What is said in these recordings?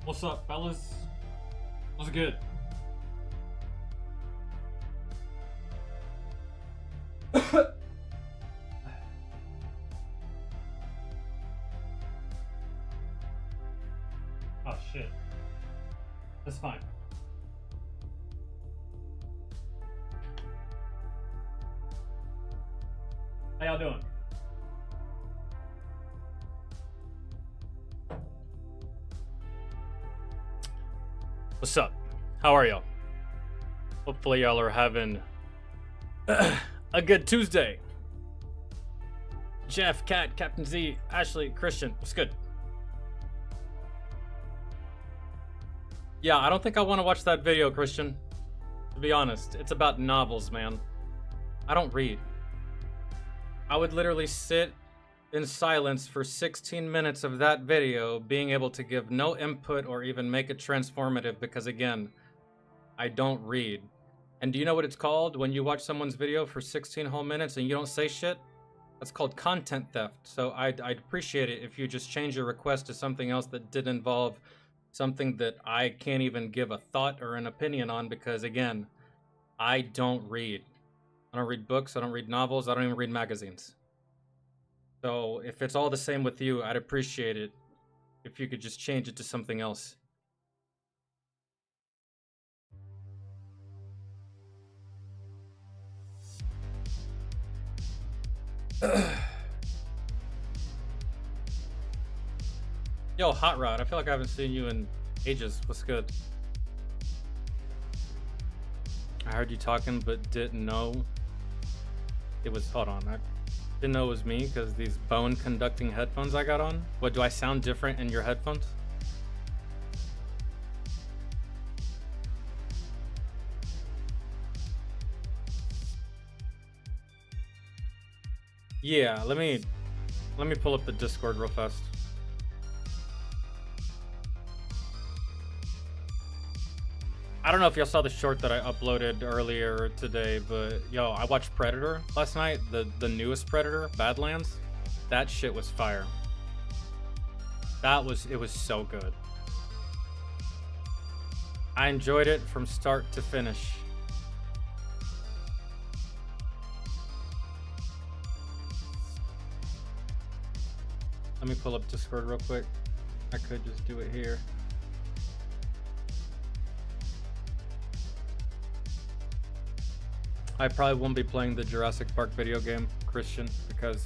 What's up, fellas? What's good? Oh shit. That's fine. How y'all doing? What's up? How are y'all? Hopefully y'all are having a good Tuesday. Jeff, Kat, Captain Z, Ashley, Christian, what's good? Yeah, I don't think I want to watch that video, Christian. To be honest, it's about novels, man. I don't read. I would literally sit in silence for 16 minutes of that video, being able to give no input or even make it transformative because, again, I don't read. And do you know what it's called when you watch someone's video for 16 whole minutes and you don't say shit? That's called content theft. So I'd appreciate it if you just change your request to something else that did involve something that I can't even give a thought or an opinion on because, again, I don't read. I don't read books, I don't read novels, I don't even read magazines. So if it's all the same with you, I'd appreciate it if you could just change it to something else. Yo, Hot Rod, I feel like I haven't seen you in ages. What's good? I heard you talking but didn't know it was, hold on, I didn't know it was me because these bone conducting headphones I got on. What, do I sound different in your headphones? Yeah, let me pull up the Discord real fast. I don't know if y'all saw the short that I uploaded earlier today, but yo, I watched Predator last night, the newest Predator, Badlands. That shit was fire. It was so good. I enjoyed it from start to finish. Let me pull up Discord real quick. I could just do it here. I probably won't be playing the Jurassic Park video game, Christian, because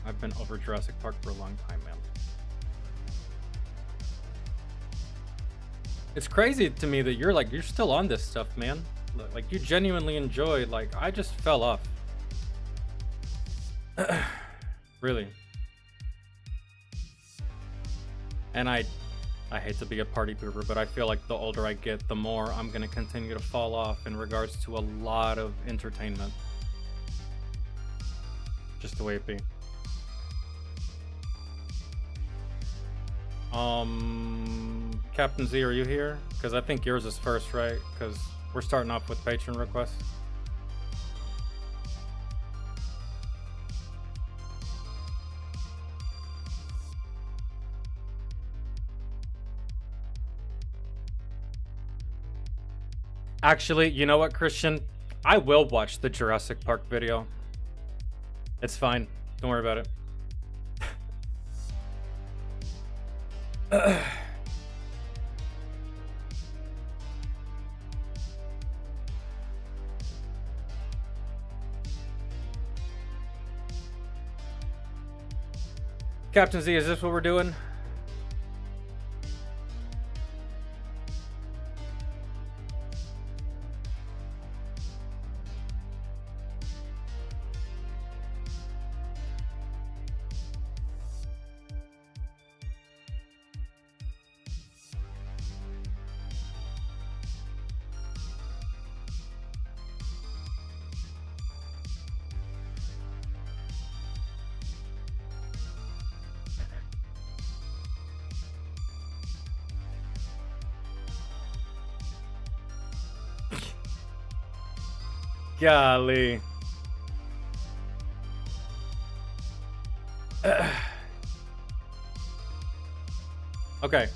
I've been over Jurassic Park for a long time, man. It's crazy to me that you're still on this stuff, man. Like, you genuinely enjoy, like, I just fell off. Really. And I hate to be a party pooper, but I feel like the older I get, the more I'm going to continue to fall off in regards to a lot of entertainment. Just the way it be. Captain Z, are you here? Because I think yours is first, right? Because we're starting off with Patron requests. Actually, you know what, Christian? I will watch the Jurassic Park video. It's fine. Don't worry about it. Captain Z, is this what we're doing? Golly. Okay.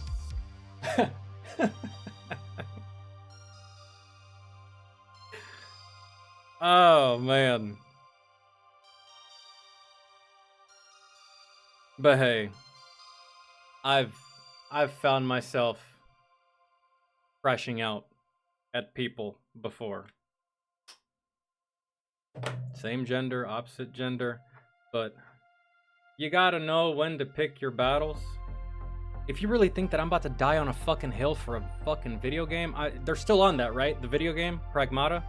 Oh man. But hey, I've found myself crashing out at people before. Same gender, opposite gender, but you gotta know when to pick your battles. If you really think that I'm about to die on a fucking hill for a fucking video game, they're still on that, right? The video game, Pragmata?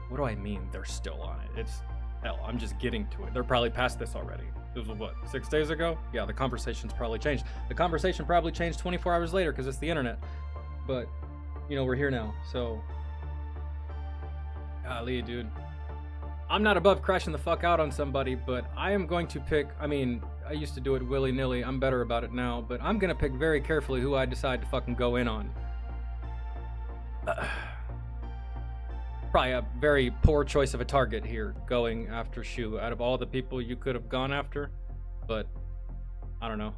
What do I mean they're still on it? It's, hell, I'm just getting to it. They're probably past this already. This was what, 6 days ago? Yeah, the conversation's probably changed. The conversation probably changed 24 hours later because it's the internet. But, you know, we're here now, so... Golly, dude. I'm not above crashing the fuck out on somebody, but I am going to pick... I mean, I used to do it willy-nilly. I'm better about it now, but I'm gonna pick very carefully who I decide to fucking go in on. Probably a very poor choice of a target here, going after Shu. Out of all the people you could have gone after, but I don't know.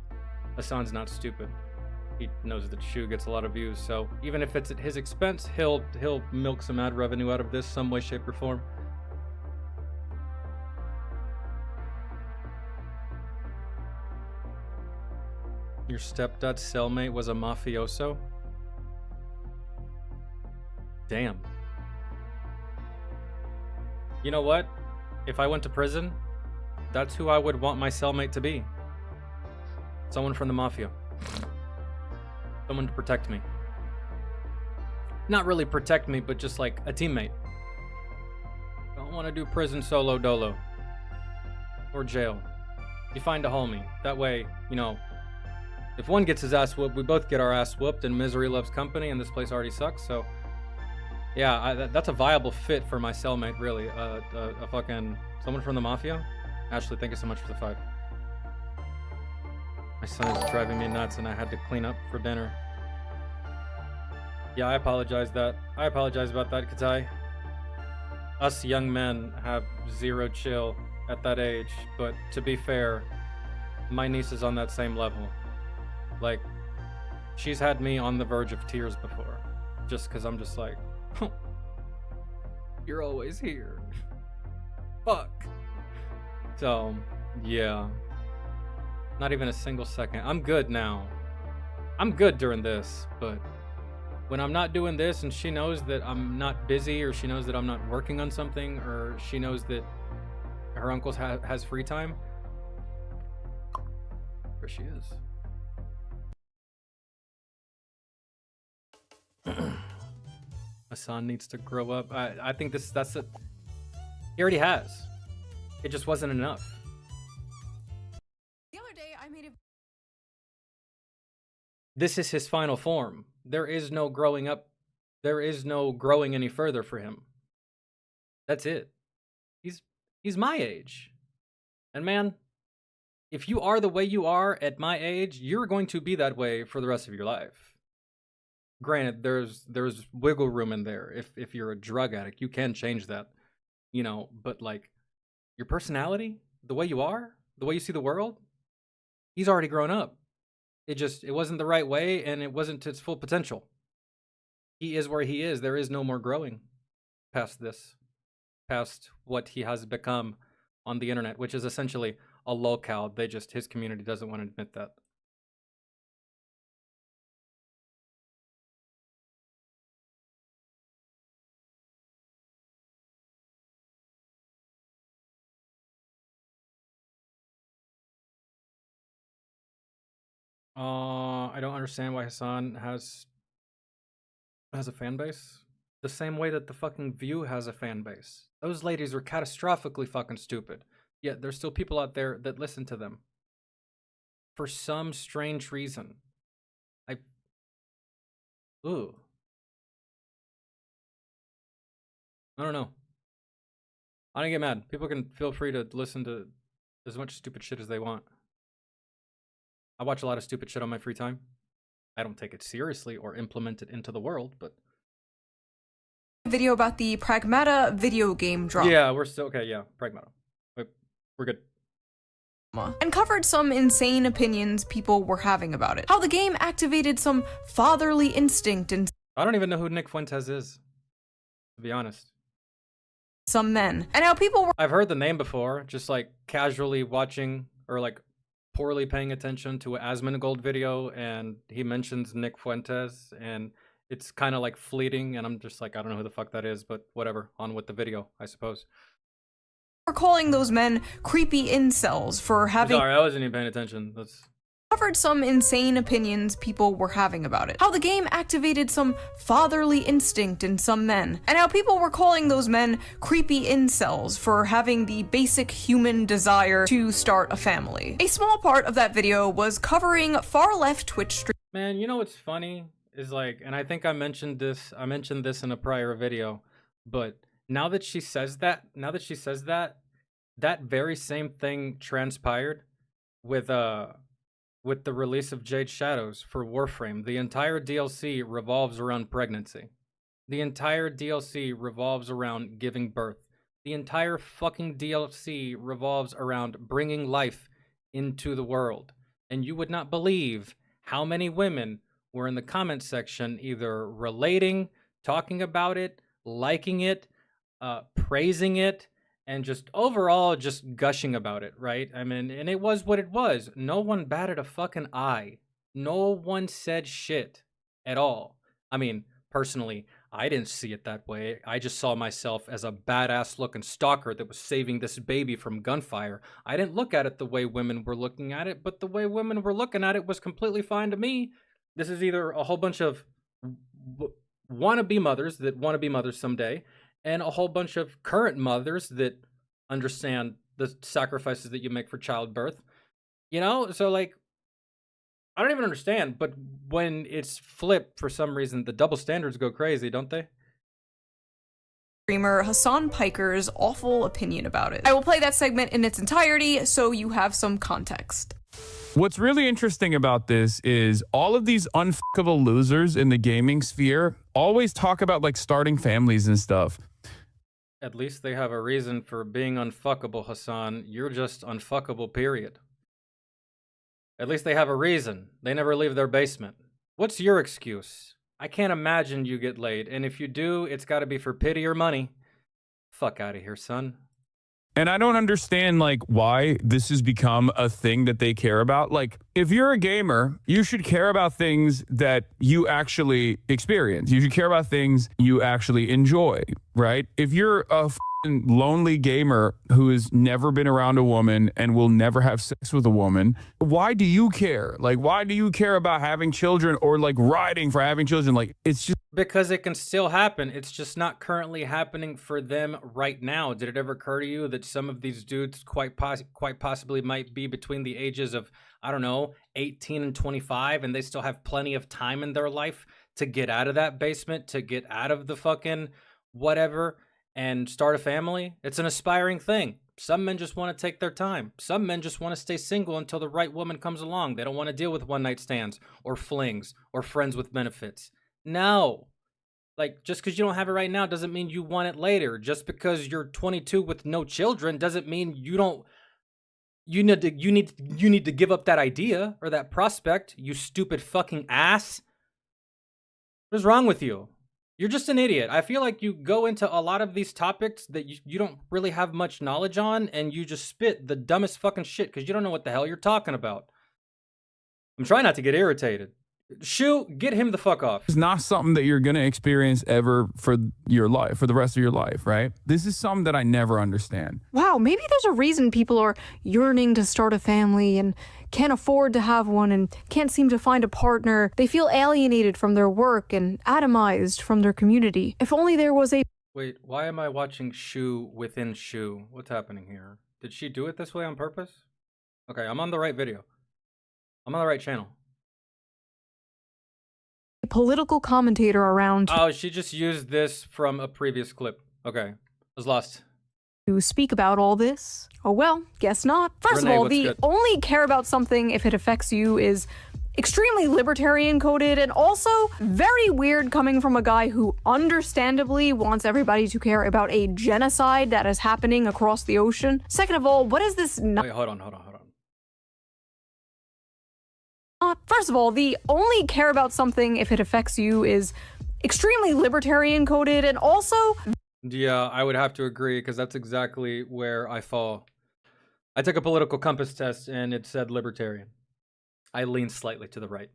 Hassan's not stupid. He knows that Shu gets a lot of views, so even if it's at his expense, he'll milk some ad revenue out of this some way, shape, or form. Your stepdad's cellmate was a mafioso? Damn. You know what? If I went to prison, that's who I would want my cellmate to be. Someone from the mafia. Someone to protect me. Not really protect me, but just like a teammate. Don't want to do prison solo dolo. Or jail. You find a homie. That way, you know, if one gets his ass whooped, we both get our ass whooped, and misery loves company, and this place already sucks, so... Yeah, that's a viable fit for my cellmate, really. A fucking... Someone from the mafia? Ashley, thank you so much for the 5. My son is driving me nuts, and I had to clean up for dinner. Yeah, I apologize about that, Katai. Us young men have zero chill at that age, but to be fair, my niece is on that same level. Like, she's had me on the verge of tears before, just because I'm just like, you're always here. Fuck. So, yeah. Not even a single second. I'm good now. I'm good during this, but when I'm not doing this and she knows that I'm not busy, or she knows that I'm not working on something, or she knows that her uncle has free time, there she is. Hassan needs to grow up. I think that's it. He already has. It just wasn't enough. The other day I made a... This is his final form. There is no growing up. There is no growing any further for him. That's it. He's my age. And man, if you are the way you are at my age, you're going to be that way for the rest of your life. Granted, there's wiggle room in there. If you're a drug addict, you can change that, you know, but like your personality, the way you are, the way you see the world, he's already grown up. It wasn't the right way, and it wasn't to its full potential. He is where he is. There is no more growing past this, past what he has become on the internet, which is essentially a lolcow. His community doesn't want to admit that. I don't understand why Hassan has a fan base. The same way that the fucking View has a fan base. Those ladies are catastrophically fucking stupid. Yet there's still people out there that listen to them. For some strange reason. Ooh. I don't know. I don't get mad. People can feel free to listen to as much stupid shit as they want. I watch a lot of stupid shit on my free time. I don't take it seriously or implement it into the world, but... Video about the Pragmata video game drop. Yeah, we're still... Okay, yeah, Pragmata. We're good. and covered some insane opinions people were having about it. How the game activated some fatherly instinct in I don't even know who Nick Fuentes is, to be honest. some men, and how people were I've heard the name before, just like casually watching or like poorly paying attention to an Asmongold video, and he mentions Nick Fuentes, and it's kind of like fleeting, and I'm just like, I don't know who the fuck that is, but whatever, on with the video, I suppose. calling those men creepy incels for having Sorry, I wasn't even paying attention. That's covered some insane opinions people were having about it. How the game activated some fatherly instinct in some men, and how people were calling those men creepy incels for having the basic human desire to start a family. A small part of that video was covering far-left Twitch streamers. Man, you know what's funny is like, and I think I mentioned this in a prior video, but now that she says that, that very same thing transpired with the release of Jade Shadows for Warframe. The entire DLC revolves around pregnancy. The entire DLC revolves around giving birth. The entire fucking DLC revolves around bringing life into the world. And you would not believe how many women were in the comment section either relating, talking about it, liking it, praising it, and just overall just gushing about it, right? I mean, and it was what it was. No one batted a fucking eye. No one said shit at all. I mean, personally, I didn't see it that way. I just saw myself as a badass looking stalker that was saving this baby from gunfire. I didn't look at it the way women were looking at it, but the way women were looking at it was completely fine to me. This is either a whole bunch of wannabe mothers that want to be mothers someday, and a whole bunch of current mothers that understand the sacrifices that you make for childbirth. You know? So, like, I don't even understand, but when it's flipped for some reason, the double standards go crazy, don't they? Streamer Hassan Piker's awful opinion about it. I will play that segment in its entirety so you have some context. What's really interesting about this is all of these unfuckable losers in the gaming sphere always talk about like starting families and stuff. At least they have a reason for being unfuckable, Hassan. You're just unfuckable, period. At least they have a reason. They never leave their basement. What's your excuse? I can't imagine you get laid, and if you do, it's gotta be for pity or money. Fuck out of here, son. And I don't understand like why this has become a thing that they care about. Like, if you're a gamer, you should care about things that you actually experience. You should care about things you actually enjoy, right? If you're a lonely gamer who has never been around a woman and will never have sex with a woman, why do you care? Like, why do you care about having children or like riding for having children? Like, it's just because it can still happen. It's just not currently happening for them right now. Did it ever occur to you that some of these dudes quite possibly might be between the ages of, I don't know, 18 and 25, and they still have plenty of time in their life to get out of that basement, to get out of the fucking whatever, and start a family? It's an aspiring thing. Some men just want to take their time. Some men just want to stay single until the right woman comes along. They don't want to deal with one-night stands or flings or friends with benefits. No. Like, just because you don't have it right now doesn't mean you want it later. Just because you're 22 with no children doesn't mean you don't... You need to give up that idea or that prospect, you stupid fucking ass. What is wrong with you? You're just an idiot. I feel like you go into a lot of these topics that you don't really have much knowledge on, and you just spit the dumbest fucking shit because you don't know what the hell you're talking about. I'm trying not to get irritated. Shoo, get him the fuck off. It's not something that you're going to experience ever for your life, for the rest of your life, right? This is something that I never understand. Wow, maybe there's a reason people are yearning to start a family and can't afford to have one and can't seem to find a partner. They feel alienated from their work and atomized from their community. If only there was a... Wait, why am I watching Shoe within Shoe? What's happening here? Did she do it this way on purpose? Okay, I'm on the right video. I'm on the right channel. political commentator around Oh, she just used this from a previous clip. Okay, I was lost. to speak about all this? Oh well, guess not. First Renee, of all, what's the good? only care about something if it affects you is extremely libertarian coded and also very weird coming from a guy who understandably wants everybody to care about a genocide that is happening across the ocean. Second of all, what is this Wait, hold on. not. First of all, the only care about something if it affects you is extremely libertarian coded, and also Yeah, I would have to agree, because that's exactly where I fall. I took a political compass test and it said libertarian. I lean slightly to the right.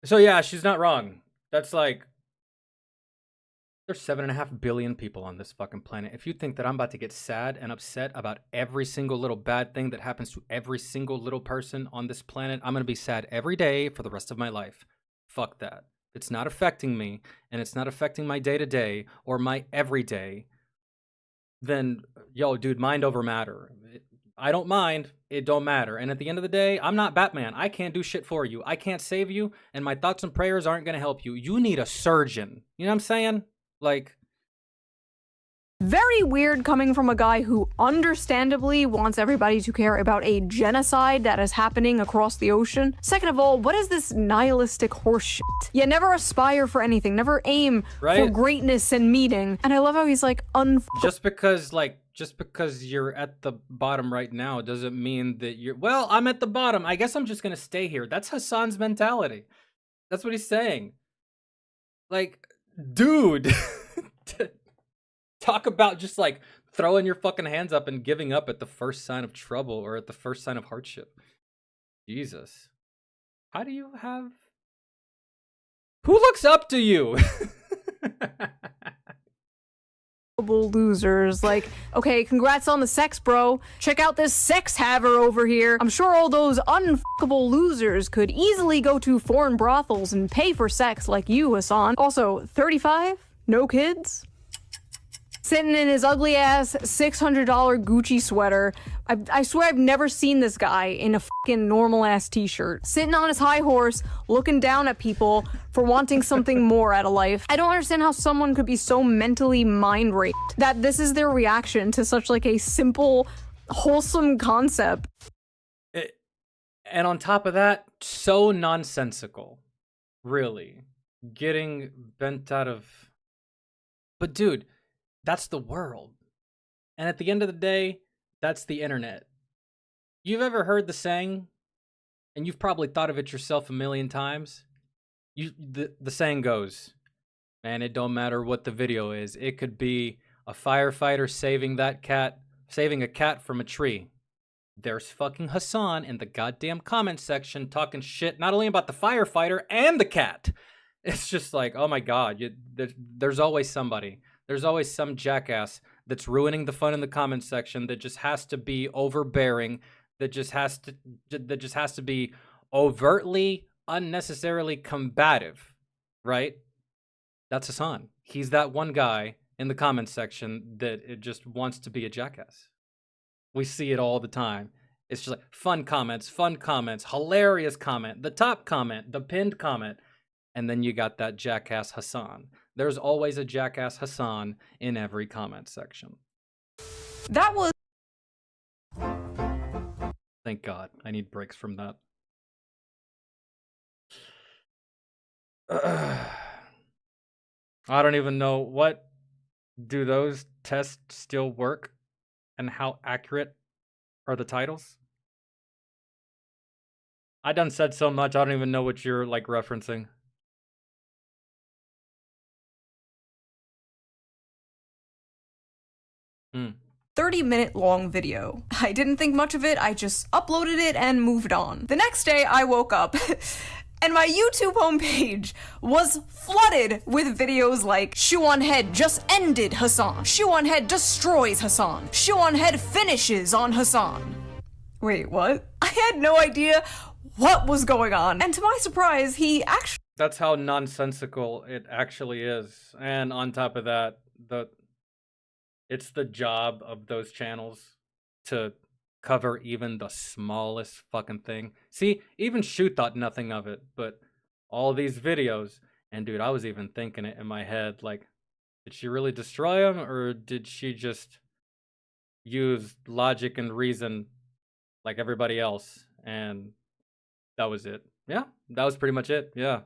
So yeah, she's not wrong. That's like, there's 7.5 billion people on this fucking planet. If you think that I'm about to get sad and upset about every single little bad thing that happens to every single little person on this planet, I'm gonna be sad every day for the rest of my life. Fuck that. It's not affecting me, and it's not affecting my day-to-day or my everyday, then, yo, dude, mind over matter. I don't mind. It don't matter. And at the end of the day, I'm not Batman. I can't do shit for you. I can't save you, and my thoughts and prayers aren't going to help you. You need a surgeon. You know what I'm saying? Like, very weird coming from a guy who understandably wants everybody to care about a genocide that is happening across the ocean. Second of all, what is this nihilistic horseshit? You never aspire for anything, never aim for greatness and meaning. And I love how he's like, just because you're at the bottom right now doesn't mean that you're, well, I'm at the bottom, I guess I'm just gonna stay here. That's Hassan's mentality. That's what he's saying. Like, dude. Talk about just like throwing your fucking hands up and giving up at the first sign of trouble or at the first sign of hardship. Jesus. How do you have... Who looks up to you? losers. Like, okay, congrats on the sex, bro. Check out this sex haver over here. I'm sure all those unfuckable losers could easily go to foreign brothels and pay for sex like you, Hassan. Also, 35? No kids? Sitting in his ugly ass $600 Gucci sweater. I swear I've never seen this guy in a fucking normal ass t-shirt. Sitting on his high horse, looking down at people for wanting something more out of life. I don't understand how someone could be so mentally mind raped that this is their reaction to such like a simple, wholesome concept. And on top of that, so nonsensical. Really. Getting bent out of... But dude... That's the world. And at the end of the day, that's the internet. You've ever heard the saying, and you've probably thought of it yourself a million times. The saying goes, man, it don't matter what the video is. It could be a firefighter saving a cat from a tree. There's fucking Hassan in the goddamn comment section talking shit not only about the firefighter and the cat. It's just like, oh my God, there's always somebody. There's always some jackass that's ruining the fun in the comment section that just has to be overbearing, that just has to be overtly, unnecessarily combative, right? That's Hassan. He's that one guy in the comment section that it just wants to be a jackass. We see it all the time. It's just like fun comments, hilarious comment, the top comment, the pinned comment, and then you got that jackass Hassan. There's always a jackass Hassan in every comment section. That was... Thank God. I need breaks from that. I don't even know. What do those tests still work? And how accurate are the titles? I done said so much, I don't even know what you're like referencing. 30-minute long video. I didn't think much of it, I just uploaded it and moved on. The next day I woke up and my YouTube homepage was flooded with videos like Shoe on Head just ended Hassan, Shoe on Head destroys Hassan, Shoe on Head finishes on Hassan. Wait, what? I had no idea what was going on, and to my surprise, he actually... That's how nonsensical it actually is. And on top of that, it's the job of those channels to cover even the smallest fucking thing. See, even Shu thought nothing of it, but all these videos, and dude, I was even thinking it in my head, like, did she really destroy him, or did she just use logic and reason like everybody else? And that was it. Yeah, that was pretty much it. Yeah.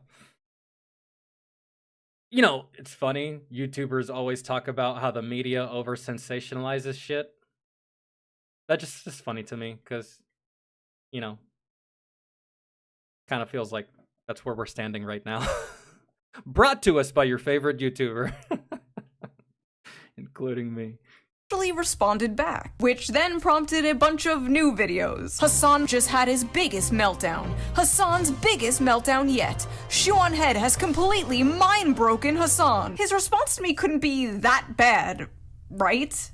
You know, it's funny. YouTubers always talk about how the media over sensationalizes shit. That just is funny to me because, you know, Kind of feels like that's where we're standing right now. Brought to us by your favorite YouTuber, including me. Actually responded back, which then prompted a bunch of new videos. Hassan just had his biggest meltdown. Hassan's biggest meltdown yet. Shuan Head has completely mind-broken Hassan. His response to me couldn't be that bad, right?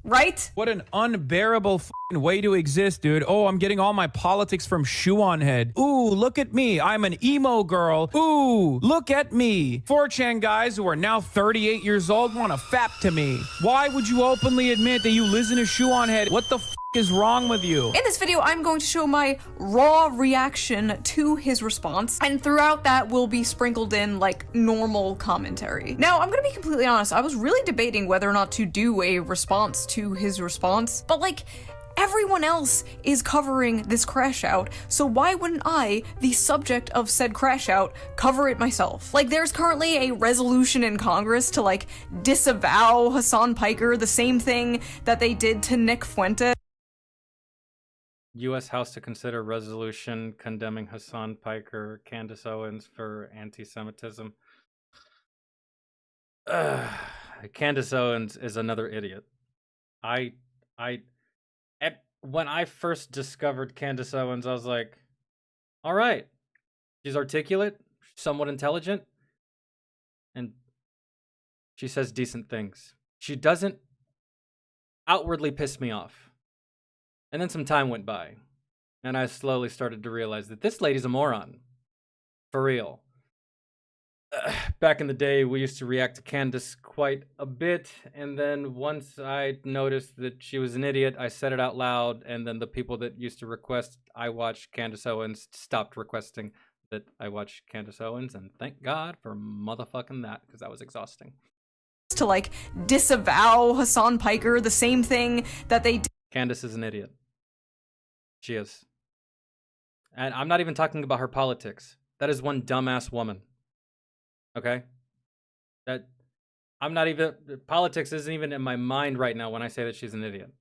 Right? What an unbearable way to exist, dude. Oh, I'm getting all my politics from Shuan Head. Ooh, look at me. I'm an emo girl. Ooh, look at me. 4chan guys who are now 38 years old want to fap to me. Why would you openly admit that you listen to Shuan Head? What the is wrong with you? In this video, I'm going to show my raw reaction to his response, and throughout that will be sprinkled in like normal commentary. Now, I'm gonna be completely honest, I was really debating whether or not to do a response to his response, but like, everyone else is covering this crash out, so why wouldn't I, the subject of said crash out, cover it myself? Like, there's currently a resolution in Congress to like disavow Hassan Piker, the same thing that they did to Nick Fuentes. U.S. House to consider resolution condemning Hassan Piker, Candace Owens for anti-Semitism. Candace Owens is another idiot. When I first discovered Candace Owens, I was like, all right, she's articulate, somewhat intelligent, and she says decent things. She doesn't outwardly piss me off. And then some time went by, and I slowly started to realize that this lady's a moron. For real. Back in the day, we used to react to Candace quite a bit, and then once I noticed that she was an idiot, I said it out loud, and then the people that used to request I watch Candace Owens stopped requesting that I watch Candace Owens, and thank God for motherfucking that, because that was exhausting. To like disavow Hassan Piker, the same thing that they did. Candace is an idiot. She is. And I'm not even talking about her politics. That is one dumbass woman. Okay? That I'm not even politics isn't even in my mind right now when I say that she's an idiot.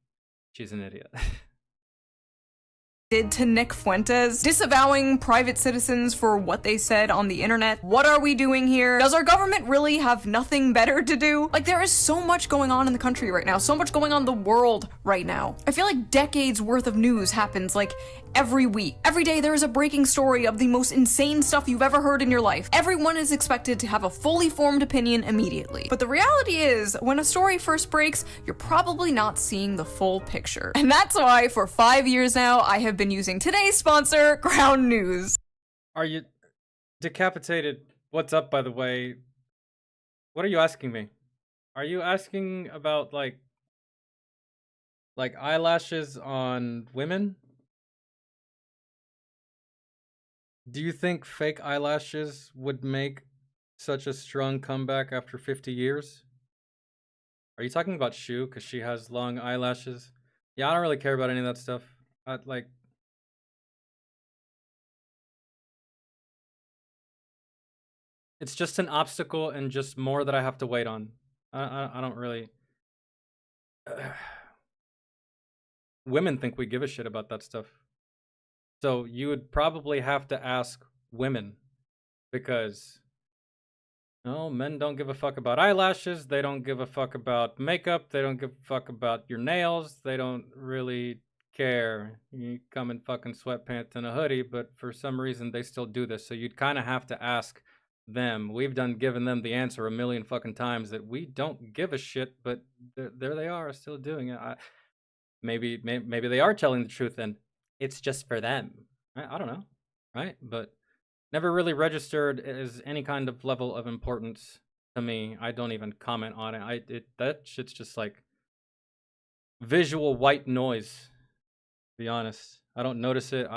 She's an idiot. Did to Nick Fuentes, disavowing private citizens for what they said on the internet. What are we doing here? Does our government really have nothing better to do? Like, there is so much going on in the country right now, so much going on in the world right now. I feel like decades worth of news happens like every week. Every day there is a breaking story of the most insane stuff you've ever heard in your life. Everyone is expected to have a fully formed opinion immediately. But the reality is, when a story first breaks, you're probably not seeing the full picture. And that's why for 5 years now, I have been using today's sponsor, Ground News. Are you decapitated? What's up, by the way? What are you asking me? Are you asking about like eyelashes on women? Do you think fake eyelashes would make such a strong comeback after 50 years? Are you talking about Shu because she has long eyelashes? Yeah, I don't really care about any of that stuff. It's just an obstacle and just more that I have to wait on. I don't really... Women think we give a shit about that stuff. So you would probably have to ask women, because no, men don't give a fuck about eyelashes, they don't give a fuck about makeup, they don't give a fuck about your nails, they don't really care. You come in fucking sweatpants and a hoodie, but for some reason they still do this. So you'd kind of have to ask them. We've given them the answer a million fucking times that we don't give a shit, but there they are still doing it. Maybe they are telling the truth and it's just for them. I don't know, right? But never really registered as any kind of level of importance to me. I don't even comment on it. That shit's just like visual white noise, to be honest. I don't notice it.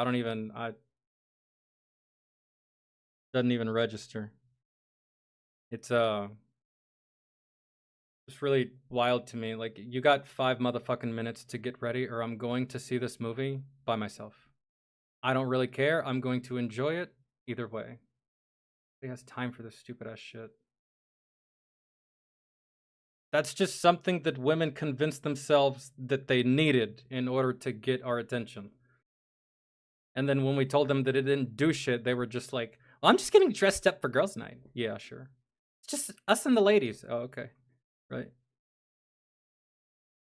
Doesn't even register. It's really wild to me. Like, you got 5 motherfucking minutes to get ready, or I'm going to see this movie by myself. I don't really care. I'm going to enjoy it either way. He has time for this stupid ass shit. That's just something that women convinced themselves that they needed in order to get our attention. And then when we told them that it didn't do shit, they were just like, well, I'm just getting dressed up for girls' night. Yeah, sure. It's just us and the ladies. Oh, okay. Right.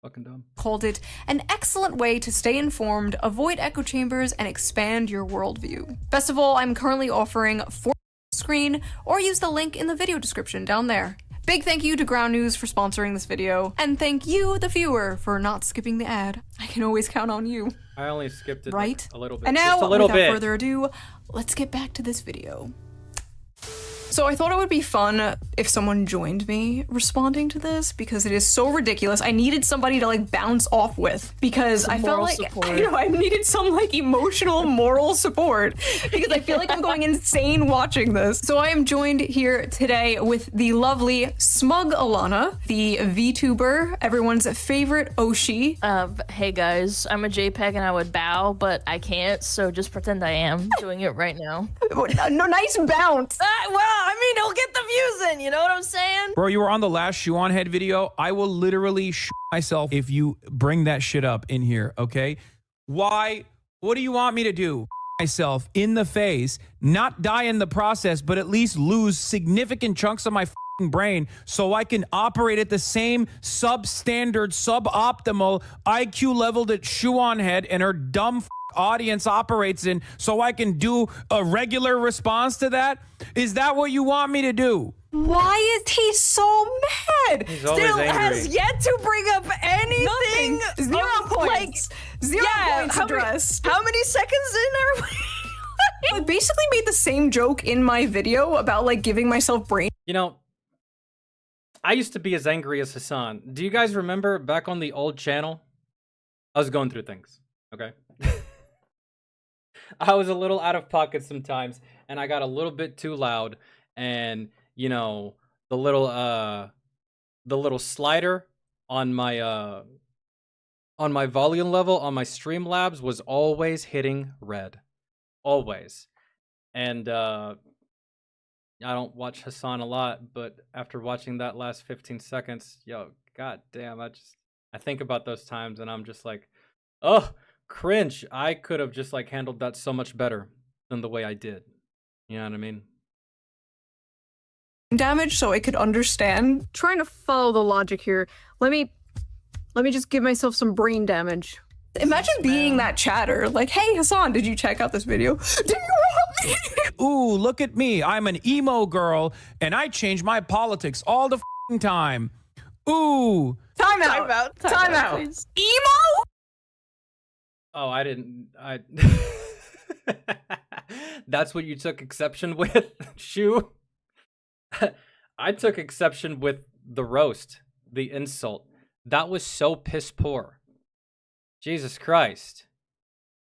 Fucking dumb. Called it an excellent way to stay informed, avoid echo chambers, and expand your worldview. Best of all, I'm currently offering 4 screen, or use the link in the video description down there. Big thank you to Ground News for sponsoring this video, and thank you, the viewer, for not skipping the ad. I can always count on you. I only skipped it Right? like a little bit. And now, just a little without bit. further ado, let's get back to this video. So I thought it would be fun if someone joined me responding to this because it is so ridiculous. I needed somebody to like bounce off with because I felt like I needed some like emotional moral support because I feel like I'm going insane watching this. So I am joined here today with the lovely Smug Alana, the VTuber, everyone's favorite Oshi. Hey guys, I'm a JPEG and I would bow, but I can't, so just pretend I am doing it right now. No, nice bounce. Well, I mean, it'll get the views in, you know what I'm saying? Bro, you were on the last Shoe on Head video. I will literally myself if you bring that shit up in here, okay? Why? What do you want me to do? Myself in the face, not die in the process, but at least lose significant chunks of my brain so I can operate at the same substandard, suboptimal IQ level that Shoe on Head and her dumb audience operates in so I can do a regular response to that? Is that what you want me to do? Why is he so mad? He's always Still angry. has yet to bring up anything. Nothing. 0 points. Zero points addressed. How many seconds in are we? I basically made the same joke in my video about like giving myself brain. You know, I used to be as angry as Hassan. Do you guys remember back on the old channel? I was going through things, okay? I was a little out of pocket sometimes, and I got a little bit too loud, and you know, the little slider on my volume level on my Streamlabs was always hitting red. Always. And I don't watch Hassan a lot, but after watching that last 15 seconds, yo, god damn, I think about those times and I'm just like, oh, cringe. I could have just like handled that so much better than the way I did. You know what I mean? Damage so I could understand. Trying to follow the logic here. Let me just give myself some brain damage. Imagine being that chatter. Like, hey, Hassan, did you check out this video? Do you want me? Ooh, look at me. I'm an emo girl, and I change my politics all the time. Ooh. Time out. Time out. Please. Emo? Oh, That's what you took exception with, Shu? I took exception with the roast, the insult. That was so piss poor. Jesus Christ.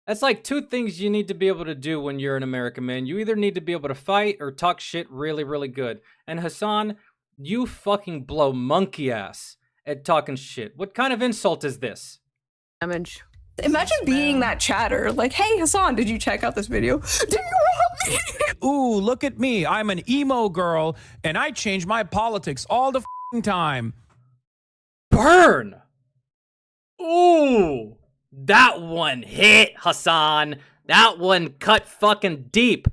That's like 2 things you need to be able to do when you're an American man. You either need to be able to fight or talk shit really, really good. And Hassan, you fucking blow monkey ass at talking shit. What kind of insult is this? Damage. Imagine being that chatter. Like, hey, Hassan, did you check out this video? Do you want me? Ooh, look at me. I'm an emo girl, and I change my politics all the time. Burn! Ooh! That one hit, Hassan. That one cut fucking deep.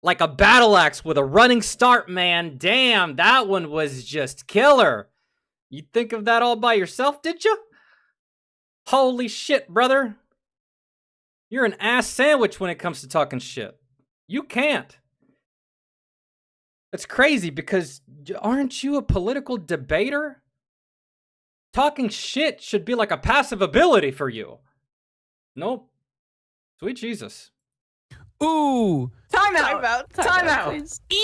Like a battle axe with a running start, man. Damn, that one was just killer. You think of that all by yourself, did you? Holy shit, brother. You're an ass sandwich when it comes to talking shit. You can't. It's crazy because aren't you a political debater? Talking shit should be like a passive ability for you. Nope. Sweet Jesus. Ooh. Time out. Time out. Please. Emo?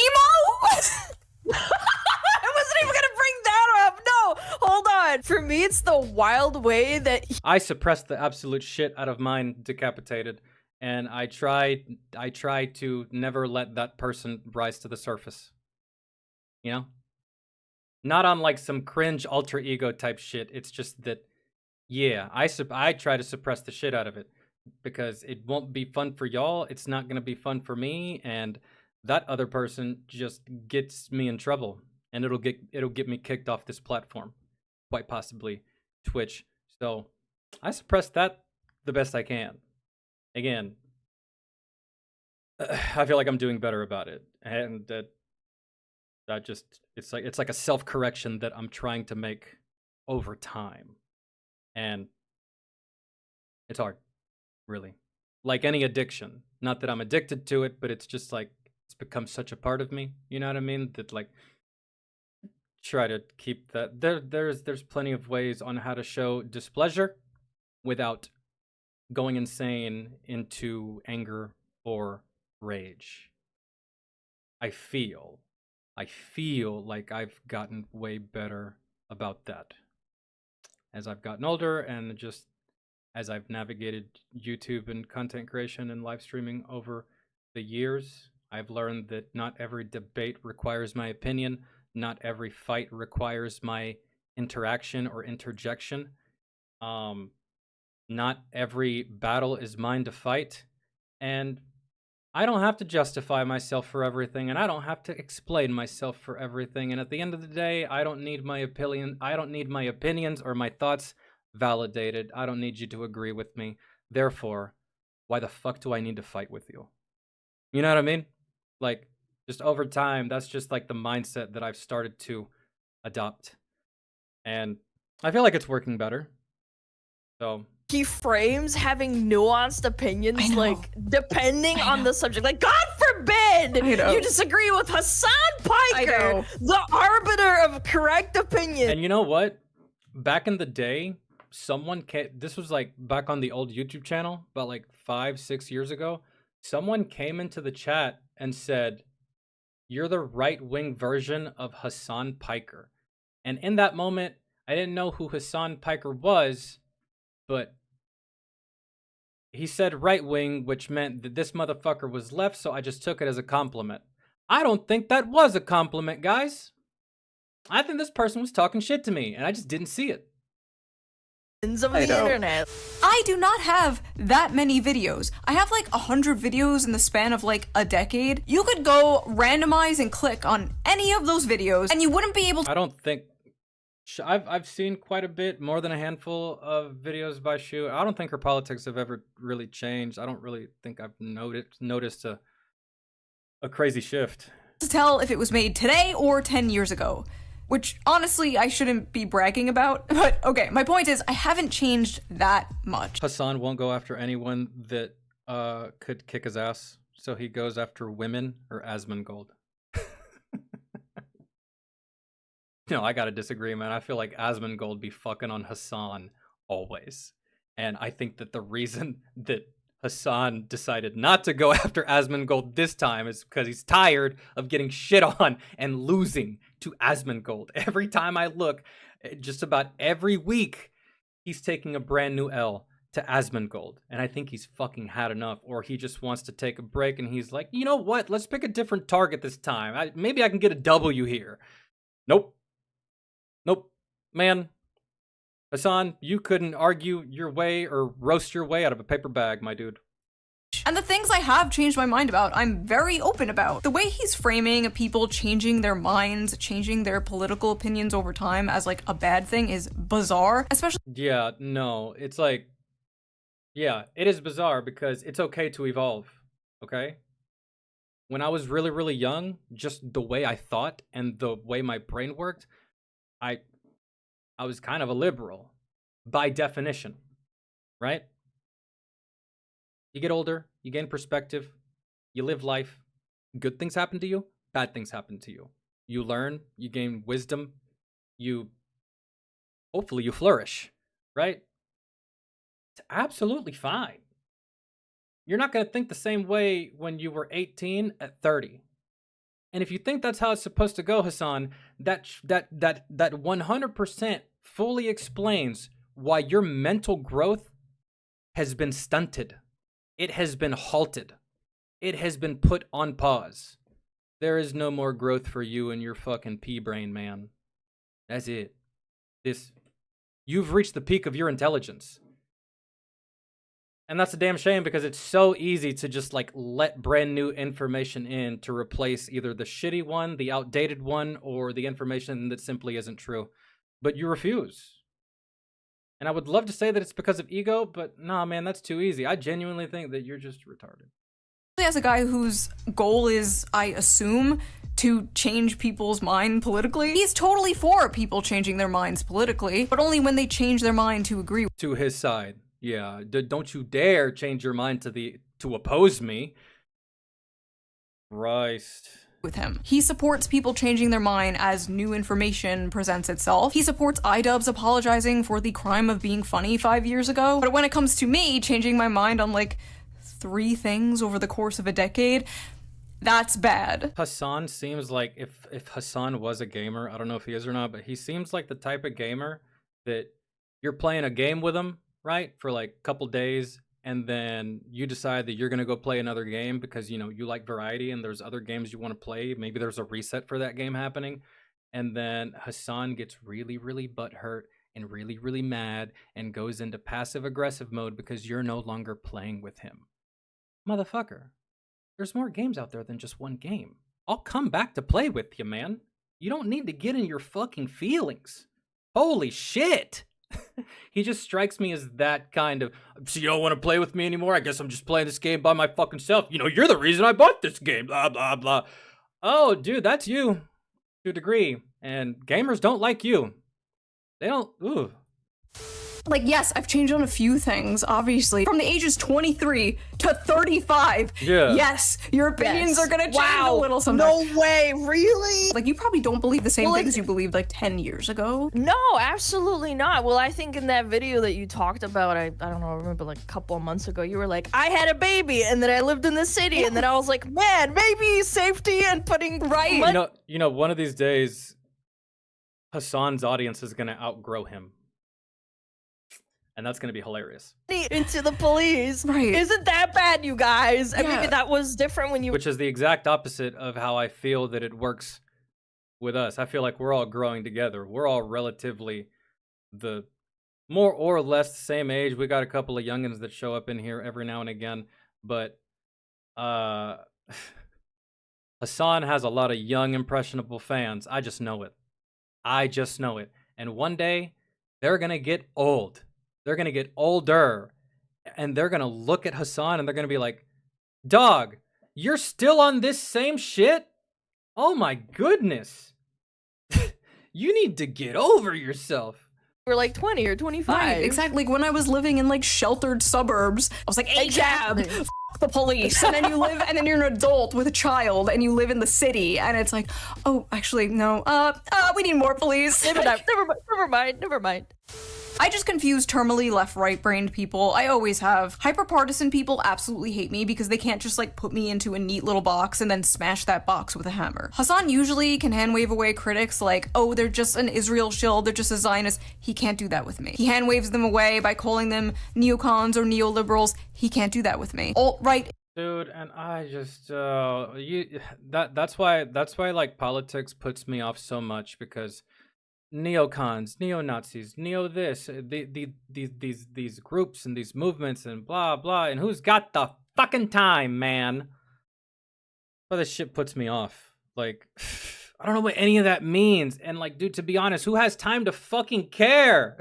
I wasn't even gonna bring that up. No, hold on. For me, it's the wild way that I suppressed the absolute shit out of mine decapitated, and I try to never let that person rise to the surface. You know? Not on like some cringe alter ego type shit. It's just that, yeah, I try to suppress the shit out of it because it won't be fun for y'all. It's not gonna be fun for me, and that other person just gets me in trouble, and it'll get me kicked off this platform, quite possibly Twitch. So I suppress that the best I can. Again, I feel like I'm doing better about it, and that just it's like a self correction that I'm trying to make over time, and it's hard, really. Like any addiction, not that I'm addicted to it, but it's just like it's become such a part of me. You know what I mean? That like try to keep that there's plenty of ways on how to show displeasure without going insane into anger or rage. I feel like I've gotten way better about that as I've gotten older, and just as I've navigated YouTube and content creation and live streaming over the years. I've learned that not every debate requires my opinion, not every fight requires my interaction or interjection. Not every battle is mine to fight, and I don't have to justify myself for everything, and I don't have to explain myself for everything. And at the end of the day, I don't need my opinions or my thoughts validated. I don't need you to agree with me. Therefore, why the fuck do I need to fight with you? You know what I mean? Like, just over time, that's just like the mindset that I've started to adopt. And I feel like it's working better. So He frames having nuanced opinions, I know. like, depending on the subject. Like, God forbid I know. you disagree with Hassan Piker, know. the arbiter of correct opinion. And you know what? Back in the day, someone this was like back on the old YouTube channel, about like 5-6 years ago. Someone came into the chat and said, "You're the right-wing version of Hassan Piker." And in that moment, I didn't know who Hassan Piker was, but he said right-wing, which meant that this motherfucker was left, so I just took it as a compliment. I don't think that was a compliment, guys. I think this person was talking shit to me, and I just didn't see it. Of the internet. I do not have that many videos. I have like 100 videos in the span of like a decade. You could go randomize and click on any of those videos and you wouldn't be able to. I don't think I've seen quite a bit, more than a handful of videos by Shu. I don't think her politics have ever really changed. I don't really think I've noticed a crazy shift. Tell if it was made today or 10 years ago, which honestly I shouldn't be bragging about. But okay, my point is I haven't changed that much. Hassan won't go after anyone that could kick his ass, so he goes after women or Asmongold. No, I gotta disagree, man. I feel like Asmongold be fucking on Hassan always. And I think that the reason that Hassan decided not to go after Asmongold this time is because he's tired of getting shit on and losing to Asmongold. Every time I look, just about every week, he's taking a brand new L to Asmongold. And I think he's fucking had enough, or he just wants to take a break and he's like, you know what? Let's pick a different target this time. Maybe I can get a W here. Nope. Man. Hassan, you couldn't argue your way or roast your way out of a paper bag, my dude. And the things I have changed my mind about, I'm very open about. The way he's framing people changing their minds, changing their political opinions over time as like a bad thing is bizarre, especially. Yeah, no, it's like, yeah, it is bizarre because it's okay to evolve, okay? When I was really, really young, just the way I thought and the way my brain worked, I was kind of a liberal by definition, right? You get older, you gain perspective, you live life. Good things happen to you, bad things happen to you. You learn, you gain wisdom, hopefully you flourish, right? It's absolutely fine. You're not going to think the same way when you were 18 at 30. And if you think that's how it's supposed to go, Hassan, that 100% fully explains why your mental growth has been stunted. It has been halted. It has been put on pause. There is no more growth for you and your fucking pea brain, man. That's it. You've reached the peak of your intelligence. And that's a damn shame because it's so easy to just like let brand new information in to replace either the shitty one, the outdated one, or the information that simply isn't true. But you refuse. And I would love to say that it's because of ego, but nah, man, that's too easy. I genuinely think that you're just retarded. As a guy whose goal is, I assume, to change people's mind politically, he's totally for people changing their minds politically, but only when they change their mind to agree To his side. Yeah. Don't you dare change your mind to oppose me. Christ. with him. He supports people changing their mind as new information presents itself. He supports iDubbbz apologizing for the crime of being funny 5 years ago. But when it comes to me changing my mind on like 3 things over the course of a decade, that's bad. Hassan seems like, if Hassan was a gamer, I don't know if he is or not, but he seems like the type of gamer that you're playing a game with him, right? For like a couple days, and then you decide that you're going to go play another game because, you know, you like variety and there's other games you want to play. Maybe there's a reset for that game happening. And then Hassan gets really, really butthurt and really, really mad and goes into passive aggressive mode because you're no longer playing with him. Motherfucker, there's more games out there than just one game. I'll come back to play with you, man. You don't need to get in your fucking feelings. Holy shit. He just strikes me as that kind of, so you don't want to play with me anymore? I guess I'm just playing this game by my fucking self. You know, you're the reason I bought this game, blah, blah, blah. Oh, dude, that's you to a degree. And gamers don't like you. They don't, ooh. Like, yes, I've changed on a few things, obviously. From the ages 23 to 35. Yeah. Yes, your opinions are gonna change a little No sometimes. way, really? Like, you probably don't believe the same Well, things you believed like 10 years ago. No, absolutely not. Well, I think in that video that you talked about, I don't know, I remember like a couple of months ago, you were like, I had a baby and then I lived in the city and then I was like, man, baby safety and putting You know, one of these days, Hassan's audience is gonna outgrow him. And that's gonna be hilarious. money into the police. Right. Isn't that bad, you guys? And Yeah. maybe that was different when you Which is the exact opposite of how I feel that it works with us. I feel like we're all growing together. We're all relatively the more or less the same age. We got a couple of youngins that show up in here every now and again, but Hassan has a lot of young impressionable fans. I just know it. And one day they're going to get old. They're going to get older and they're going to look at Hassan and they're going to be like, "Dog, you're still on this same shit? Oh my goodness. You need to get over yourself." were like 20 or 25. Right, exactly. Like, when I was living in like sheltered suburbs, I was like, "Hey, Exactly. Jab, the police." And then you live, and then you're an adult with a child, and you live in the city, and it's like, "Oh, actually, no. We need more police." Never mind. I just confuse terminally left-right brained people. I always have. Hyper-partisan people absolutely hate me because they can't just like put me into a neat little box and then smash that box with a hammer. Hassan usually can hand-wave away critics like, "Oh, they're just an Israel shill, they're just a Zionist." He can't do that with me. He hand-waves them away by calling them neocons or neoliberals. He can't do that with me. Alt-right Dude, and I just that's why like politics puts me off so much, because neocons, neo-Nazis, neo this, these groups and these movements and blah blah, and who's got the fucking time, man? Well, this shit puts me off. Like, I don't know what any of that means, and like, dude, to be honest, who has time to fucking care?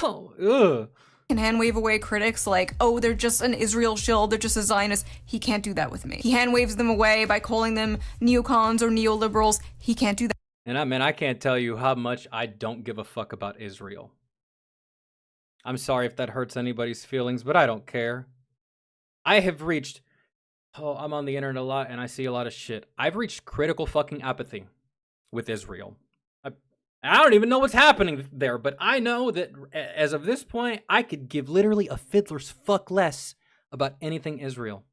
Oh, ugh. can hand-wave away critics like, "Oh, they're just an Israel shill, they're just a Zionist." He can't do that with me. He hand-waves them away by calling them neocons or neoliberals. He can't do that. And I can't tell you how much I don't give a fuck about Israel. I'm sorry if that hurts anybody's feelings, but I don't care. I have reached, I'm on the internet a lot and I see a lot of shit. I've reached critical fucking apathy with Israel. I don't even know what's happening there, but I know that as of this point, I could give literally a fiddler's fuck less about anything Israel.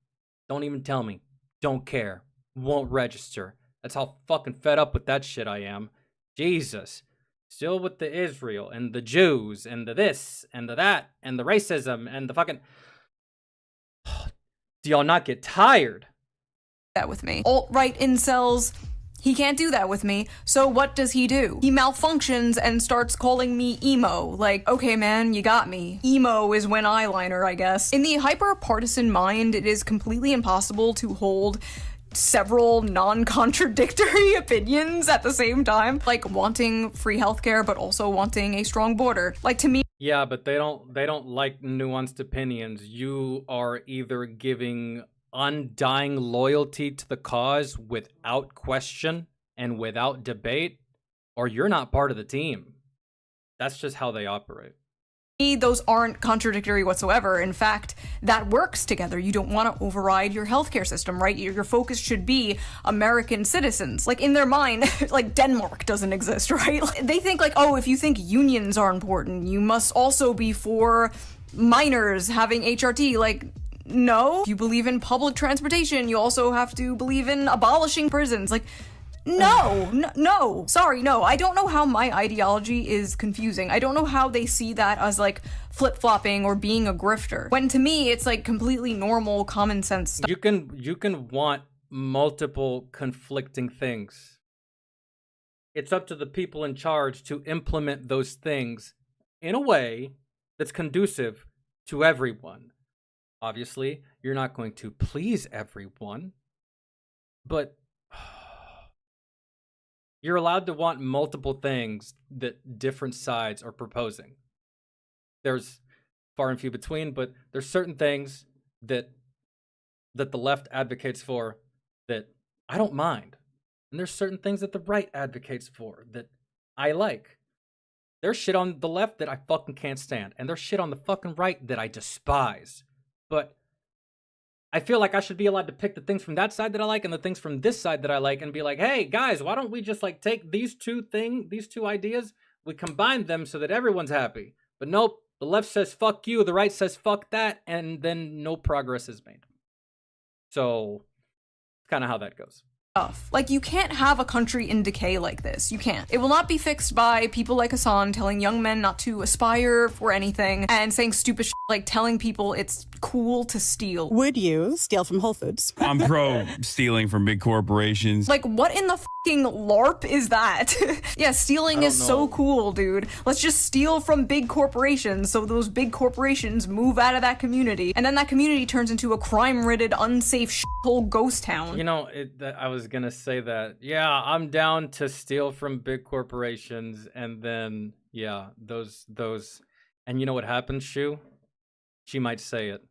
Don't even tell me. Don't care. Won't register. That's how fucking fed up with that shit I am. Jesus. Still with the Israel and the Jews and the this and the that and the racism and the fucking... Do y'all not get tired? That with me. Alt-right incels, he can't do that with me. So what does he do? He malfunctions and starts calling me emo. Like, okay man, you got me. Emo is when eyeliner, I guess. In the hyper-partisan mind, it is completely impossible to hold several non-contradictory opinions at the same time. Like wanting free healthcare, but also wanting a strong border. Like, to me, Yeah, but they don't like nuanced opinions. You are either giving undying loyalty to the cause without question and without debate, or you're not part of the team. That's just how they operate. Those aren't contradictory whatsoever. In fact, that works together. You don't want to override your healthcare system, right? Your focus should be American citizens. Like, in their mind, like, Denmark doesn't exist, right? They think, like, oh, if you think unions are important, you must also be for minors having HRT. Like, no. If you believe in public transportation, you also have to believe in abolishing prisons. Like, no. Sorry, no. I don't know how my ideology is confusing. I don't know how they see that as, like, flip-flopping or being a grifter. When to me, it's, like, completely normal, common sense stuff. You can want multiple conflicting things. It's up to the people in charge to implement those things in a way that's conducive to everyone. Obviously, you're not going to please everyone, but you're allowed to want multiple things that different sides are proposing. There's far and few between, but there's certain things that the left advocates for that I don't mind. And there's certain things that the right advocates for that I like. There's shit on the left that I fucking can't stand. And there's shit on the fucking right that I despise. But I feel like I should be allowed to pick the things from that side that I like and the things from this side that I like and be like, hey, guys, why don't we just like take these two ideas, we combine them so that everyone's happy. But nope, the left says fuck you, the right says fuck that, and then no progress is made. So, kind of how that goes. Like, you can't have a country in decay like this. You can't. It will not be fixed by people like Hassan telling young men not to aspire for anything and saying stupid shit like telling people it's cool to steal. Would you steal from Whole Foods? I'm pro stealing from big corporations. Like, what in the fucking LARP is that? Yeah, stealing is so cool, dude. Let's just steal from big corporations so those big corporations move out of that community, and then that community turns into a crime-ridden, unsafe shithole ghost town. You know, I was gonna say that. Yeah, I'm down to steal from big corporations, and then, yeah, those... And you know what happens, Shu? She might say it.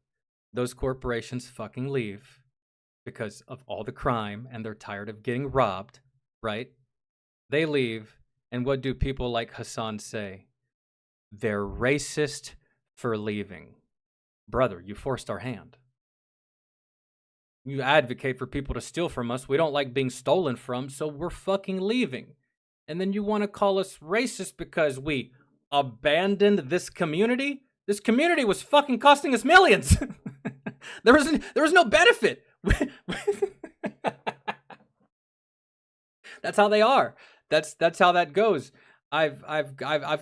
Those corporations fucking leave because of all the crime and they're tired of getting robbed, right? They leave, and what do people like Hassan say? They're racist for leaving. Brother, you forced our hand. You advocate for people to steal from us. We don't like being stolen from, so we're fucking leaving. And then you want to call us racist because we abandoned this community? This community was fucking costing us millions. There was no benefit. That's how they are. That's how that goes. I've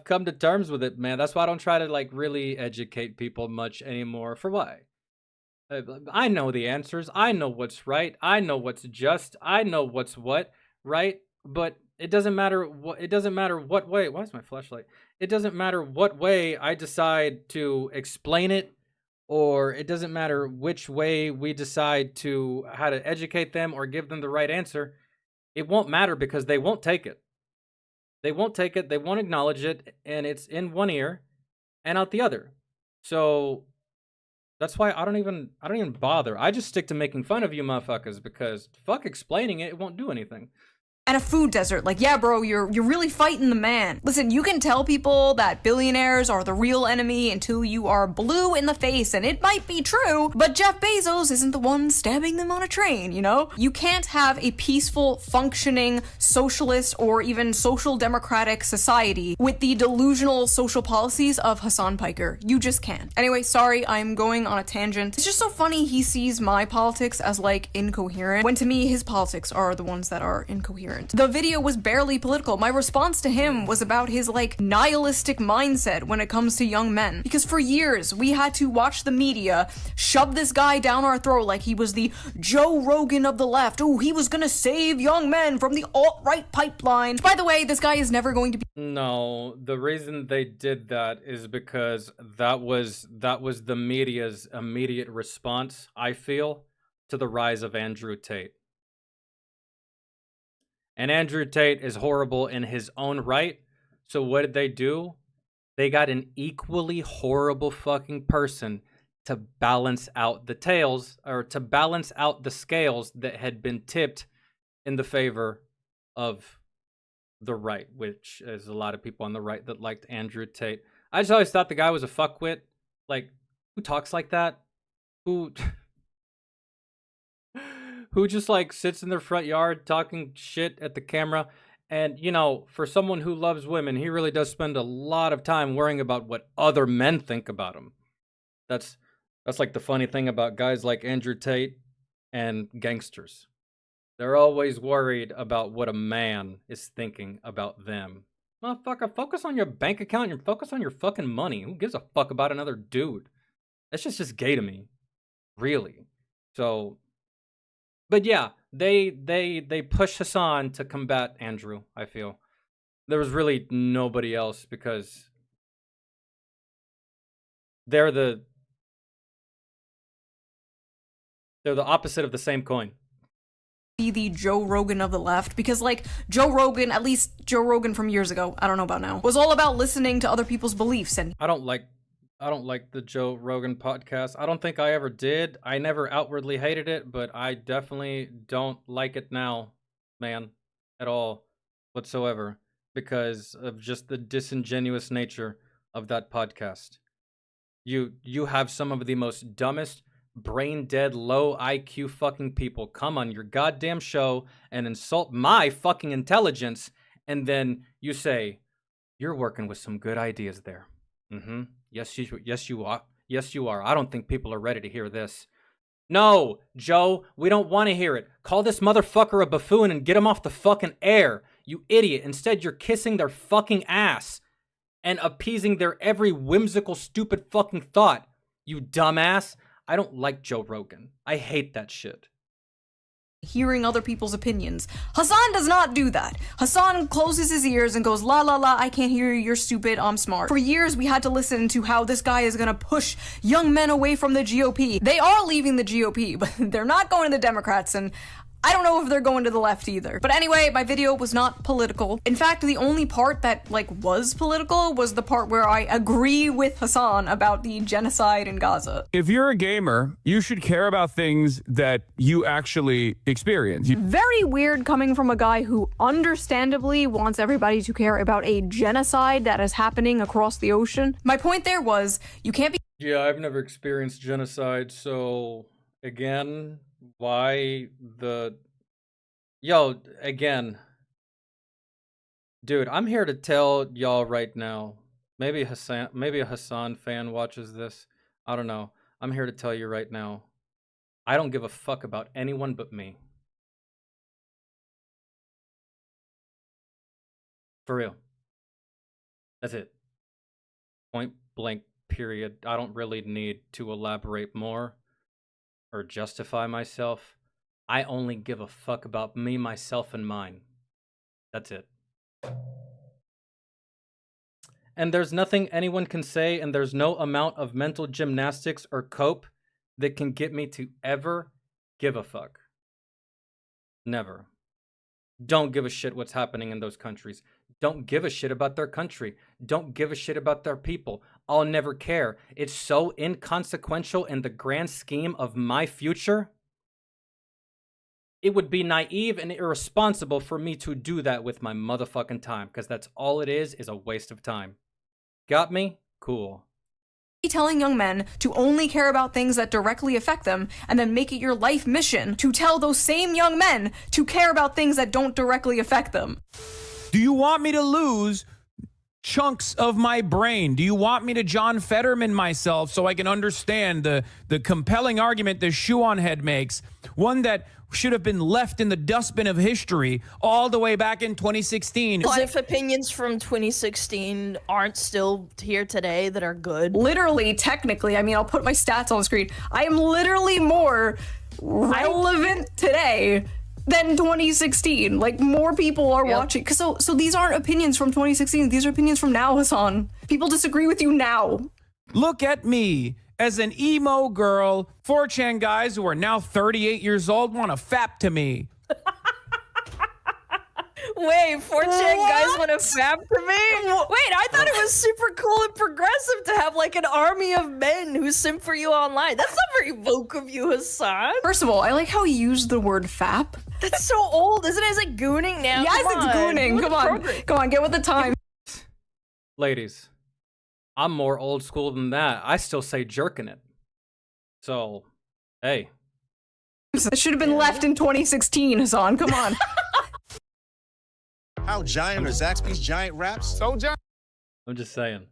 come to terms with it, man. That's why I don't try to like really educate people much anymore. For why? I know the answers. I know what's right. I know what's just. I know what's what, right? But it doesn't matter what way. Why is my flashlight? It doesn't matter what way I decide to explain it, or it doesn't matter which way we decide to how to educate them or give them the right answer. It won't matter because they won't take it. They won't take it. They won't acknowledge it, and it's in one ear and out the other. So that's why I don't even bother. I just stick to making fun of you motherfuckers because fuck explaining it won't do anything. And a food desert. Like, yeah, bro, you're really fighting the man. Listen, you can tell people that billionaires are the real enemy until you are blue in the face, and it might be true, but Jeff Bezos isn't the one stabbing them on a train, you know? You can't have a peaceful, functioning, socialist, or even social democratic society with the delusional social policies of Hassan Piker. You just can't. Anyway, sorry, I'm going on a tangent. It's just so funny he sees my politics as, like, incoherent, when to me, his politics are the ones that are incoherent. The video was barely political. My response to him was about his, like, nihilistic mindset when it comes to young men. Because for years, we had to watch the media shove this guy down our throat like he was the Joe Rogan of the left. Oh, he was gonna save young men from the alt-right pipeline. By the way, this guy is never going to be— No, the reason they did that is because that was the media's immediate response, I feel, to the rise of Andrew Tate. And Andrew Tate is horrible in his own right. So what did they do? They got an equally horrible fucking person to balance out the tails, or to balance out the scales that had been tipped in the favor of the right, which is a lot of people on the right that liked Andrew Tate. I just always thought the guy was a fuckwit. Like, who talks like that? Who just like sits in their front yard talking shit at the camera? And, you know, for someone who loves women, he really does spend a lot of time worrying about what other men think about him. That's like the funny thing about guys like Andrew Tate and gangsters. They're always worried about what a man is thinking about them. Motherfucker, focus on your bank account and focus on your fucking money. Who gives a fuck about another dude? That's just gay to me. Really. So, but yeah, they push Hassan to combat Andrew, I feel. There was really nobody else because they're the opposite of the same coin. Be the Joe Rogan of the left, because like Joe Rogan, at least Joe Rogan from years ago, I don't know about now, was all about listening to other people's beliefs. And I don't like the Joe Rogan podcast. I don't think I ever did. I never outwardly hated it, but I definitely don't like it now, man, at all whatsoever, because of just the disingenuous nature of that podcast. You have some of the most dumbest, brain dead, low IQ fucking people come on your goddamn show and insult my fucking intelligence, and then you say, you're working with some good ideas there. Mm-hmm. Yes, you are. Yes, you are. I don't think people are ready to hear this. No, Joe, we don't want to hear it. Call this motherfucker a buffoon and get him off the fucking air, you idiot. Instead, you're kissing their fucking ass and appeasing their every whimsical, stupid fucking thought, you dumbass. I don't like Joe Rogan. I hate that shit. Hearing other people's opinions. Hassan does not do that. Hassan closes his ears and goes, la la la, I can't hear you, you're stupid, I'm smart. For years, we had to listen to how this guy is gonna push young men away from the GOP. They are leaving the GOP, but they're not going to the Democrats, and I don't know if they're going to the left either. But anyway, my video was not political. In fact, the only part that, like, was political was the part where I agree with Hassan about the genocide in Gaza. If you're a gamer, you should care about things that you actually experience. Very weird coming from a guy who understandably wants everybody to care about a genocide that is happening across the ocean. My point there was, you can't be— Yeah, I've never experienced genocide, so again, why the... Yo, again, dude, I'm here to tell y'all right now, maybe a Hassan fan watches this, I don't know, I'm here to tell you right now, I don't give a fuck about anyone but me. For real. That's it. Point blank, period. I don't really need to elaborate more or justify myself. I only give a fuck about me, myself, and mine. That's it. And there's nothing anyone can say, and there's no amount of mental gymnastics or cope that can get me to ever give a fuck. Never. Don't give a shit what's happening in those countries. Don't give a shit about their country. Don't give a shit about their people. I'll never care. It's so inconsequential in the grand scheme of my future. It would be naive and irresponsible for me to do that with my motherfucking time, because that's all it is a waste of time. Got me? Cool. Telling young men to only care about things that directly affect them, and then make it your life mission to tell those same young men to care about things that don't directly affect them. Do you want me to lose chunks of my brain? Do you want me to John Fetterman myself so I can understand the compelling argument the shoe-on head makes, one that should have been left in the dustbin of history all the way back in 2016? As if opinions from 2016 aren't still here today that are good. Literally, technically, I mean, I'll put my stats on the screen. I am literally more relevant today than 2016. Like, more people are watching. So these aren't opinions from 2016. These are opinions from now, Hassan. People disagree with you now. Look at me. As an emo girl, 4chan guys who are now 38 years old want to fap to me. Wait, 4chan guys want to fap to me? Wait, I thought it was super cool and progressive to have like an army of men who simp for you online. That's not very woke of you, Hassan. First of all, I like how he used the word fap. That's so old, isn't it? It's like gooning now. Yes, Come it's on. gooning. Get with Come the on. program. Come on, get with the time. Ladies, I'm more old school than that. I still say jerking it. So, hey. It should have been left in 2016, Hassan. Come on. How giant are Zaxby's giant wraps? So giant. I'm just saying.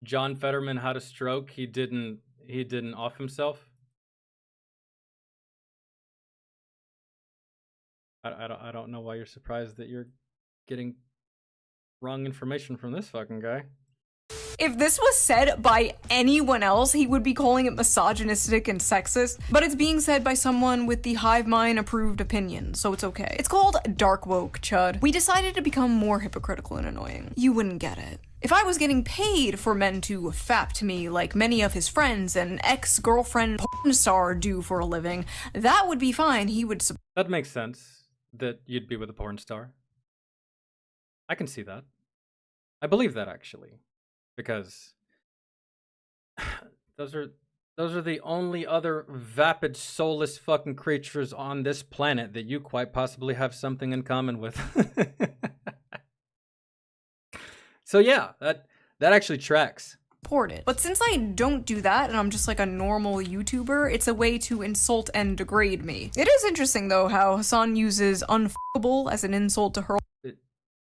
John Fetterman had a stroke. He didn't off himself. I don't know why you're surprised that you're getting wrong information from this fucking guy. If this was said by anyone else, he would be calling it misogynistic and sexist, but it's being said by someone with the hive mind approved opinion, so it's okay. It's called dark woke, chud. We decided to become more hypocritical and annoying. You wouldn't get it. If I was getting paid for men to fap to me like many of his friends and ex-girlfriend porn star do for a living, that would be fine. He would That makes sense that you'd be with a porn star. I can see that. I believe that actually. Because those are the only other vapid, soulless fucking creatures on this planet that you quite possibly have something in common with. So yeah, that actually tracks. support it. But since I don't do that and I'm just like a normal YouTuber, it's a way to insult and degrade me. It is interesting though how Hassan uses unfuckable as an insult to hurl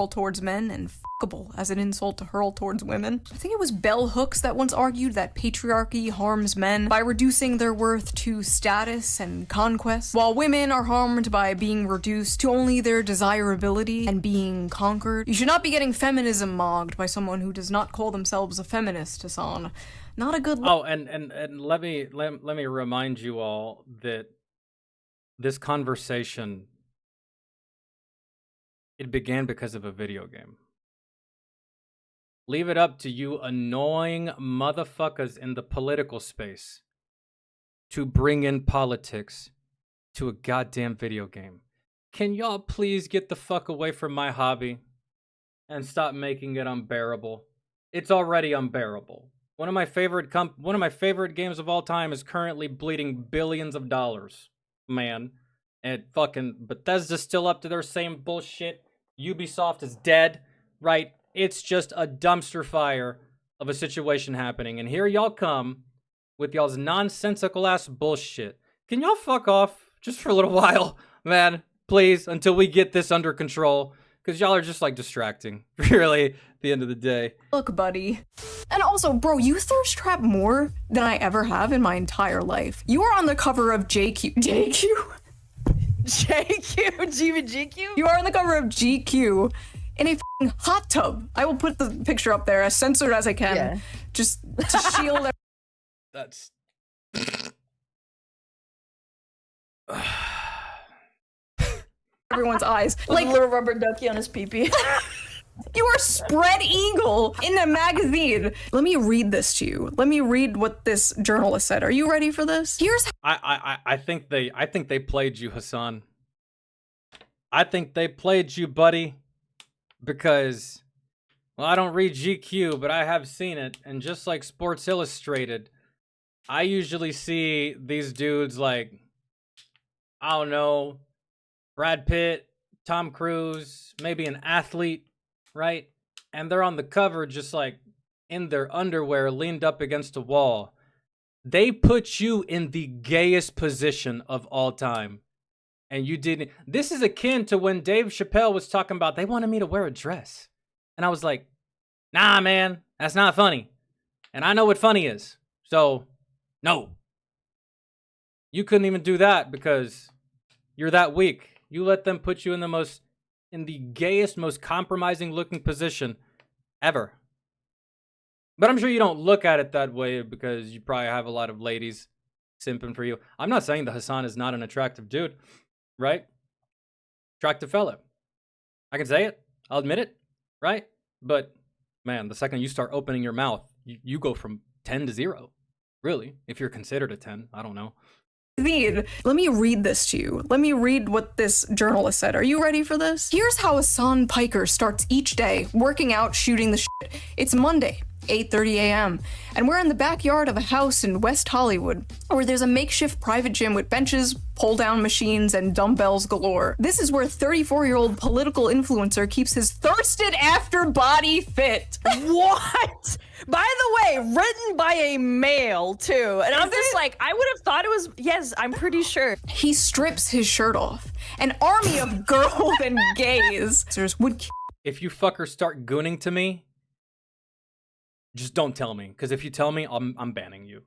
towards men and fuckable as an insult to hurl towards women. I think it was Bell Hooks that once argued that patriarchy harms men by reducing their worth to status and conquest, while women are harmed by being reduced to only their desirability and being conquered. You should not be getting feminism mogged by someone who does not call themselves a feminist, Hassan. Not a good look. Oh, and let me remind you all that this conversation, it began because of a video game. Leave it up to you annoying motherfuckers in the political space to bring in politics to a goddamn video game. Can y'all please get the fuck away from my hobby and stop making it unbearable? It's already unbearable. One of my favorite games of all time is currently bleeding billions of dollars, man. And fucking Bethesda's still up to their same bullshit. Ubisoft is dead, right? It's just a dumpster fire of a situation happening. And here y'all come with y'all's nonsensical ass bullshit. Can y'all fuck off just for a little while, man? Please, until we get this under control. Because y'all are just like distracting, really, at the end of the day. Look, buddy. And also, bro, you thirst trap more than I ever have in my entire life. You are on the cover of JQ. Even GQ? You are on the cover of GQ in a f***ing hot tub. I will put the picture up there as censored as I can. Yeah. Just to shield That's... everyone's eyes. Like Like, a little rubber ducky on his pee-pee. you are spread eagle in a magazine. Let me read this to you. Let me read what this journalist said. Are you ready for this? Here's I think they played you, Hassan. I think they played you, buddy, because, well, I don't read GQ, but I have seen it, and just like Sports Illustrated, I usually see these dudes like, I don't know, Brad Pitt, Tom Cruise, maybe an athlete, right? And they're on the cover just like in their underwear leaned up against a wall. They put you in the gayest position of all time. And you didn't. This is akin to when Dave Chappelle was talking about they wanted me to wear a dress. And I was like, nah, man, that's not funny. And I know what funny is. So, no. You couldn't even do that because you're that weak. You let them put you in the gayest, most compromising looking position ever. But I'm sure you don't look at it that way because you probably have a lot of ladies simping for you. I'm not saying that Hassan is not an attractive dude, right? Attractive fella. I can say it. I'll admit it, right? But, man, the second you start opening your mouth, you go from 10 to 0. Really, if you're considered a 10, I don't know. Let me read this to you. Let me read what this journalist said. Are you ready for this? Here's how Hassan Piker starts each day, working out, shooting the shit. It's Monday, 8:30 a.m., and we're in the backyard of a house in West Hollywood, where there's a makeshift private gym with benches, pull-down machines, and dumbbells galore. This is where 34-year-old political influencer keeps his thirsted-after body fit. What? By the way, written by a male, too. And I'm just like, I would have thought it was, yes, I'm pretty sure. He strips his shirt off. An army of girls and gays would If you fuckers start gooning to me, just don't tell me, because if you tell me, I'm banning you.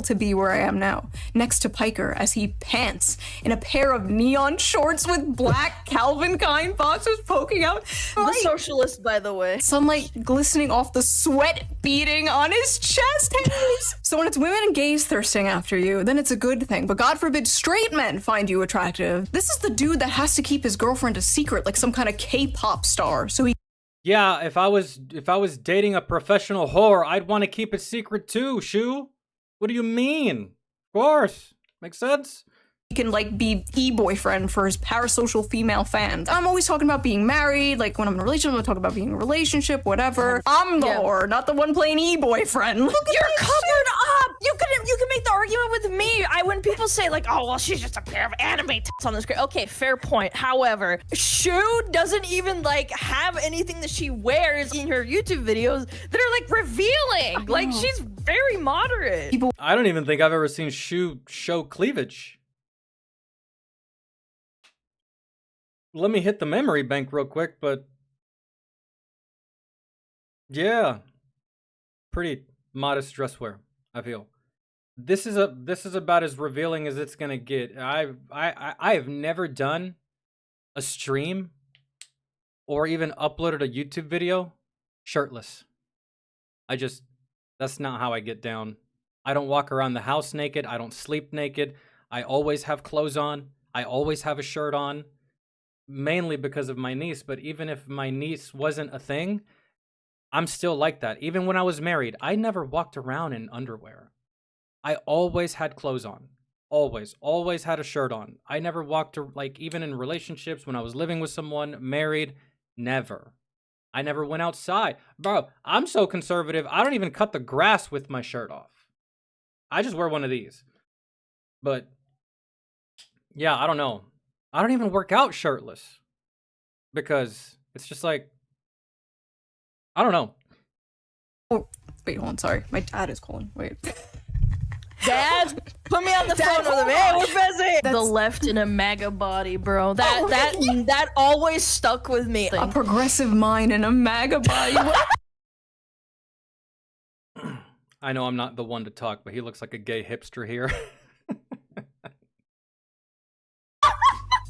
to be where I am now, next to Piker as he pants in a pair of neon shorts with black Calvin Klein boxers poking out. The socialist, by the way. Sunlight glistening off the sweat beading on his chest hairs. So when it's women and gays thirsting after you, then it's a good thing. But God forbid straight men find you attractive. This is the dude that has to keep his girlfriend a secret like some kind of K-pop star. So he Yeah, if I was dating a professional whore, I'd want to keep it secret too, Shu. What do you mean? Of course. Makes sense. can like be e-boyfriend for his parasocial female fans. I'm always talking about being married, like when I'm in a relationship, I'm talking about being in a relationship, whatever. I'm the whore, not the one playing e-boyfriend. You're covered up! You can make the argument with me. When people say like, oh, well, she's just a pair of anime tits on the screen. Okay, fair point. However, Shu doesn't even like have anything that she wears in her YouTube videos that are like revealing. Like she's very moderate. I don't even think I've ever seen Shu show cleavage. Let me hit the memory bank real quick, but yeah, pretty modest dress wear, I feel. This is about as revealing as it's gonna get. I have never done a stream or even uploaded a YouTube video shirtless. That's not how I get down. I don't walk around the house naked. I don't sleep naked. I always have clothes on. I always have a shirt on. Mainly because of my niece, but even if my niece wasn't a thing, I'm still like that. Even when I was married, I never walked around in underwear. I always had clothes on. Always had a shirt on. I never walked, like, even in relationships, when I was living with someone, married, never. I never went outside. Bro, I'm so conservative, I don't even cut the grass with my shirt off. I just wear one of these. But, yeah, I don't know. I don't even work out shirtless because it's just like, I don't know. Oh, wait, hold on, sorry. My dad is calling. Wait. Dad, put me on the phone with him. Hey, we're busy. The left in a MAGA body, bro. That always stuck with me. A progressive mind and a MAGA body. I know I'm not the one to talk, but he looks like a gay hipster here.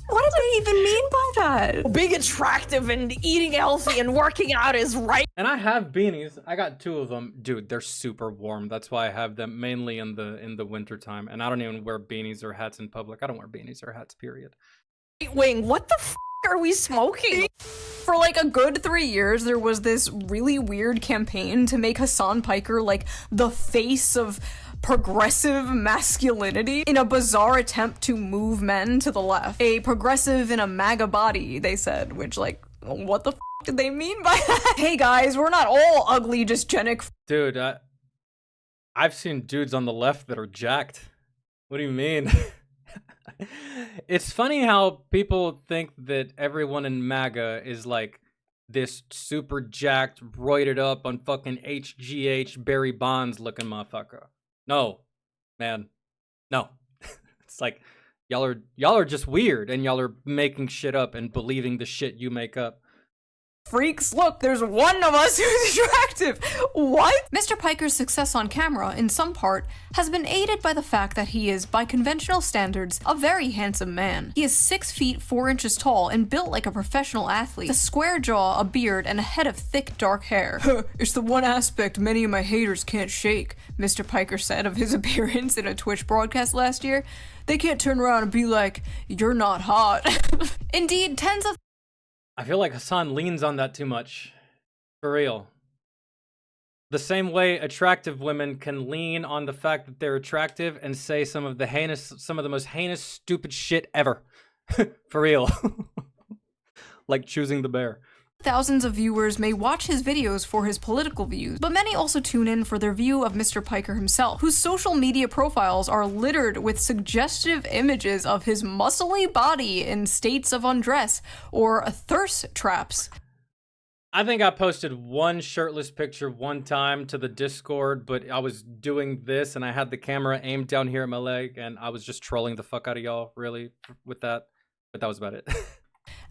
What do they even mean by that? Being attractive and eating healthy and working out is right. And I have beanies. I got 2 of them. Dude, they're super warm. That's why I have them mainly in the winter time. And I don't even wear beanies or hats in public. I don't wear beanies or hats, period. Wing, what the f are we smoking? For like a good 3 years, there was this really weird campaign to make Hassan Piker like the face of progressive masculinity in a bizarre attempt to move men to the left. A progressive in a MAGA body, they said, which like, what the f did they mean by that? Hey guys, we're not all ugly, just genic. Dude, I've seen dudes on the left that are jacked. What do you mean? It's funny how people think that everyone in MAGA is like this super jacked, roided up on fucking HGH Barry Bonds looking motherfucker. No, man, no. It's like y'all are just weird, and y'all are making shit up and believing the shit you make up. Freaks, look, there's one of us who's attractive. What? Mr. Piker's success on camera, in some part, has been aided by the fact that he is, by conventional standards, a very handsome man. He is 6 feet 4 inches tall and built like a professional athlete. A square jaw, a beard, and a head of thick, dark hair. It's the one aspect many of my haters can't shake, Mr. Piker said of his appearance in a Twitch broadcast last year. They can't turn around and be like, you're not hot. Indeed, tens of I feel like Hassan leans on that too much. For real. The same way attractive women can lean on the fact that they're attractive and say some of the most heinous, stupid shit ever. For real. Like choosing the bear. Thousands of viewers may watch his videos for his political views, but many also tune in for their view of Mr. Piker himself, whose social media profiles are littered with suggestive images of his muscly body in states of undress or thirst traps. I think I posted one shirtless picture one time to the Discord, but I was doing this and I had the camera aimed down here at my leg and I was just trolling the fuck out of y'all, really, with that. But that was about it.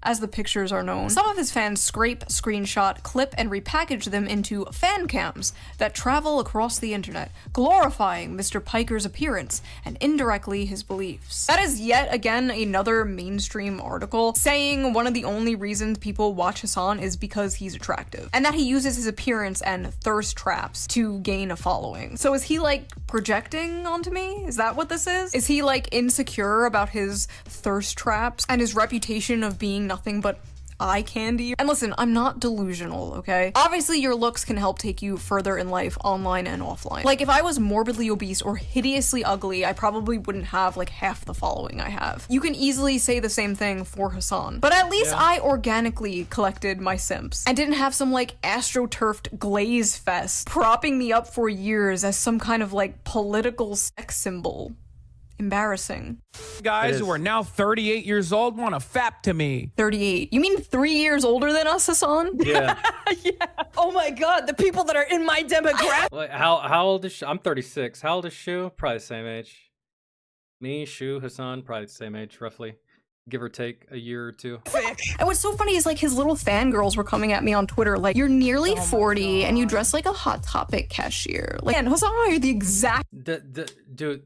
As the pictures are known. Some of his fans scrape, screenshot, clip, and repackage them into fan cams that travel across the internet, glorifying Mr. Piker's appearance and indirectly his beliefs. That is yet again another mainstream article saying one of the only reasons people watch Hassan is because he's attractive, and that he uses his appearance and thirst traps to gain a following. So is he like projecting onto me? Is that what this is? Is he like insecure about his thirst traps and his reputation of being nothing but eye candy? And listen, I'm not delusional, okay? Obviously, your looks can help take you further in life, online and offline. Like, if I was morbidly obese or hideously ugly, I probably wouldn't have like half the following I have. You can easily say the same thing for Hassan. But at least I organically collected my simps and didn't have some like astroturfed glaze fest propping me up for years as some kind of like political sex symbol. Embarrassing. Guys who are now 38 years old want to fap to me. 38. You mean 3 years older than us, Hassan? Yeah. Yeah. Oh my god, the people that are in my demographic. Like, how old is I'm 36. How old is Shu? Probably the same age. Me, Shu, Hassan, probably the same age, roughly. Give or take a year or two. And what's so funny is like his little fangirls were coming at me on Twitter like, you're nearly 40 and you dress like a Hot Topic cashier. Like, and Hassan and I are the exact... Dude,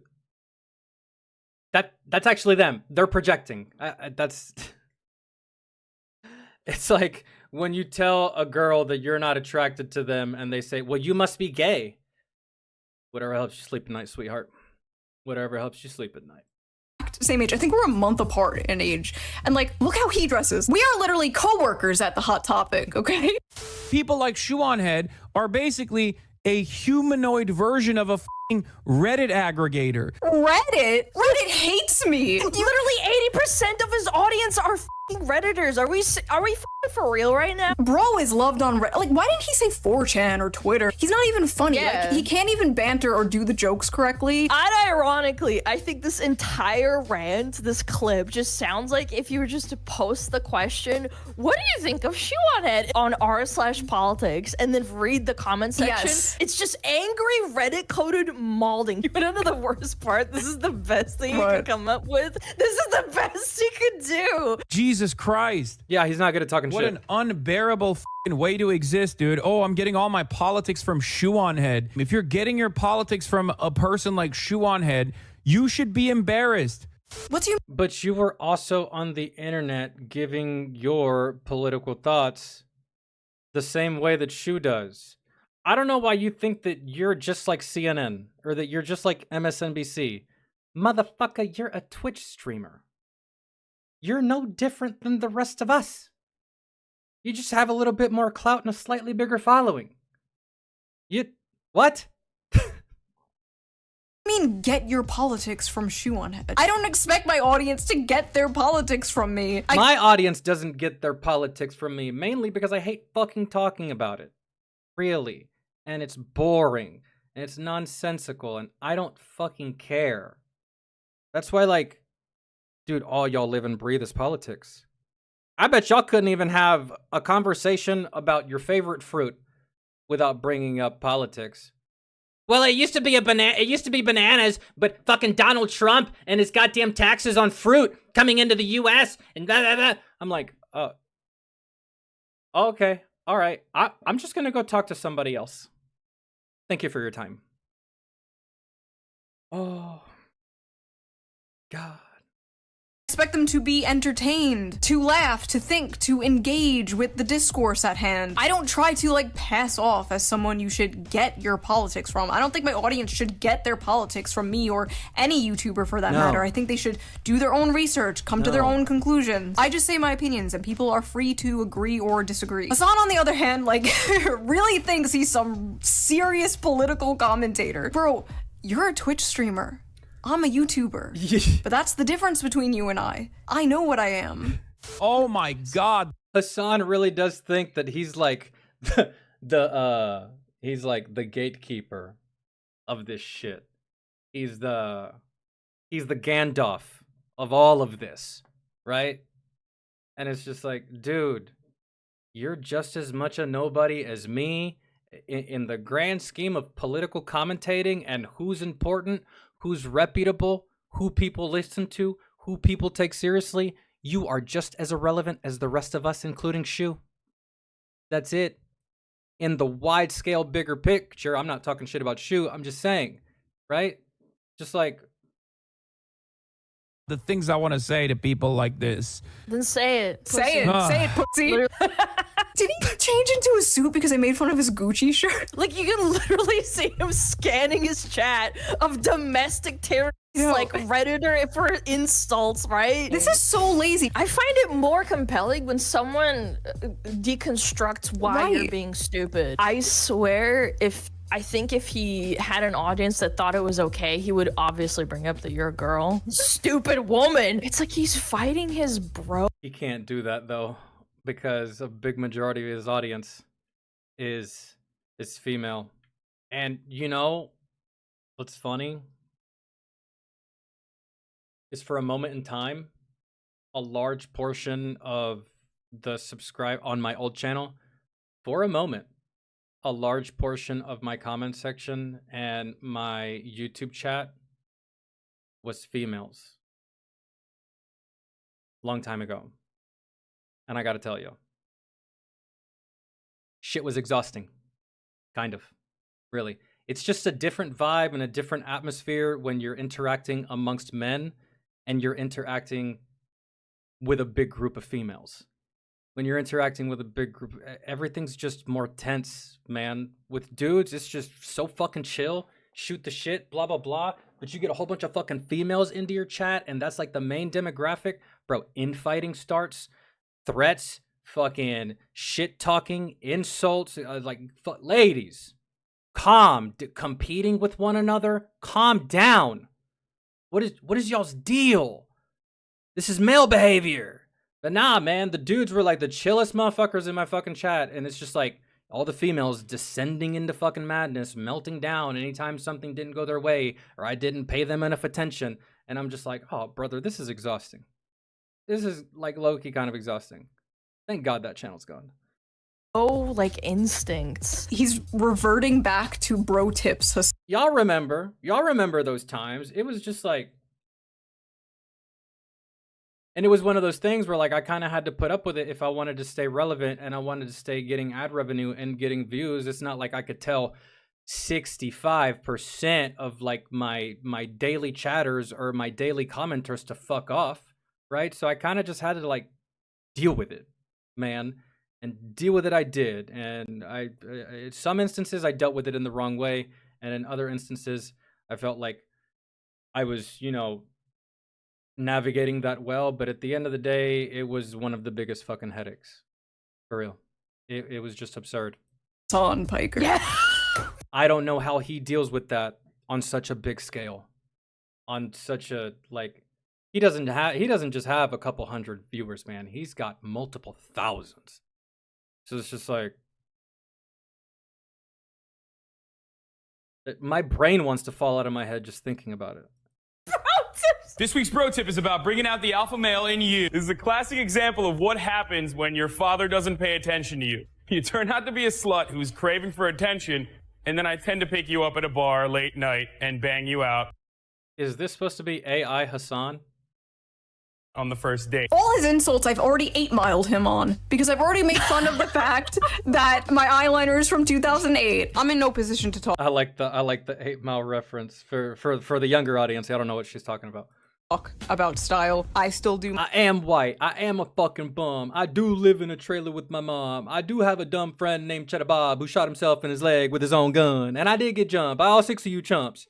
that's actually them. They're projecting. That's... It's like when you tell a girl that you're not attracted to them and they say, well, you must be gay. Whatever helps you sleep at night, sweetheart. Whatever helps you sleep at night. Same age. I think we're a month apart in age. And like, look how he dresses. We are literally co-workers at the Hot Topic, okay? People like Shuon Head are basically a humanoid version of a f***ing Reddit aggregator. Reddit? Reddit hates me. Literally 80% of his audience are f***ing Redditors. Are we f***ing for real right now? Bro is loved on Reddit. Like, why didn't he say 4chan or Twitter? He's not even funny. Yeah. Like, he can't even banter or do the jokes correctly. Unironically, I think this entire rant, this clip, just sounds like if you were just to post the question, what do you think of Shuonhead on r/politics, and then read the comment section. Yes. It's just angry Reddit-coded malding. You wanna know the worst part? This is the best thing you What? could come up with. This is the best you could do. Jesus Christ. Yeah, he's not good at talking What shit. an unbearable f***ing way to exist, dude. Oh, I'm getting all my politics from Shuon Head. If you're getting your politics from a person like Shuon Head, you should be embarrassed. What's your... But you were also on the internet giving your political thoughts the same way that Shu does. I don't know why you think that you're just like CNN or that you're just like MSNBC. Motherfucker, you're a Twitch streamer. You're no different than the rest of us. You just have a little bit more clout and a slightly bigger following. What? I mean, get your politics from Shuonhead. I don't expect my audience to get their politics from me. My audience doesn't get their politics from me, mainly because I hate fucking talking about it. Really. And it's boring. And it's nonsensical. And I don't fucking care. That's why, like, dude, all y'all live and breathe is politics. I bet y'all couldn't even have a conversation about your favorite fruit without bringing up politics. Well, it used to be bananas, but fucking Donald Trump and his goddamn taxes on fruit coming into the U.S. and blah, blah, blah. I'm like, okay, all right. I'm just gonna go talk to somebody else. Thank you for your time. Oh, God. Expect them to be entertained, to laugh, to think, to engage with the discourse at hand. I don't try to like pass off as someone you should get your politics from. I don't think my audience should get their politics from me or any YouTuber for that matter. I think they should do their own research, come to their own conclusions. I just say my opinions and people are free to agree or disagree. Hassan, on the other hand, like really thinks he's some serious political commentator. Bro, you're a Twitch streamer. I'm a YouTuber. But that's the difference between you and I. I know what I am. Oh my God. Hassan really does think that he's like he's like the gatekeeper of this shit. He's the Gandalf of all of this, right? And it's just like, dude, you're just as much a nobody as me in the grand scheme of political commentating and who's important, who's reputable, who people listen to, who people take seriously. You are just as irrelevant as the rest of us, including Shu. That's it. In the wide scale, bigger picture, I'm not talking shit about Shu. I'm just saying, right? Just like The things I want to say to people like this. Then say it. Say it. Say it, pussy. Did he change into a suit because I made fun of his Gucci shirt? Like, you can literally see him scanning his chat of domestic terrorists, like Redditor for insults, right? This is so lazy. I find it more compelling when someone deconstructs why you're being stupid. I swear, I think if he had an audience that thought it was okay, he would obviously bring up that you're a girl. Stupid woman! It's like he's fighting his bro. he can't do that though, because a big majority of his audience is female. And you know what's funny is, for a moment in time, a large portion of the subscribe on my old channel, for a moment, a large portion of my comment section and my YouTube chat was females. Long time ago. And I gotta tell you, shit was exhausting. Kind of. Really. It's just a different vibe and a different atmosphere when you're interacting amongst men and you're interacting with a big group of females. When you're interacting with a big group, everything's just more tense, man. With dudes, it's just so fucking chill. Shoot the shit, blah, blah, blah. But you get a whole bunch of fucking females into your chat, and that's like the main demographic. Bro, infighting starts, threats, fucking shit talking, insults. Ladies, calm. Competing with one another, calm down. What is y'all's deal? This is male behavior. But nah, man, the dudes were like the chillest motherfuckers in my fucking chat, and it's just like all the females descending into fucking madness, melting down anytime something didn't go their way or I didn't pay them enough attention. And I'm just like, oh, brother, this is exhausting. This is like low-key kind of exhausting. Thank God that channel's gone. Oh, like instincts. He's reverting back to bro tips. Y'all remember those times. It was just like, and it was one of those things where like I kind of had to put up with it if I wanted to stay relevant and I wanted to stay getting ad revenue and getting views. It's not like I could tell 65% of like my daily chatters or my daily commenters to fuck off, right? So I kind of just had to like deal with it, man. And deal with it I did. And in some instances I dealt with it in the wrong way, and in other instances I felt like I was, navigating that well, but at the end of the day, it was one of the biggest fucking headaches. For real. It was just absurd. On Piker. Yeah. I don't know how he deals with that on such a big scale. On such a, like, he doesn't just have a couple hundred viewers, man. He's got multiple thousands. So it's just like, my brain wants to fall out of my head just thinking about it. This week's bro tip is about bringing out the alpha male in you. This is a classic example of what happens when your father doesn't pay attention to you. You turn out to be a slut who's craving for attention, and then I tend to pick you up at a bar late night and bang you out Is this supposed to be AI Hassan? on the first date. All his insults I've already 8-miled him on, because I've already made fun of the fact that my eyeliner is from 2008. I'm in no position to talk. I like the 8 Mile reference for the younger audience. I don't know what she's talking about. fuck about style. I still do. I am white. I am a fucking bum. I do live in a trailer with my mom. I do have a dumb friend named Cheddar Bob who shot himself in his leg with his own gun. And I did get jumped by all 6 of you chumps.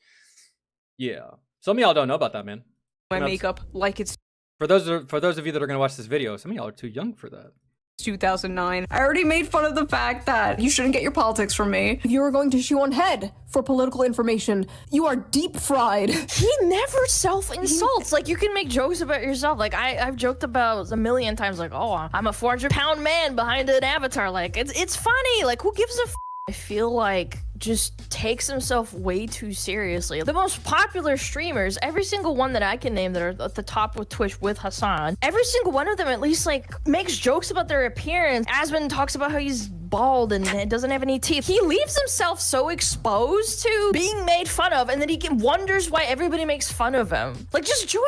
Yeah. Some of y'all don't know about that, man. My makeup like it's For those of you that are gonna watch this video, some of y'all are too young for that. 2009. I already made fun of the fact that you shouldn't get your politics from me. You are going to shoe on head for political information. You are deep fried. He never self-insults. Like, you can make jokes about yourself. Like, I've joked about a million times, like, oh, I'm a 400-pound man behind an avatar. Like, it's funny. Like, who gives a f? I feel like just takes himself way too seriously. The most popular streamers, every single one that I can name that are at the top with Twitch with Hassan, every single one of them at least like makes jokes about their appearance. Asmon talks about how he's bald and doesn't have any teeth. He leaves himself so exposed to being made fun of, and then he wonders why everybody makes fun of him. Like, just join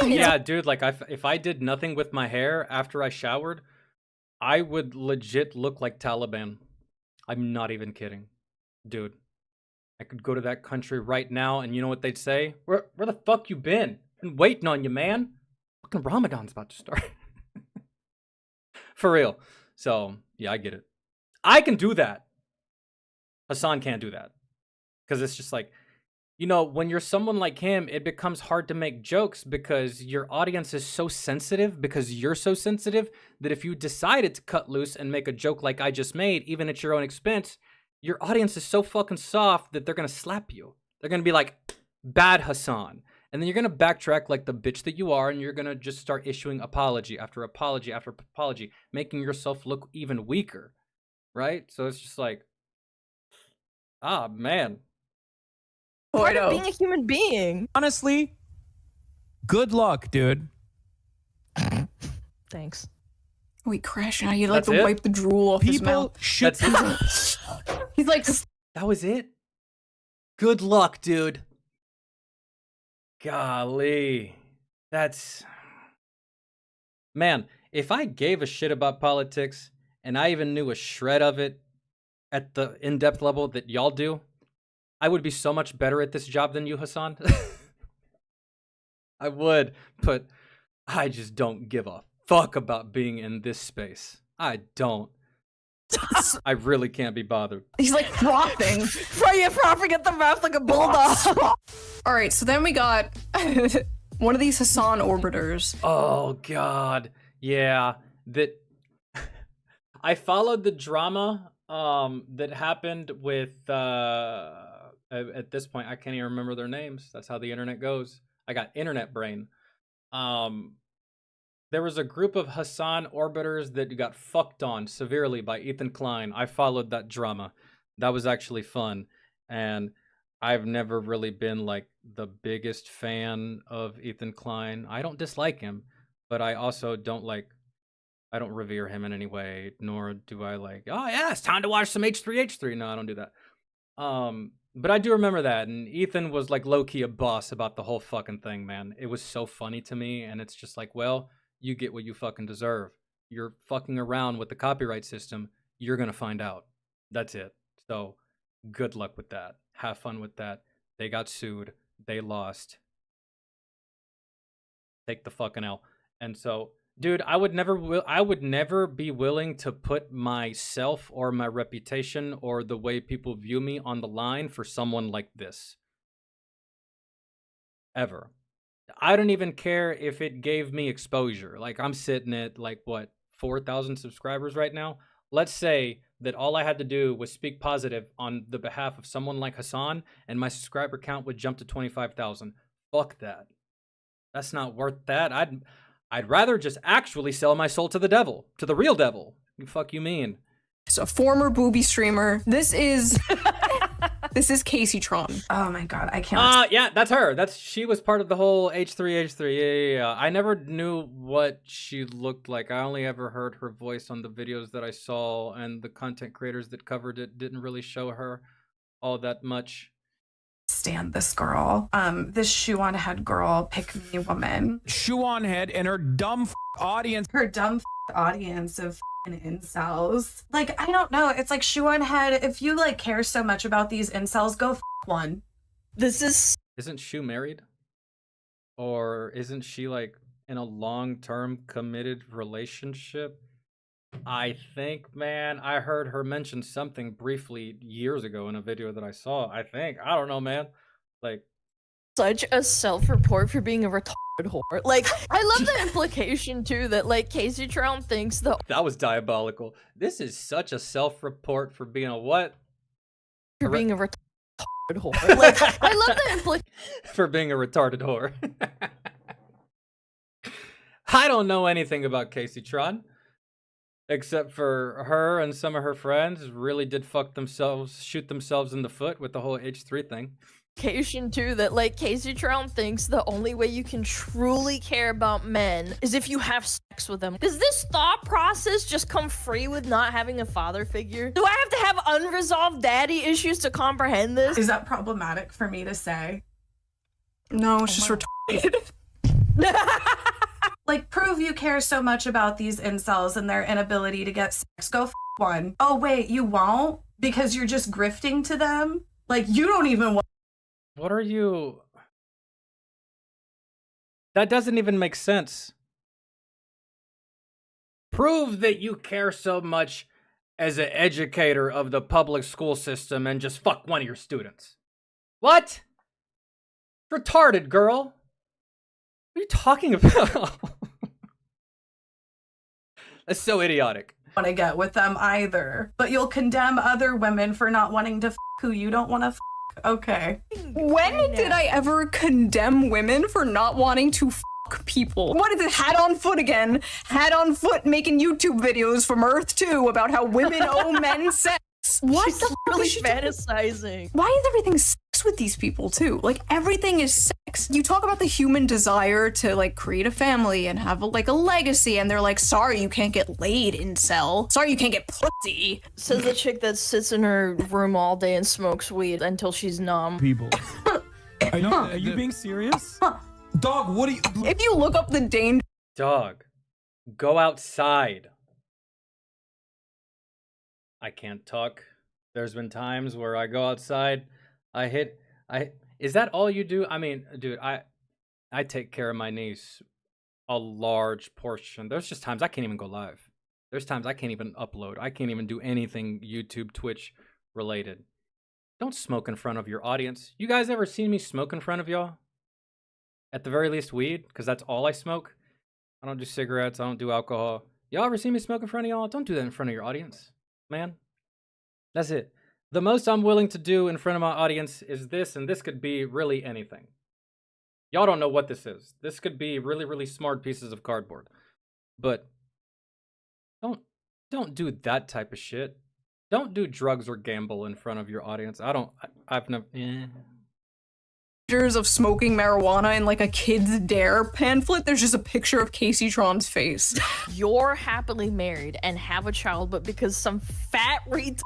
in. Yeah, dude, like if I did nothing with my hair after I showered, I would legit look like Taliban. I'm not even kidding. Dude, I could go to that country right now and you know what they'd say? Where the fuck you been? Been waiting on you, man. Fucking Ramadan's about to start. For real. So, yeah, I get it. I can do that. Hassan can't do that. Because it's just like, you know, when you're someone like him, it becomes hard to make jokes because your audience is so sensitive, because you're so sensitive, that if you decided to cut loose and make a joke like I just made, even at your own expense, your audience is so fucking soft that they're going to slap you. They're going to be like, bad Hassan. And then you're going to backtrack like the bitch that you are, and you're going to just start issuing apology after apology after apology, making yourself look even weaker, right? So it's just like, ah, man. Part of being a human being. Honestly, good luck, dude. Thanks. Wait, Crash, now you like That's to it? wipe the drool off his People mouth. should. He's like, That was it? Good luck, dude. Golly. That's... Man, if I gave a shit about politics, and I even knew a shred of it at the in-depth level that y'all do, I would be so much better at this job than you, Hassan. I would, but I just don't give a fuck about being in this space. I don't. I really can't be bothered. he's like frothing. Frothing at the mouth like a bulldog. All right, so then we got one of these Hassan orbiters. Oh God, yeah. That I followed the drama that happened with at this point I can't even remember their names. That's how the internet goes. I got internet brain. There was a group of Hassan orbiters that got fucked on severely by Ethan Klein. I followed that drama. That was actually fun. And I've never really been like the biggest fan of Ethan Klein. I don't dislike him, but I also don't I don't revere him in any way, nor do I like, oh yeah, it's time to watch some H3H3. No, I don't do that. But I do remember that, and Ethan was like low-key a boss about the whole fucking thing, man. It was so funny to me, and it's just like, well, you get what you fucking deserve. You're fucking around with the copyright system, you're gonna find out. That's it. So, good luck with that. Have fun with that. They got sued. They lost. Take the fucking L. And so, dude, I would never be willing to put myself or my reputation or the way people view me on the line for someone like this. Ever. I don't even care if it gave me exposure. Like, I'm sitting at, like, what, 4,000 subscribers right now? Let's say that all I had to do was speak positive on the behalf of someone like Hassan, and my subscriber count would jump to 25,000. Fuck that. That's not worth that. I'd rather just actually sell my soul to the devil, to the real devil. You fuck you mean? So a former booby streamer. This is Casey Tron. Oh my god, I can't. Yeah, that's her. She was part of the whole H3H3. Yeah. I never knew what she looked like. I only ever heard her voice on the videos that I saw, and the content creators that covered it didn't really show her all that much. Stand this girl. This shoe on head girl, pick me woman. Shoe on head and her dumb audience. Her dumb audience of incels. Like, I don't know. It's like shoe on head. If you like care so much about these incels, go one. This is Isn't Shu married? Or isn't she like in a long-term committed relationship? I think, man, I heard her mention something briefly years ago in a video that I saw. I think. I don't know, man. Like, Such a self-report for being a retarded whore. Like, I love the implication too that like Casey Trout thinks the that was diabolical. This is such a self-report for being a what? for being a retarded whore. Like, I love the implication. For being a retarded whore. I don't know anything about Casey Tron, except for her and some of her friends really did shoot themselves in the foot with the whole H3 thing. Too that like Casey Trout thinks the only way you can truly care about men is if you have sex with them. Does this thought process just come free with not having a father figure? Do I have to have unresolved daddy issues to comprehend this? Is that problematic for me to say? No, it's just retarded. Like, prove you care so much about these incels and their inability to get sex. Go one. Oh, wait, you won't? Because you're just grifting to them? Like, you don't even want. What are you... That doesn't even make sense. Prove that you care so much as an educator of the public school system and just fuck one of your students. What? Retarded, girl. What are you talking about? That's so idiotic. Want to get with them either. But you'll condemn other women for not wanting to who you don't want to Okay. When did I ever condemn women for not wanting to people? What is it? Hat on foot again. Hat on foot making YouTube videos from Earth 2 about how women owe men sex. What She's the fuck really is she fantasizing. Why is everything sex with these people too? Like everything is sex. You talk about the human desire to like create a family and have a legacy, and they're like, sorry you can't get laid, incel. Sorry you can't get pussy. Says the chick that sits in her room all day and smokes weed until she's numb. People. Are you being serious? Dog, what are you... If you look up the danger... Dog, go outside. I can't talk. There's been times where I go outside, is that all you do? I mean, dude, I take care of my niece a large portion. There's just times I can't even go live. There's times I can't even upload. I can't even do anything YouTube, Twitch related. Don't smoke in front of your audience. You guys ever seen me smoke in front of y'all? At the very least, weed, because that's all I smoke. I don't do cigarettes. I don't do alcohol. Y'all ever see me smoke in front of y'all? Don't do that in front of your audience, man. That's it. The most I'm willing to do in front of my audience is this, and this could be really anything. Y'all don't know what this is. This could be really, really smart pieces of cardboard. But don't do that type of shit. Don't do drugs or gamble in front of your audience. I've never... of smoking marijuana in like a Kids Dare pamphlet. There's just a picture of Casey Tron's face. You're happily married and have a child, but because some fat retard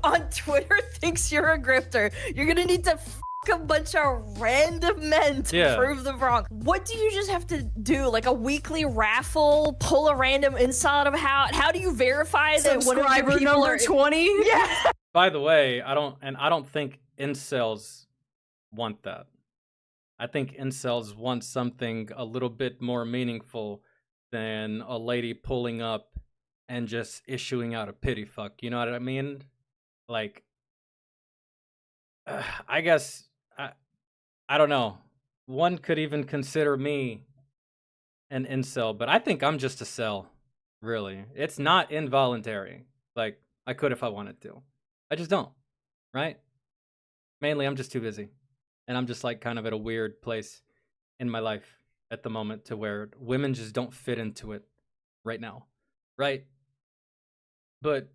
on Twitter thinks you're a grifter, you're gonna need to fuck a bunch of random men to prove them wrong. What do you just have to do? Like a weekly raffle? Pull a random inside of how do you verify that one of your Subscriber people number are 20? Yeah. By the way, I don't think incels want that. I think incels want something a little bit more meaningful than a lady pulling up and just issuing out a pity fuck. You know what I mean? Like, I guess, I don't know. One could even consider me an incel, but I think I'm just a cell, really. It's not involuntary. Like, I could if I wanted to. I just don't, right? Mainly, I'm just too busy. And I'm just like kind of at a weird place in my life at the moment to where women just don't fit into it right now. Right? But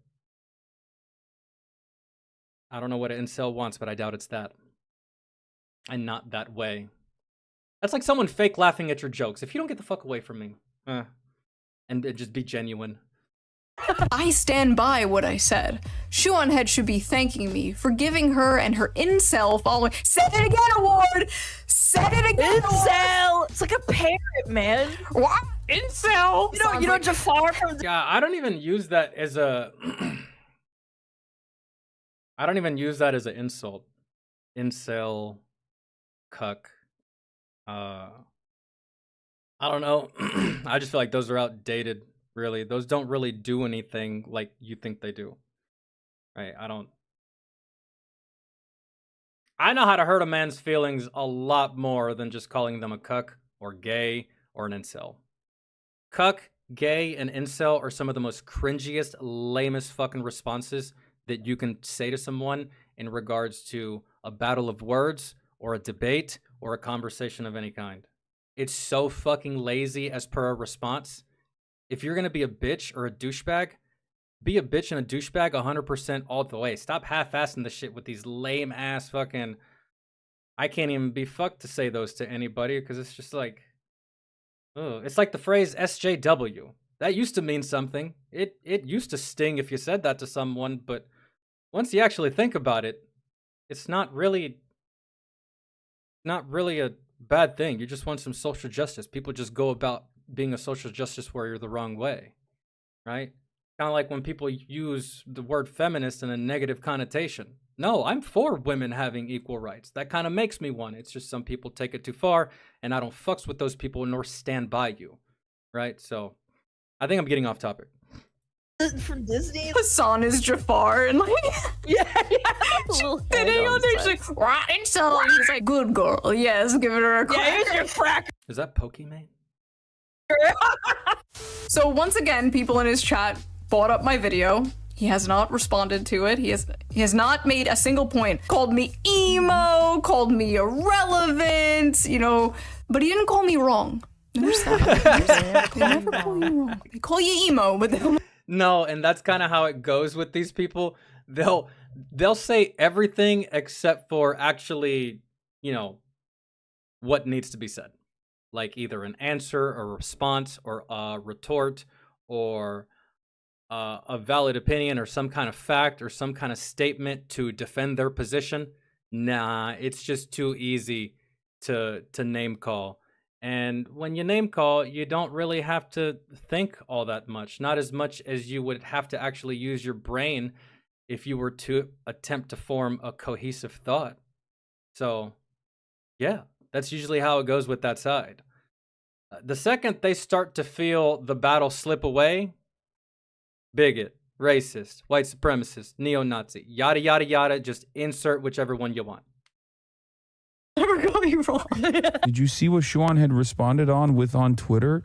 I don't know what an incel wants, but I doubt it's that. And not that way. That's like someone fake laughing at your jokes. If you don't get the fuck away from me, and just be genuine. I stand by what I said. Shoeonhead should be thanking me for giving her and her incel following. Said it again, award! Said it again, incel! It's like a parrot, man. What? Incel! You know Jafar from... Yeah, I don't even use that as a... I don't even use that as an insult. Incel, cuck, I don't know. I just feel like those are outdated, really. Those don't really do anything like you think they do. Right? I know how to hurt a man's feelings a lot more than just calling them a cuck or gay or an incel. Cuck, gay, and incel are some of the most cringiest, lamest fucking responses that you can say to someone in regards to a battle of words or a debate or a conversation of any kind. It's so fucking lazy as per a response. If you're gonna be a bitch or a douchebag, be a bitch and a douchebag 100% all the way. Stop half-assing the shit with these lame-ass fucking... I can't even be fucked to say those to anybody because it's just like... Oh, it's like the phrase SJW. That used to mean something. It used to sting if you said that to someone, but once you actually think about it, it's not really a bad thing. You just want some social justice. People just go about being a social justice warrior the wrong way, right? Kind of like when people use the word feminist in a negative connotation. No, I'm for women having equal rights. That kind of makes me one. It's just some people take it too far, and I don't fucks with those people nor stand by you, right? So I think I'm getting off topic. From Disney. Hassan is Jafar, and like, Yeah. sitting on there, she's like, right, and so he's like, good girl, yes, giving her a Yeah, crack. here's your crack. Is that Pokemon? So once again, people in his chat brought up my video. He has not responded to it. He has not made a single point. Called me emo, called me irrelevant, you know, but he didn't call me wrong. Notice that. They never call you wrong. They call you emo, but they'll... No, and that's kind of how it goes with these people. They'll say everything except for actually, you know, what needs to be said. Like either an answer, a response, or a retort, or a valid opinion, or some kind of fact, or some kind of statement to defend their position. Nah, it's just too easy to name call. And when you name call, you don't really have to think all that much. Not as much as you would have to actually use your brain if you were to attempt to form a cohesive thought. So, yeah, that's usually how it goes with that side. The second they start to feel the battle slip away, bigot, racist, white supremacist, neo-Nazi, yada, yada, yada, just insert whichever one you want. Never got me wrong. Did you see what Sean had responded on Twitter?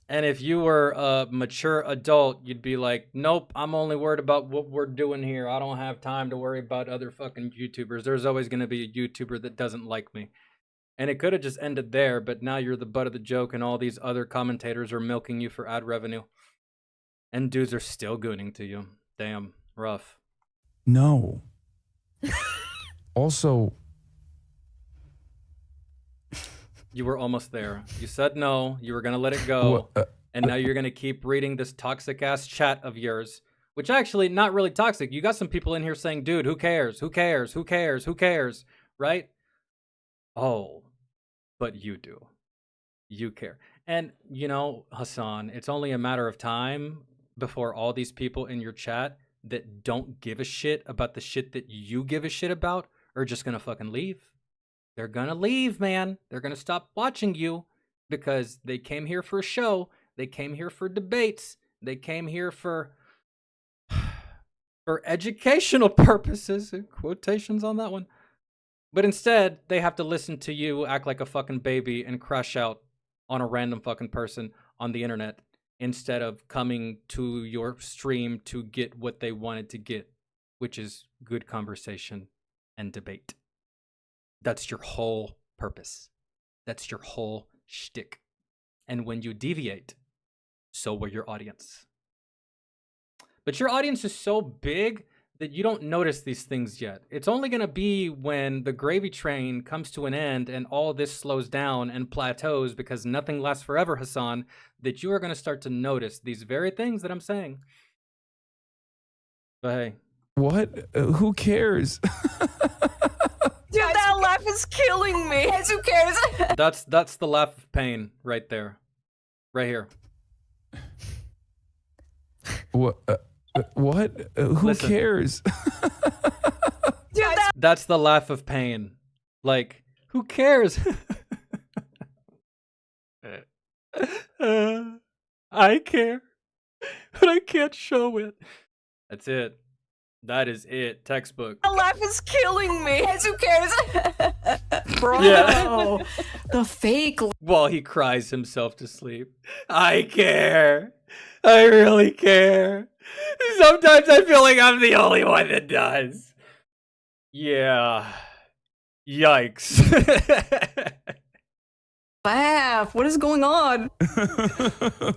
And if you were a mature adult, you'd be like, nope, I'm only worried about what we're doing here. I don't have time to worry about other fucking YouTubers. There's always going to be a YouTuber that doesn't like me. And it could have just ended there, but now you're the butt of the joke and all these other commentators are milking you for ad revenue. And dudes are still gooning to you. Damn, rough. No. Also... You were almost there. You said no, you were going to let it go, and now you're going to keep reading this toxic-ass chat of yours, which actually not really toxic. You got some people in here saying, dude, who cares? Who cares? Who cares? Who cares? Right? Oh, but you do. You care. And, you know, Hassan, it's only a matter of time before all these people in your chat that don't give a shit about the shit that you give a shit about are just going to fucking leave. They're gonna leave, man. They're gonna stop watching you because they came here for a show. They came here for debates. They came here for educational purposes. Quotations on that one. But instead, they have to listen to you act like a fucking baby and crash out on a random fucking person on the internet instead of coming to your stream to get what they wanted to get, which is good conversation and debate. That's your whole purpose. That's your whole shtick. And when you deviate, so will your audience. But your audience is so big that you don't notice these things yet. It's only going to be when the gravy train comes to an end and all this slows down and plateaus because nothing lasts forever, Hassan, that you are going to start to notice these very things that I'm saying. But hey. What? Who cares? Dude, that laugh is killing me. Guys, who cares? That's the laugh of pain right there. Right here. What? What? Who Listen. cares? Dude, That's the laugh of pain. Like, who cares? I care, but I can't show it. That's it. That is it. Textbook. The laugh is killing me. Who cares? Bro, Yeah. the fake. While he cries himself to sleep. I care. I really care. Sometimes I feel like I'm the only one that does. Yeah. Yikes. Laugh. What is going on?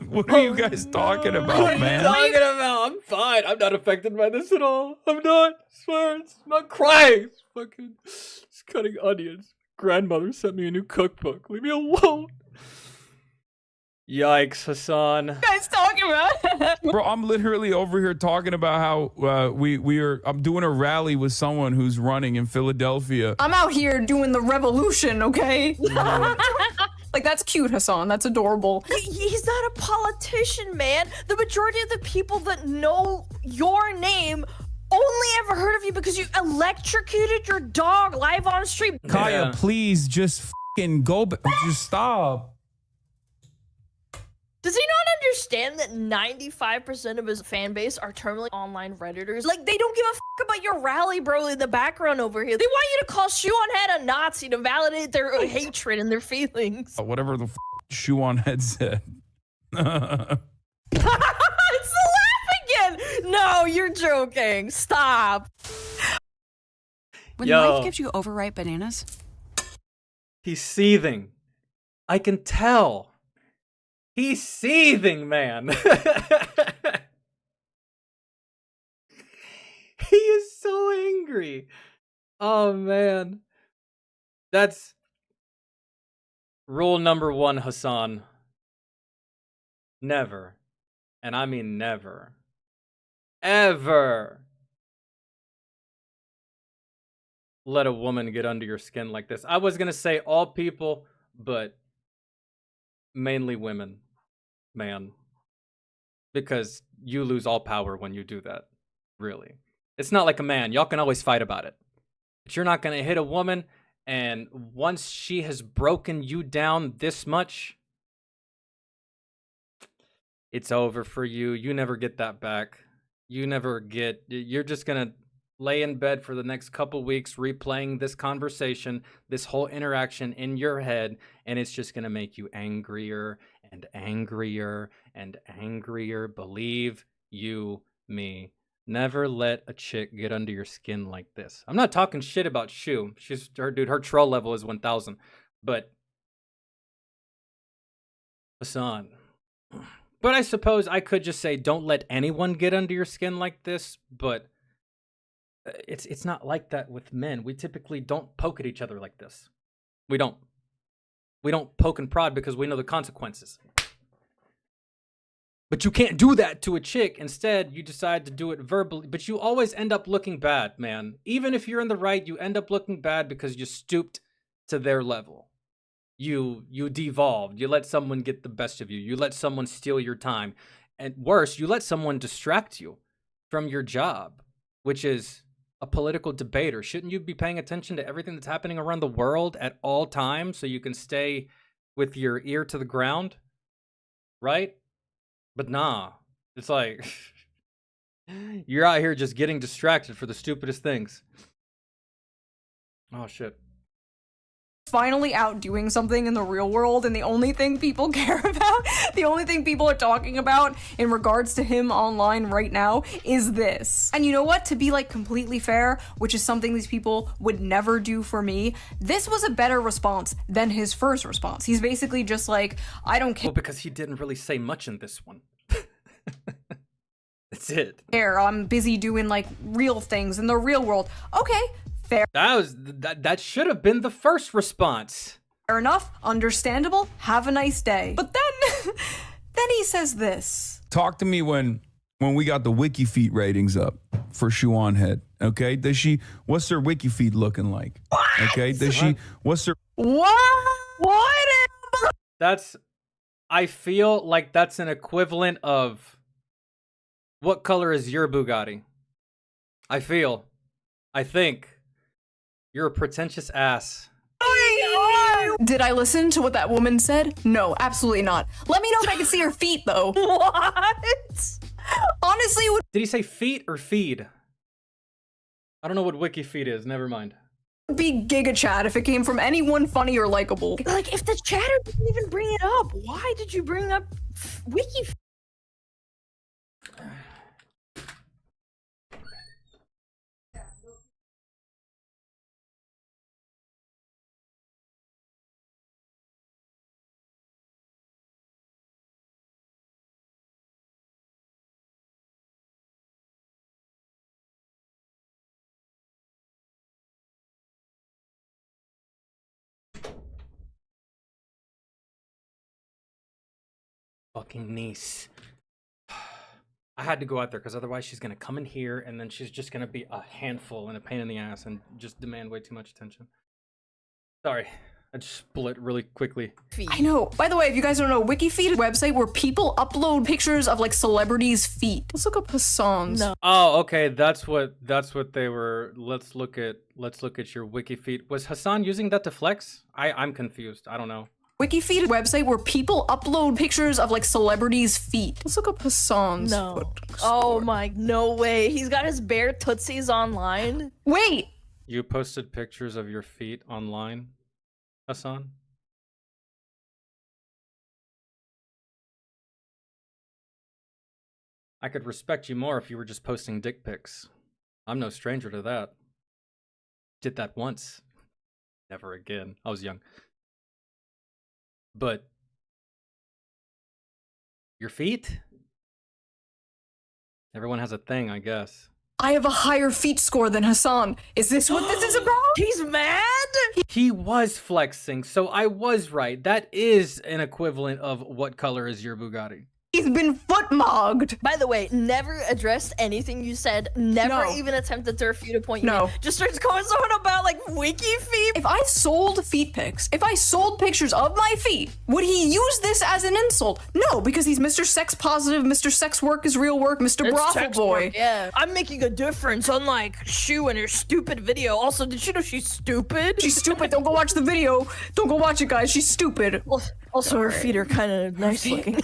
What are you guys talking about, What are you man? talking about? I'm fine. I'm not affected by this at all. I'm not. I swear. I'm not crying. It's fucking just cutting onions. Grandmother sent me a new cookbook. Leave me alone. Yikes, Hassan. What are you guys talking about? Bro, I'm literally over here talking about how I'm doing a rally with someone who's running in Philadelphia. I'm out here doing the revolution, okay? Like, that's cute, Hassan. That's adorable. He's not a politician, man. The majority of the people that know your name only ever heard of you because you electrocuted your dog live on stream. Kaya, please just fucking go. Just stop. Does he not understand that 95% of his fan base are terminally online Redditors? Like, they don't give a about your rally, bro, in the background over here. They want you to call Shoe on Head a Nazi to validate their hatred and their feelings. Whatever the Shoe on Head said. It's the laugh again. No, you're joking. Stop. When life gives you overripe bananas. He's seething. I can tell. He's seething, man. He is so angry. Oh, man. That's rule number 1, Hassan. Never, and I mean never, ever let a woman get under your skin like this. I was going to say all people, but mainly women, man. Because you lose all power when you do that, really. It's not like a man. Y'all can always fight about it. But you're not going to hit a woman, and once she has broken you down this much, it's over for you. You never get that back. You're just going to lay in bed for the next couple weeks replaying this conversation, this whole interaction in your head, and it's just going to make you angrier and angrier and angrier. Believe you me. Never let a chick get under your skin like this. I'm not talking shit about Shu. Her troll level is 1000. But Hassan. But I suppose I could just say don't let anyone get under your skin like this, but it's not like that with men. We typically don't poke at each other like this. We don't. We don't poke and prod because we know the consequences. But you can't do that to a chick. Instead, you decide to do it verbally. But you always end up looking bad, man. Even if you're in the right, you end up looking bad because you stooped to their level. You devolved. You let someone get the best of you. You let someone steal your time. And worse, you let someone distract you from your job, which is a political debater. Shouldn't you be paying attention to everything that's happening around the world at all times so you can stay with your ear to the ground? Right? But nah, it's like, you're out here just getting distracted for the stupidest things. Oh, shit. Finally out doing something in the real world, and the only thing people care about, the only thing people are talking about in regards to him online right now is this. And you know what? To be like completely fair, which is something these people would never do for me, this was a better response than his first response. He's basically just like, I don't care. Well, because he didn't really say much in this one. That's it. I'm busy doing like real things in the real world. Okay, fair. That should have been the first response. Fair enough, understandable, have a nice day. But then, then he says this. Talk to me when we got the wiki feed ratings up for Shoe on Head. Okay, what's their wiki feed looking like? What? Okay, what's their What? I feel like that's an equivalent of what color is your Bugatti? I think you're a pretentious ass. Did I listen to what that woman said? No, absolutely not. Let me know if I can see her feet, though. What? Honestly, it would Did he say feet or feed? I don't know what wiki feed is. Never mind. be Giga Chat if it came from anyone funny or likable. Like, if the chatter didn't even bring it up, why did you bring up wiki? Fucking niece. I had to go out there because otherwise she's gonna come in here and then she's just gonna be a handful and a pain in the ass and just demand way too much attention. Sorry, I just split really quickly. I know. By the way, if you guys don't know, WikiFeed is a website where people upload pictures of like celebrities' feet. Let's look up Hassan's. No. Oh, okay, that's what they were. Let's look at your wiki feed. Was Hassan using that to flex? I'm confused. I don't know. WikiFeed is a website where people upload pictures of like celebrities' feet. Let's look up Hassan's. No. foot Oh score. my, no way. He's got his bare tootsies online. Wait. You posted pictures of your feet online, Hassan? I could respect you more if you were just posting dick pics. I'm no stranger to that. Did that once. Never again. I was young. But your feet? Everyone has a thing, I guess. I have a higher feet score than Hassan. Is this what this is about? He's mad? He was flexing, so I was right. That is an equivalent of what color is your Bugatti? He's been foot mogged. By the way, never addressed anything you said. Never No. even attempted to refute a point you No. made. Just starts going on about like wiki feet. If I sold feet pics, if I sold pictures of my feet, would he use this as an insult? No, because he's Mr. Sex Positive, Mr. Sex Work is Real Work, Mr. Brothel Sex Boy. work, yeah. I'm making a difference, unlike Shu and her stupid video. Also, did you know she's stupid? She's stupid. Don't go watch the video. Don't go watch it, guys. She's stupid. Also, her feet are kind of nice looking.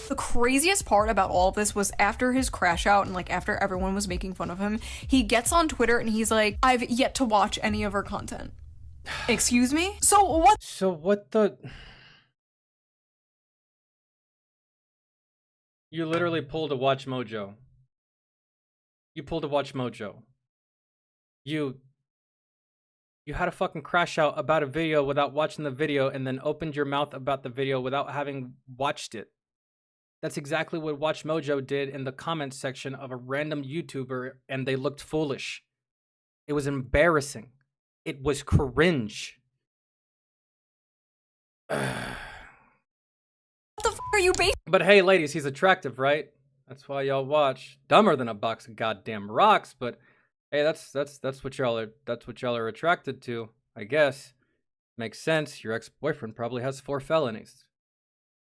The craziest part about all of this was after his crash out and like after everyone was making fun of him, he gets on Twitter and he's like, I've yet to watch any of her content. Excuse me? So what the... You literally pulled a Watch Mojo. You pulled a Watch Mojo. You had a fucking crash out about a video without watching the video and then opened your mouth about the video without having watched it. That's exactly what Watch Mojo did in the comments section of a random YouTuber, and they looked foolish. It was embarrassing. It was cringe. the fuck are you basing? But hey, ladies, he's attractive, right? That's why y'all watch. Dumber than a box of goddamn rocks, but hey, that's what y'all are attracted to, I guess. Makes sense. Your ex-boyfriend probably has 4 felonies.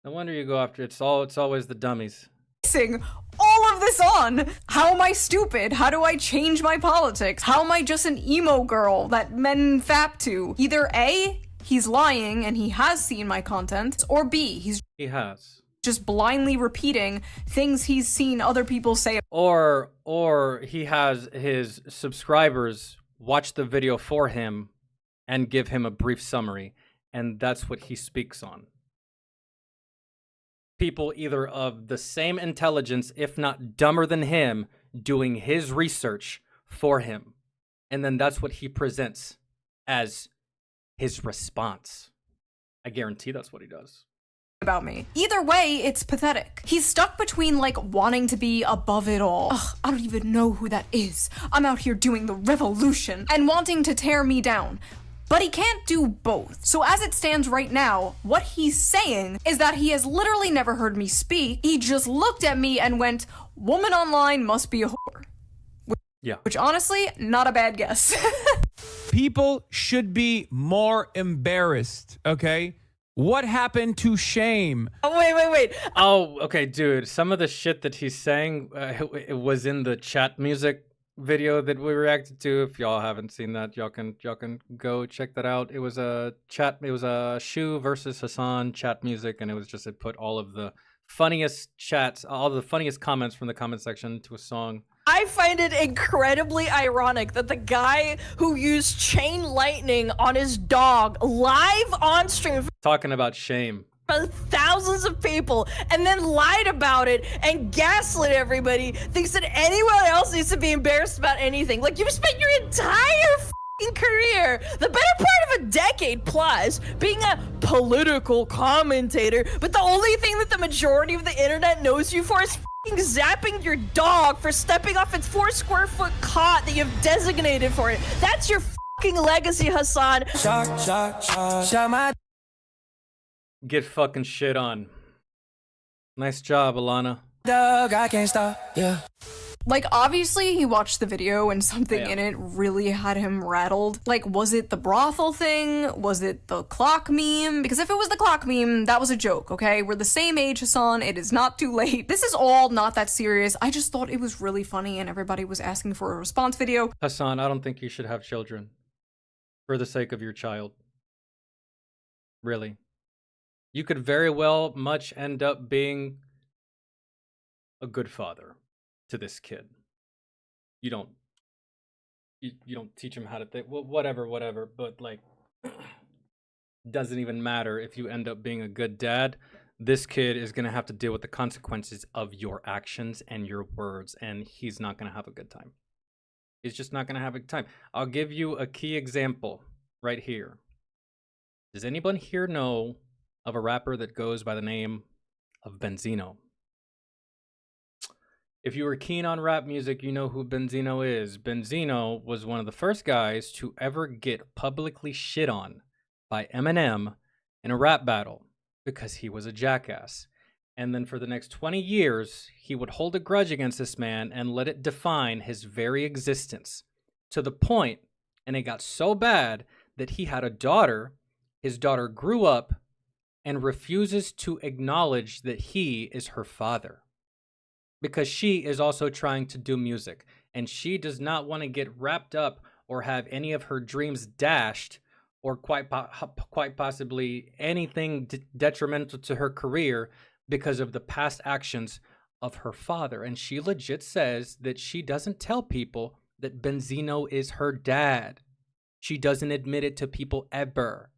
No wonder you go after it's always the dummies. All of this on? How am I stupid? How do I change my politics? How am I just an emo girl that men fap to? Either A, he's lying and he has seen my content, or B, he has just blindly repeating things he's seen other people say. Or he has his subscribers watch the video for him and give him a brief summary, and that's what he speaks on. People either of the same intelligence, if not dumber than him, doing his research for him. And then that's what he presents as his response. I guarantee that's what he does. About me. Either way, it's pathetic. He's stuck between like wanting to be above it all. Ugh, I don't even know who that is. I'm out here doing the revolution and wanting to tear me down. But he can't do both. So as it stands right now, what he's saying is that he has literally never heard me speak. He just looked at me and went, "Woman online must be a whore." Yeah. Which honestly, not a bad guess. People should be more embarrassed, okay? What happened to shame? Oh, wait. Oh, okay, dude. Some of the shit that he's saying, it was in the chat music video that we reacted to. If y'all haven't seen that, y'all can go check that out. It was a chat. It was a Shu versus Hassan chat music, and it put all of the funniest chats, all the funniest comments from the comment section to a song. I find it incredibly ironic that the guy who used chain lightning on his dog live on stream Talking about shame. for thousands of people and then lied about it and gaslit everybody, thinks that anyone else needs to be embarrassed about anything. Like, you've spent your entire career, the better part of a decade plus, being a political commentator, but the only thing that the majority of the internet knows you for is zapping your dog for stepping off its 4 square foot cot that you've designated for it. That's your legacy, Hassan. Get fucking shit on. Nice job, Alana. Dog, I can't stop. Yeah. Like, obviously, he watched the video and something in it really had him rattled. Like, was it the brothel thing? Was it the clock meme? Because if it was the clock meme, that was a joke, okay? We're the same age, Hassan. It is not too late. This is all not that serious. I just thought it was really funny and everybody was asking for a response video. Hassan, I don't think you should have children. For the sake of your child. Really. You could very well much end up being a good father to this kid. You don't teach him how to think. Well, whatever, but like doesn't even matter if you end up being a good dad. This kid is going to have to deal with the consequences of your actions and your words, and he's not going to have a good time. He's just not going to have a good time. I'll give you a key example right here. Does anyone here know of a rapper that goes by the name of Benzino? If you were keen on rap music, you know who Benzino is. Benzino was one of the first guys to ever get publicly shit on by Eminem in a rap battle because he was a jackass. And then for the next 20 years, he would hold a grudge against this man and let it define his very existence. To the point, and it got so bad, that he had a daughter. His daughter grew up and refuses to acknowledge that he is her father. Because she is also trying to do music, and she does not want to get wrapped up or have any of her dreams dashed, or quite possibly anything detrimental to her career because of the past actions of her father. And she legit says that she doesn't tell people that Benzino is her dad. She doesn't admit it to people ever,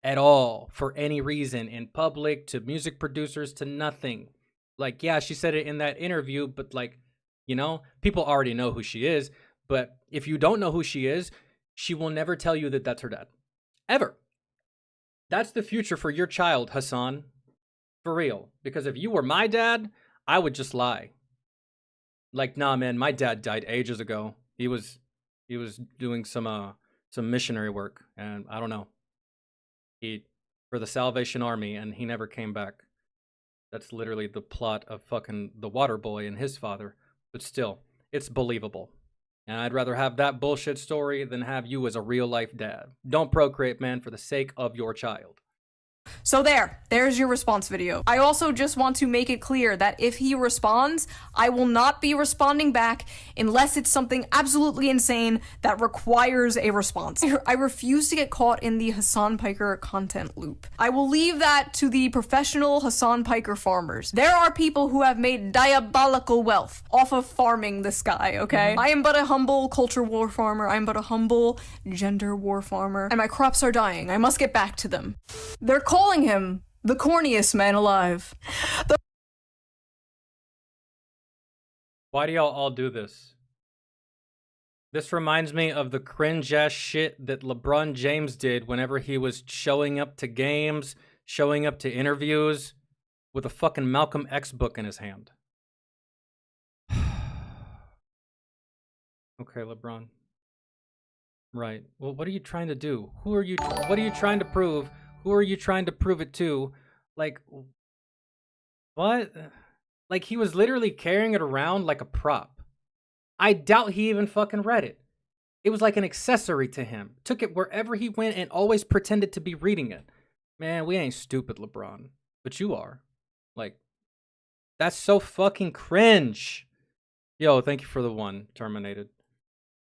at all, for any reason, in public, to music producers, to nothing. Like, yeah, she said it in that interview, but like, you know, people already know who she is. But if you don't know who she is, she will never tell you that that's her dad. Ever. That's the future for your child, Hassan. For real. Because if you were my dad, I would just lie. Like, nah, man, my dad died ages ago. He was doing some missionary work, and I don't know. For the Salvation Army, and he never came back. That's literally the plot of fucking The Waterboy and his father. But still, it's believable. And I'd rather have that bullshit story than have you as a real life dad. Don't procreate, man, for the sake of your child. So there's your response video. I also just want to make it clear that if he responds, I will not be responding back unless it's something absolutely insane that requires a response. I refuse to get caught in the Hassan Piker content loop. I will leave that to the professional Hassan Piker farmers. There are people who have made diabolical wealth off of farming this guy, okay? I am but a humble culture war farmer. I am but a humble gender war farmer. And my crops are dying. I must get back to them. They're calling him the corniest man alive. Why do y'all all do this? This reminds me of the cringe-ass shit that LeBron James did whenever he was showing up to games, showing up to interviews, with a fucking Malcolm X book in his hand. Okay, LeBron. Right. Well, what are you trying to do? What are you trying to prove? Who are you trying to prove it to? Like, what? Like, he was literally carrying it around like a prop. I doubt he even fucking read it. It was like an accessory to him. Took it wherever he went and always pretended to be reading it. Man, we ain't stupid, LeBron. But you are. Like, that's so fucking cringe. Yo, thank you for the one, Terminated.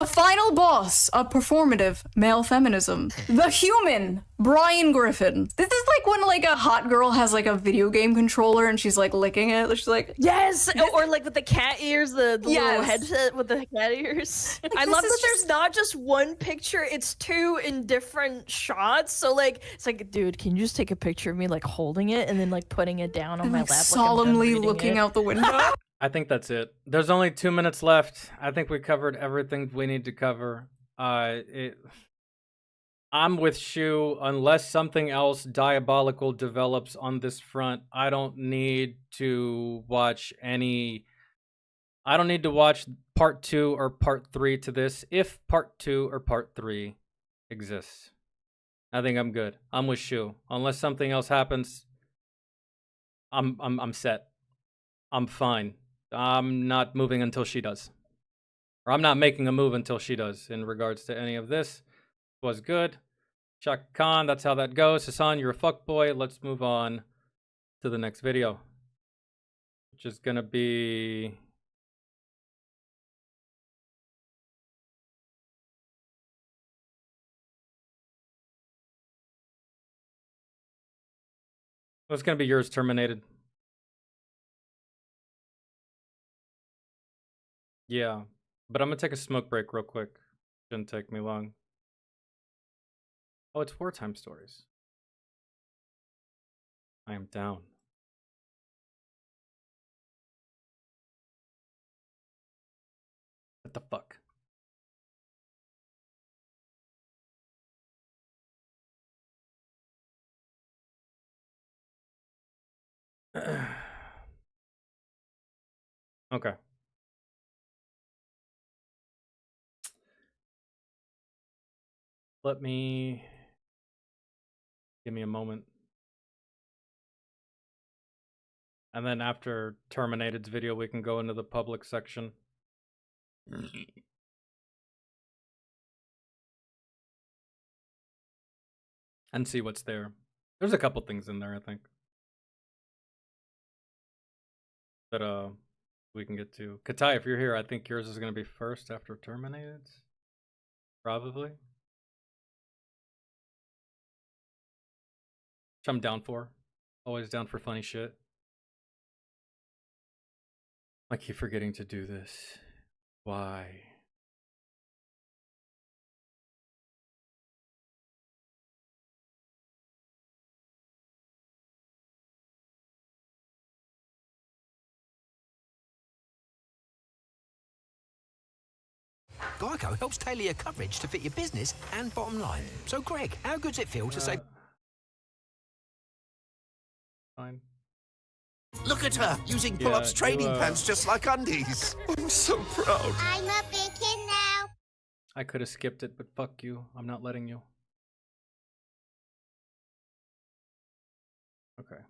The final boss of performative male feminism. The human, Brian Griffin. This is like when like a hot girl has like a video game controller and she's like licking it. She's like, yes, or like with the cat ears, the little Yes. headset with the cat ears. I this love is that there's not just one picture, it's two in different shots. So like, it's like, dude, can you just take a picture of me like holding it and then like putting it down on my like lap, solemnly looking out the window. I think that's it. There's only 2 minutes left. I think we covered everything we need to cover. I'm with Shu. Unless something else diabolical develops on this front, I don't need to watch part 2 or part 3 to this, if part 2 or part 3 exists. I think I'm good. I'm with Shu. Unless something else happens, I'm set. I'm fine. I'm not moving until she does. Or I'm not making a move until she does in regards to any of this. Was good. Shaka Khan, that's how that goes. Hassan, you're a fuckboy. Let's move on to the next video. Which is gonna be... It's gonna be yours terminated. Yeah, but I'm gonna take a smoke break real quick. Shouldn't take me long. Oh, it's wartime stories. I am down. What the fuck? Okay. Give me a moment. And then after Terminated's video, we can go into the public section. And see what's there. There's a couple things in there, I think, that we can get to. Katai, if you're here, I think yours is going to be first after Terminated's. Probably. Which I'm down for. Always down for funny shit. I keep forgetting to do this. Why? Geico helps tailor your coverage to fit your business and bottom line. So, Greg, how good's it feel to say... Fine. Look at her, using pull-ups training pants just like undies. I'm so proud. I'm a big kid now. I could have skipped it, but fuck you. I'm not letting you. Okay.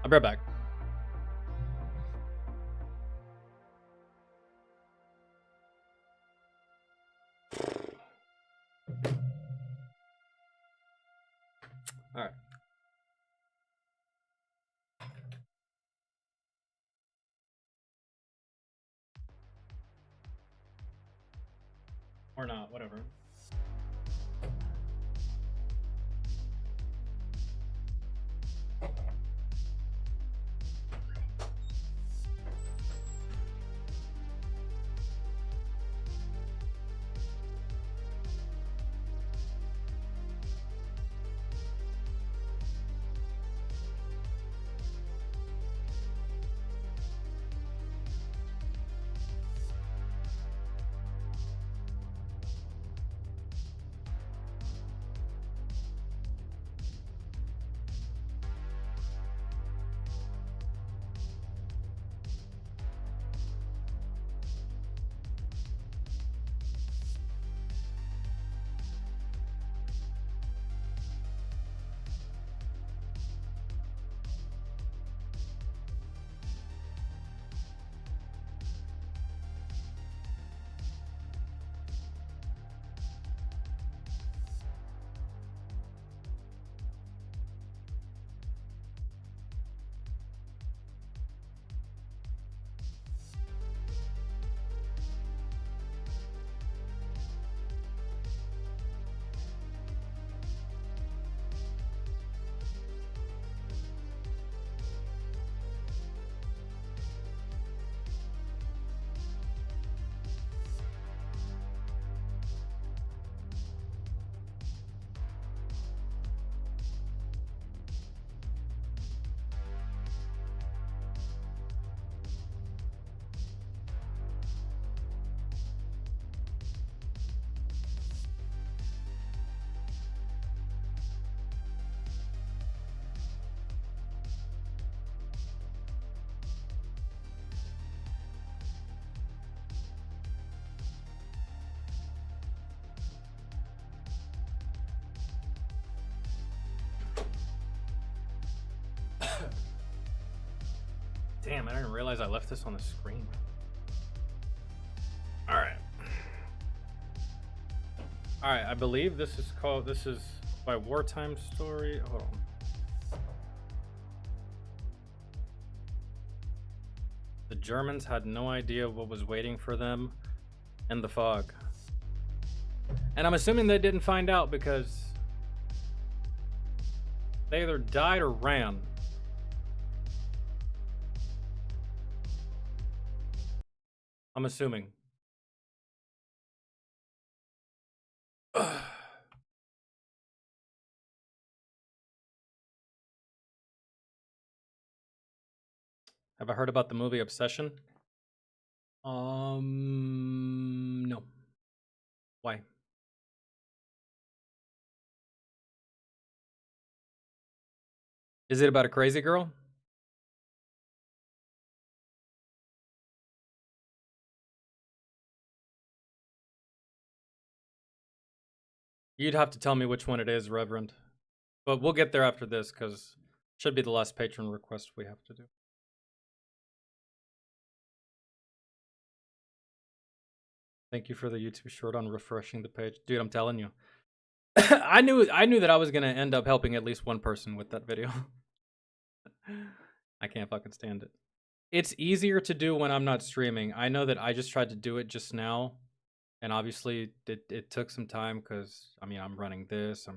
I'll be right back. All right. Or not, whatever. Damn, I didn't realize I left this on the screen. Alright. Alright, I believe this is by Wartime Story. Hold on. The Germans had no idea what was waiting for them in the fog. And I'm assuming they didn't find out because they either died or ran. I'm assuming. Have I heard about the movie Obsession? No. Why? Is it about a crazy girl? You'd have to tell me which one it is, Reverend. But we'll get there after this, because it should be the last patron request we have to do. Thank you for the YouTube short on refreshing the page. Dude, I'm telling you. I knew that I was going to end up helping at least one person with that video. I can't fucking stand it. It's easier to do when I'm not streaming. I know that I just tried to do it just now. And obviously, it took some time because, I mean, I'm running this.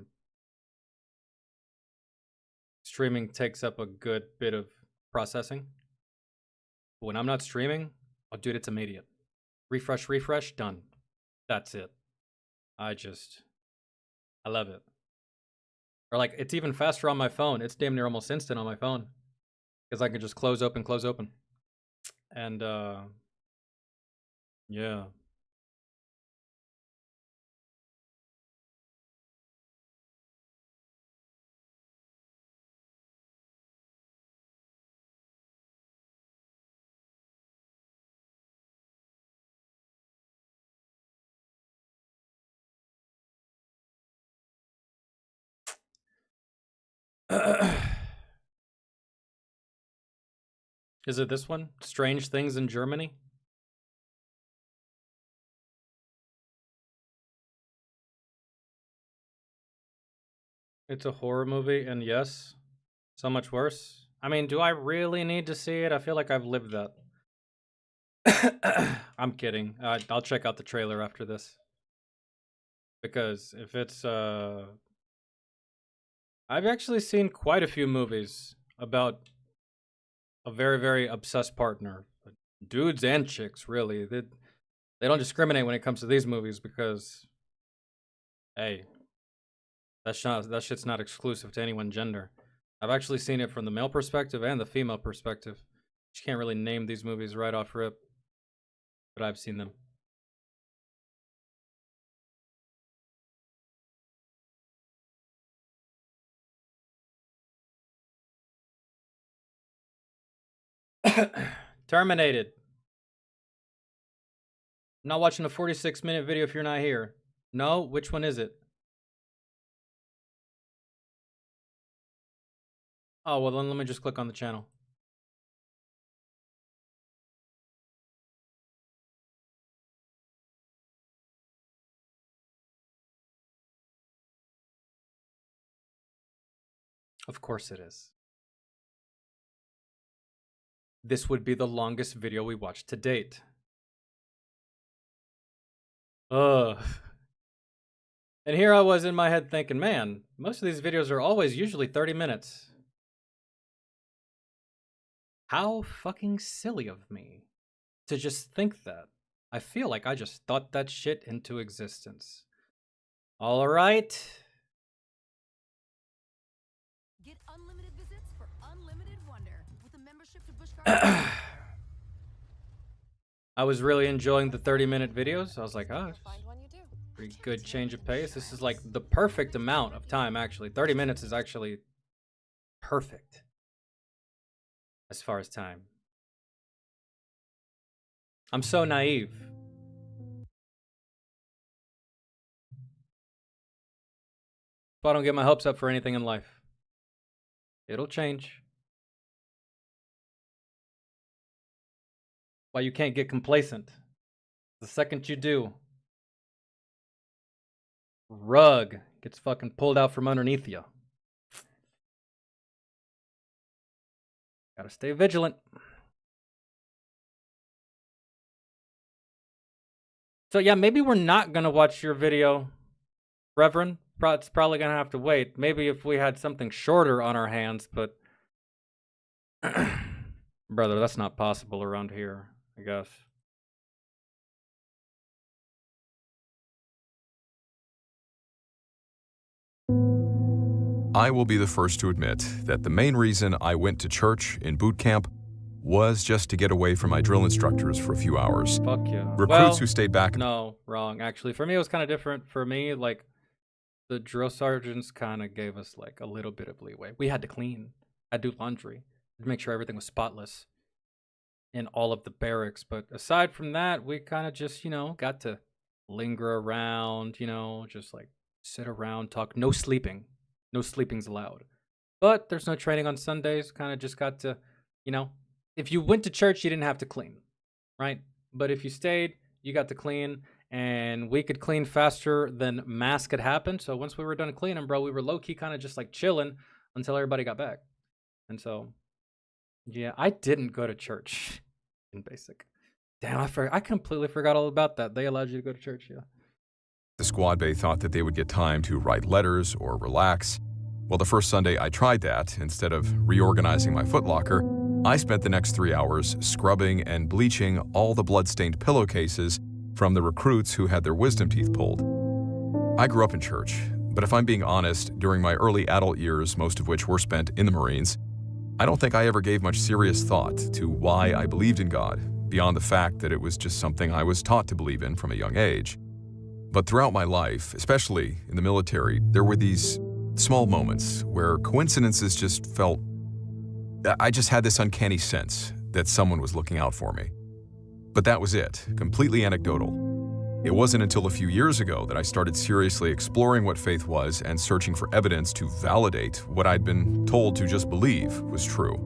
Streaming takes up a good bit of processing. But when I'm not streaming, oh, dude, it's immediate. Refresh, done. That's it. I love it. Or like, it's even faster on my phone. It's damn near almost instant on my phone. Because I can just close open. And, yeah. Is it this one? Strange Things in Germany? It's a horror movie, and yes, so much worse. I mean, do I really need to see it? I feel like I've lived that. I'm kidding. I'll check out the trailer after this. Because if it's, I've actually seen quite a few movies about a very, very obsessed partner. Dudes and chicks, really. They don't discriminate when it comes to these movies because, hey, that shit's not exclusive to any one gender. I've actually seen it from the male perspective and the female perspective. You can't really name these movies right off rip, but I've seen them. Terminated. I'm not watching a 46-minute video if you're not here. No? Which one is it? Oh, well then let me just click on the channel. Of course it is. This would be the longest video we watched to date. Ugh. And here I was in my head thinking, man, most of these videos are always usually 30 minutes. How fucking silly of me to just think that. I feel like I just thought that shit into existence. All right. Get unlimited visits for unlimited wonder with a membership to Busch Gardens. I was really enjoying the 30-minute videos. I was like, oh, pretty good change of pace. This is like the perfect amount of time, actually. 30 minutes is actually perfect as far as time. I'm so naive. But I don't get my hopes up for anything in life. It'll change. Why you can't get complacent. The second you do, rug gets fucking pulled out from underneath you. Gotta stay vigilant. So yeah, maybe we're not gonna watch your video, Reverend. It's probably gonna have to wait. Maybe if we had something shorter on our hands, but brother, that's not possible around here, I guess. I will be the first to admit that the main reason I went to church in boot camp was just to get away from my drill instructors for a few hours. Fuck yeah. Recruits who stayed back. No, wrong. Actually, for me, it was kind of different. For me, like, the drill sergeants kind of gave us, like, a little bit of leeway. We had to clean. I'd do laundry. I'd make sure everything was spotless in all of the barracks. But aside from that, we kind of just, you know, got to linger around, you know, just, like, sit around, talk. No sleeping. No sleeping's allowed. But there's no training on Sundays. Kind of just got to, you know, if you went to church, you didn't have to clean, right? But if you stayed, you got to clean, and we could clean faster than mass could happen. So once we were done cleaning, bro, we were low-key kind of just like chilling until everybody got back. And so, yeah, I didn't go to church in basic. Damn, I completely forgot all about that. They allowed you to go to church, yeah. The squad bay thought that they would get time to write letters or relax. Well, the first Sunday I tried that, instead of reorganizing my footlocker, I spent the next 3 hours scrubbing and bleaching all the blood-stained pillowcases from the recruits who had their wisdom teeth pulled. I grew up in church, but if I'm being honest, during my early adult years, most of which were spent in the Marines, I don't think I ever gave much serious thought to why I believed in God, beyond the fact that it was just something I was taught to believe in from a young age. But throughout my life, especially in the military, there were these small moments where coincidences just felt... I just had this uncanny sense that someone was looking out for me. But that was it, completely anecdotal. It wasn't until a few years ago that I started seriously exploring what faith was and searching for evidence to validate what I'd been told to just believe was true.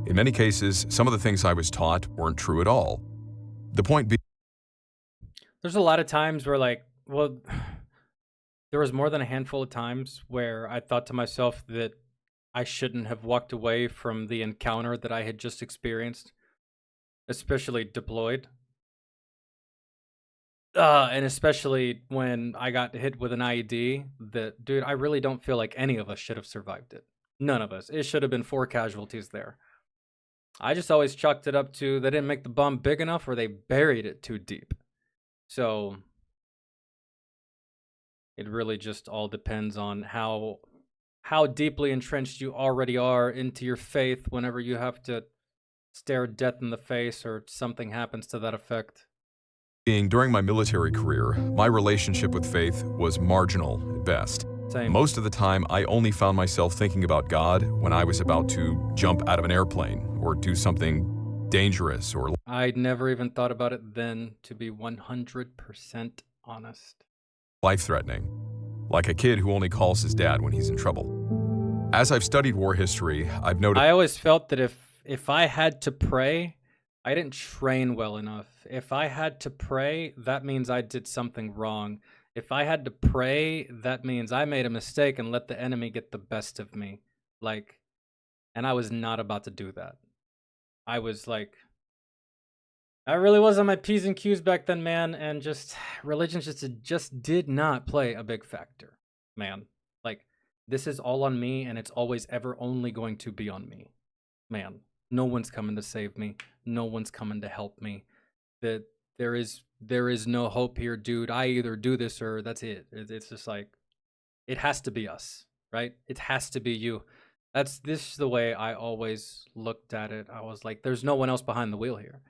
In many cases, some of the things I was taught weren't true at all. The point being... There's a lot of times where, like, well, there was more than a handful of times where I thought to myself that I shouldn't have walked away from the encounter that I had just experienced, especially deployed. And especially when I got hit with an IED, that, dude, I really don't feel like any of us should have survived it. None of us. It should have been 4 casualties there. I just always chalked it up to they didn't make the bomb big enough or they buried it too deep. So it really just all depends on how deeply entrenched you already are into your faith whenever you have to stare death in the face or something happens to that effect. During my military career, my relationship with faith was marginal at best. Same. Most of the time, I only found myself thinking about God when I was about to jump out of an airplane or do something dangerous or... I never even thought about it then, to be 100% honest. Life-threatening, like a kid who only calls his dad when he's in trouble. As I've studied war history, I've noticed... I always felt that if I had to pray, I didn't train well enough. If I had to pray, that means I did something wrong. If I had to pray, that means I made a mistake and let the enemy get the best of me. Like, and I was not about to do that. I was like... I really was on my P's and Q's back then, man, and just religion just did not play a big factor, man. Like, this is all on me, and it's always ever only going to be on me, man. No one's coming to save me. No one's coming to help me. That there is no hope here, dude. I either do this or that's it. It's just like, it has to be us, right? It has to be you. This is the way I always looked at it. I was like, there's no one else behind the wheel here.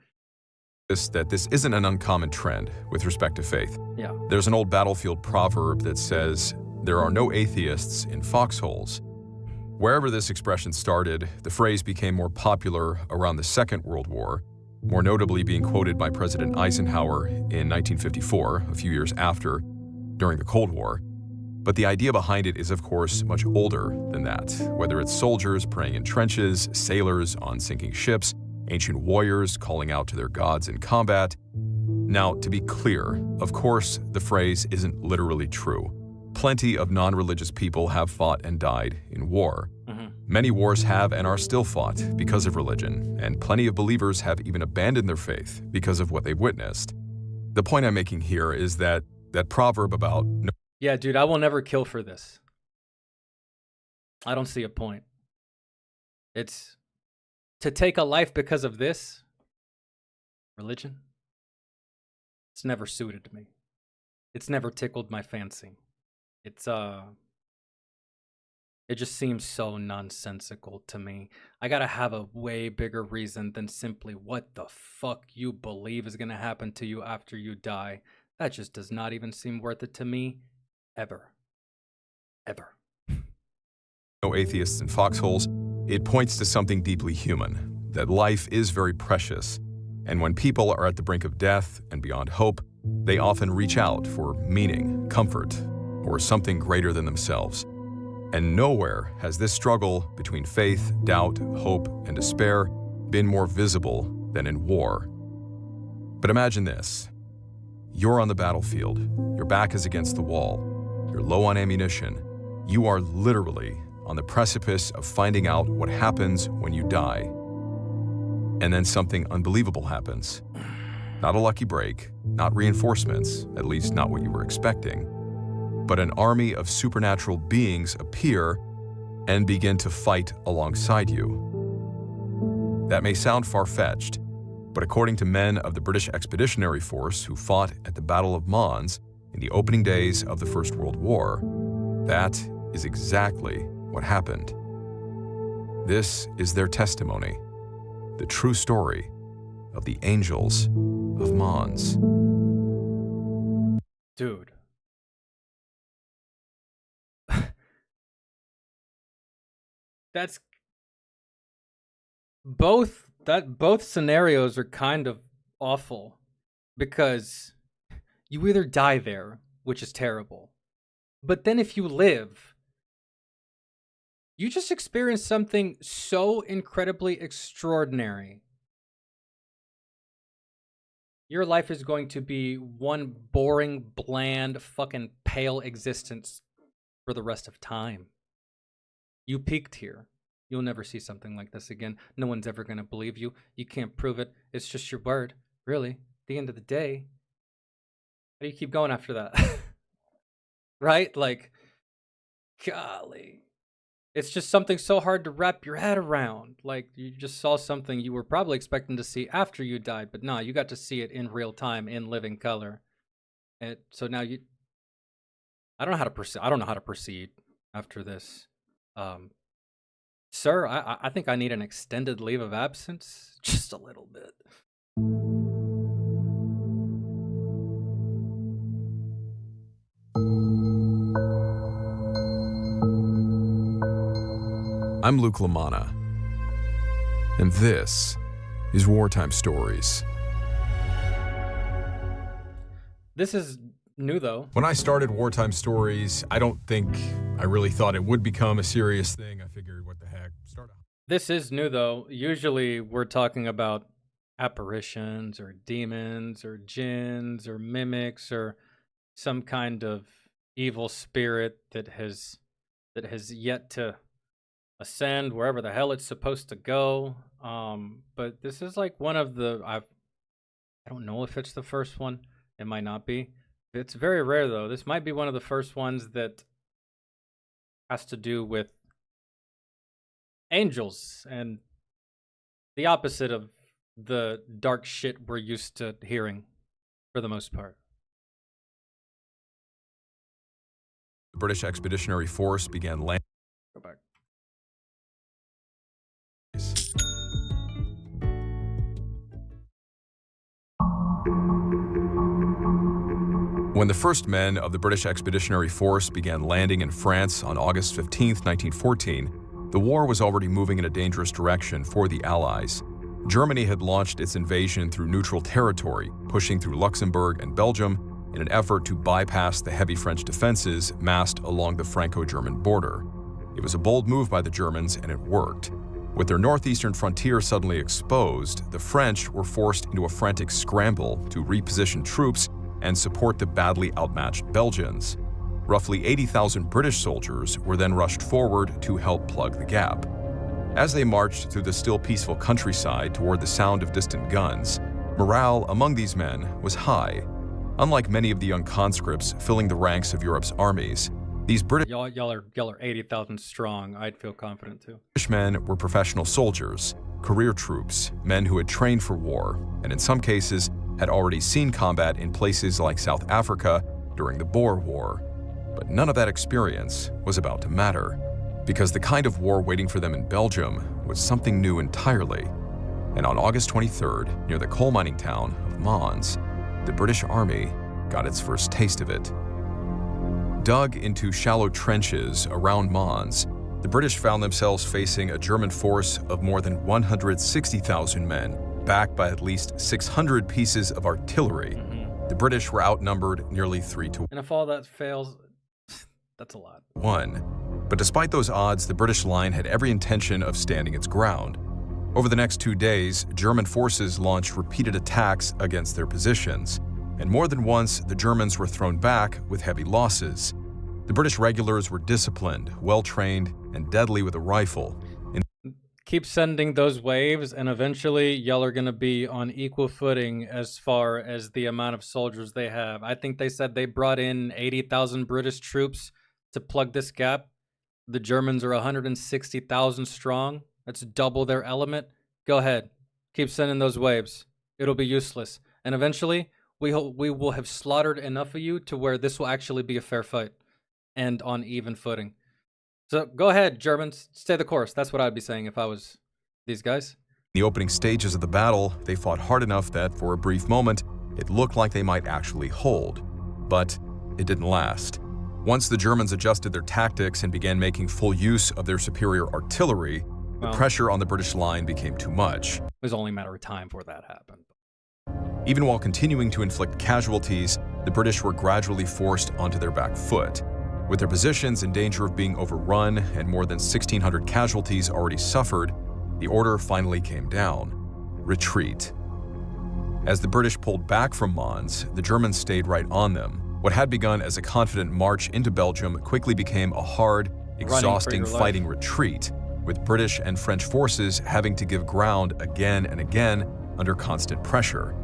That this isn't an uncommon trend with respect to faith. Yeah. There's an old battlefield proverb that says, there are no atheists in foxholes. Wherever this expression started, the phrase became more popular around the Second World War, more notably being quoted by President Eisenhower in 1954, a few years after, during the Cold War. But the idea behind it is, of course, much older than that, whether it's soldiers praying in trenches, sailors on sinking ships, ancient warriors calling out to their gods in combat. Now, to be clear, of course, the phrase isn't literally true. Plenty of non-religious people have fought and died in war. Many wars have and are still fought because of religion, and plenty of believers have even abandoned their faith because of what they've witnessed. The point I'm making here is that proverb about Yeah, dude, I will never kill for this. I don't see a point. It's to take a life because of this religion. It's never suited me. It's never tickled my fancy. It just seems so nonsensical to me. I gotta have a way bigger reason than simply what the fuck you believe is gonna happen to you after you die. That just does not even seem worth it to me. Ever. Ever. no atheists in foxholes, it points to something deeply human, that life is very precious. And when people are at the brink of death and beyond hope, they often reach out for meaning, comfort, or something greater than themselves. And nowhere has this struggle between faith, doubt, hope, and despair been more visible than in war. But imagine this. You're on the battlefield. Your back is against the wall. You're low on ammunition. You are literally on the precipice of finding out what happens when you die. And then something unbelievable happens. Not a lucky break, not reinforcements, at least not what you were expecting, but an army of supernatural beings appear and begin to fight alongside you. That may sound far-fetched, but according to men of the British Expeditionary Force who fought at the Battle of Mons in the opening days of the First World War, that is exactly what happened. This is their testimony, the true story of the Angels of Mons. Dude. That's both scenarios are kind of awful because you either die there, which is terrible, but then if you live, you just experience something so incredibly extraordinary. Your life is going to be one boring, bland, fucking pale existence for the rest of time. You peaked here. You'll never see something like this again. No one's ever going to believe you. You can't prove it. It's just your word. Really, at the end of the day, how do you keep going after that? Right? Like, golly. It's just something so hard to wrap your head around. Like, you just saw something you were probably expecting to see after you died, but nah, you got to see it in real time, in living color. And so now I don't know how to proceed after this. Sir, I think I need an extended leave of absence, just a little bit. I'm Luke LaManna, and this is Wartime Stories. This is new, though. When I started Wartime Stories, I don't think I really thought it would become a serious thing. I figured, what the heck, start out. This is new, though. Usually we're talking about apparitions or demons or jinns or mimics or some kind of evil spirit that has yet to ascend wherever the hell it's supposed to go. But this is like one of the I don't know if it's the first one. It might not be. It's very rare, though. This might be one of the first ones that has to do with angels and the opposite of the dark shit we're used to hearing for the most part. The British Expeditionary Force began landing. Go back. When the first men of the British Expeditionary Force began landing in France on August 15, 1914, the war was already moving in a dangerous direction for the Allies. Germany had launched its invasion through neutral territory, pushing through Luxembourg and Belgium in an effort to bypass the heavy French defenses massed along the Franco-German border. It was a bold move by the Germans, and it worked. With their northeastern frontier suddenly exposed, the French were forced into a frantic scramble to reposition troops and support the badly outmatched Belgians. Roughly 80,000 British soldiers were then rushed forward to help plug the gap. As they marched through the still peaceful countryside toward the sound of distant guns, morale among these men was high. Unlike many of the young conscripts filling the ranks of Europe's armies, these British y'all are 80,000 strong. I'd feel confident too. men were professional soldiers, career troops, men who had trained for war, and in some cases had already seen combat in places like South Africa during the Boer War. But none of that experience was about to matter, because the kind of war waiting for them in Belgium was something new entirely. And on August 23rd, near the coal mining town of Mons, the British Army got its first taste of it. Dug into shallow trenches around Mons, the British found themselves facing a German force of more than 160,000 men, backed by at least 600 pieces of artillery. The British were outnumbered nearly 3 to 1. And if all that fails, that's a lot. But despite those odds, the British line had every intention of standing its ground. Over the next 2 days, German forces launched repeated attacks against their positions, and more than once, the Germans were thrown back with heavy losses. The British regulars were disciplined, well-trained, and deadly with a rifle. Keep sending those waves, and eventually y'all are going to be on equal footing as far as the amount of soldiers they have. I think they said they brought in 80,000 British troops to plug this gap. The Germans are 160,000 strong. That's double their element. Go ahead. Keep sending those waves. It'll be useless. And eventually, we will have slaughtered enough of you to where this will actually be a fair fight and on even footing. So go ahead, Germans. Stay the course. That's what I'd be saying if I was these guys. In the opening stages of the battle, they fought hard enough that for a brief moment, it looked like they might actually hold. But it didn't last. Once the Germans adjusted their tactics and began making full use of their superior artillery, the pressure on the British line became too much. It was only a matter of time before that happened. Even while continuing to inflict casualties, the British were gradually forced onto their back foot. With their positions in danger of being overrun and more than 1,600 casualties already suffered, the order finally came down: retreat. As the British pulled back from Mons, the Germans stayed right on them. What had begun as a confident march into Belgium quickly became a hard, exhausting fighting retreat, with British and French forces having to give ground again and again under constant pressure.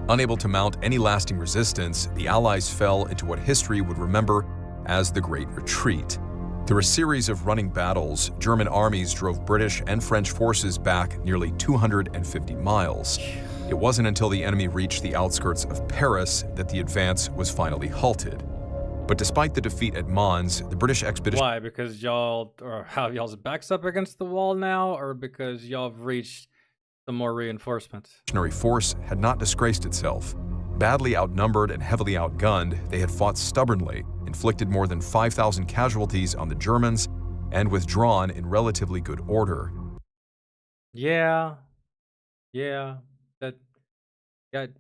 Unable to mount any lasting resistance, the Allies fell into what history would remember as the Great Retreat. Through a series of running battles, German armies drove British and French forces back nearly 250 miles. It wasn't until the enemy reached the outskirts of Paris that the advance was finally halted. But despite the defeat at Mons, the British expedition... Why? Because y'all have y'all's backs up against the wall now, or because y'all have reached some more reinforcements? ...force had not disgraced itself. Badly outnumbered and heavily outgunned, they had fought stubbornly, inflicted more than 5,000 casualties on the Germans, and withdrawn in relatively good order. Yeah. Can't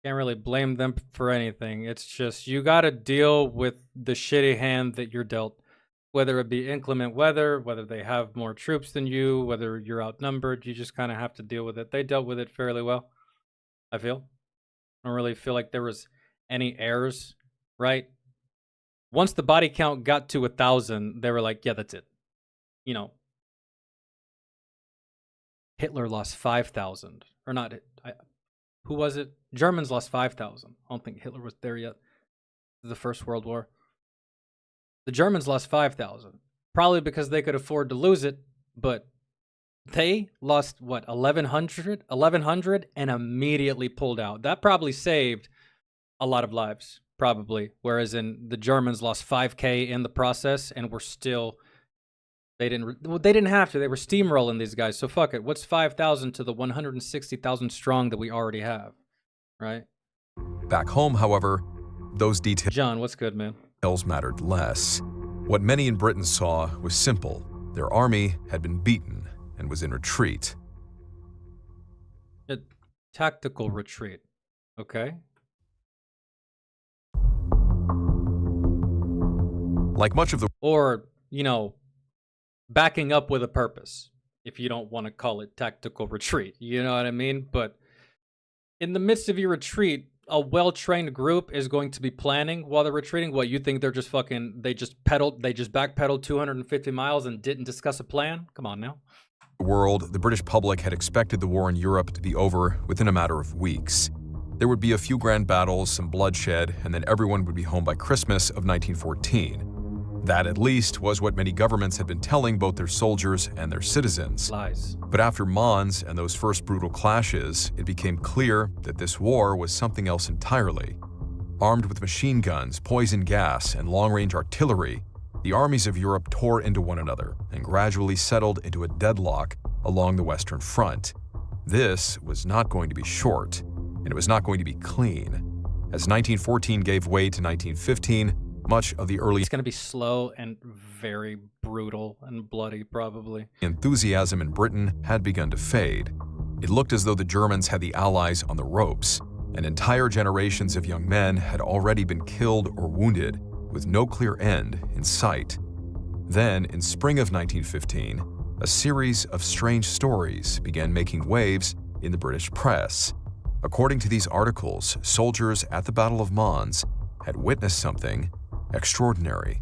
really blame them for anything. It's just, you gotta deal with the shitty hand that you're dealt. Whether it be inclement weather, whether they have more troops than you, whether you're outnumbered, you just kind of have to deal with it. They dealt with it fairly well, I feel. I don't really feel like there was any errors, right? Once the body count got to 1,000, they were like, yeah, that's it. You know, Hitler lost 5,000. Or not, who was it? Germans lost 5,000. I don't think Hitler was there yet. The First World War. The Germans lost 5,000. Probably because they could afford to lose it, but they lost, what, 1,100 and immediately pulled out. That probably saved a lot of lives, probably. Whereas in the Germans lost 5K in the process and were still, they didn't have to. They were steamrolling these guys. So fuck it. What's 5,000 to the 160,000 strong that we already have, right? Back home, however, those details... John, what's good, man? ...mattered less. What many in Britain saw was simple. Their army had been beaten and was in retreat. A tactical retreat, okay? Like much of the... Or, you know, backing up with a purpose. if you don't want to call it tactical retreat. You know what I mean? But in the midst of your retreat, a well-trained group is going to be planning while they're retreating. What, you think they're just fucking, they just backpedaled 250 miles and didn't discuss a plan? Come on now. World, the British public had expected the war in Europe to be over within a matter of weeks. There would be a few grand battles, some bloodshed, and then everyone would be home by Christmas of 1914. That, at least, was what many governments had been telling both their soldiers and their citizens. Lies. But after Mons and those first brutal clashes, it became clear that this war was something else entirely. Armed with machine guns, poison gas, and long-range artillery, the armies of Europe tore into one another and gradually settled into a deadlock along the Western Front. This was not going to be short, and it was not going to be clean. As 1914 gave way to 1915, much of the early It's going to be slow and very brutal and bloody, probably. enthusiasm in Britain had begun to fade. It looked as though the Germans had the Allies on the ropes, and entire generations of young men had already been killed or wounded, with no clear end in sight. Then, in spring of 1915, a series of strange stories began making waves in the British press. According to these articles, soldiers at the Battle of Mons had witnessed something extraordinary.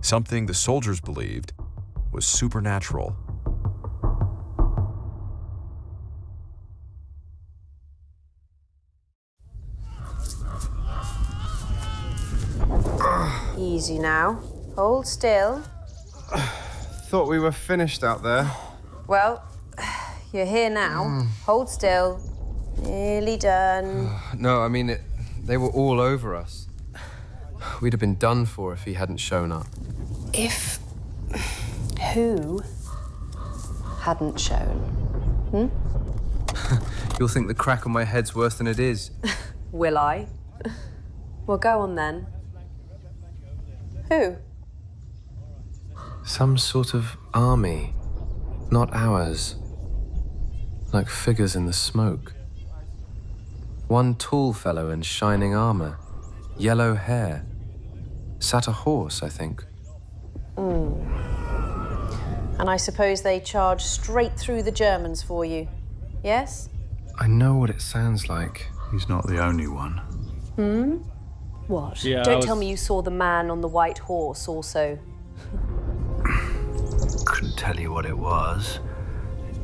Something the soldiers believed was supernatural. Easy now. Hold still. Thought we were finished out there. Well, you're here now. Hold still. Nearly done. No, I mean, they were all over us. We'd have been done for if he hadn't shown up. If... who hadn't shown? You'll think the crack on my head's worse than it is. Will I? Well, go on then. Who? Some sort of army. Not ours. Like figures in the smoke. One tall fellow in shining armor. Yellow hair. Sat a horse, I think. And I suppose they charged straight through the Germans for you. Yes? I know what it sounds like. He's not the only one. What? Yeah, Don't tell me you saw the man on the white horse also. Couldn't tell you what it was,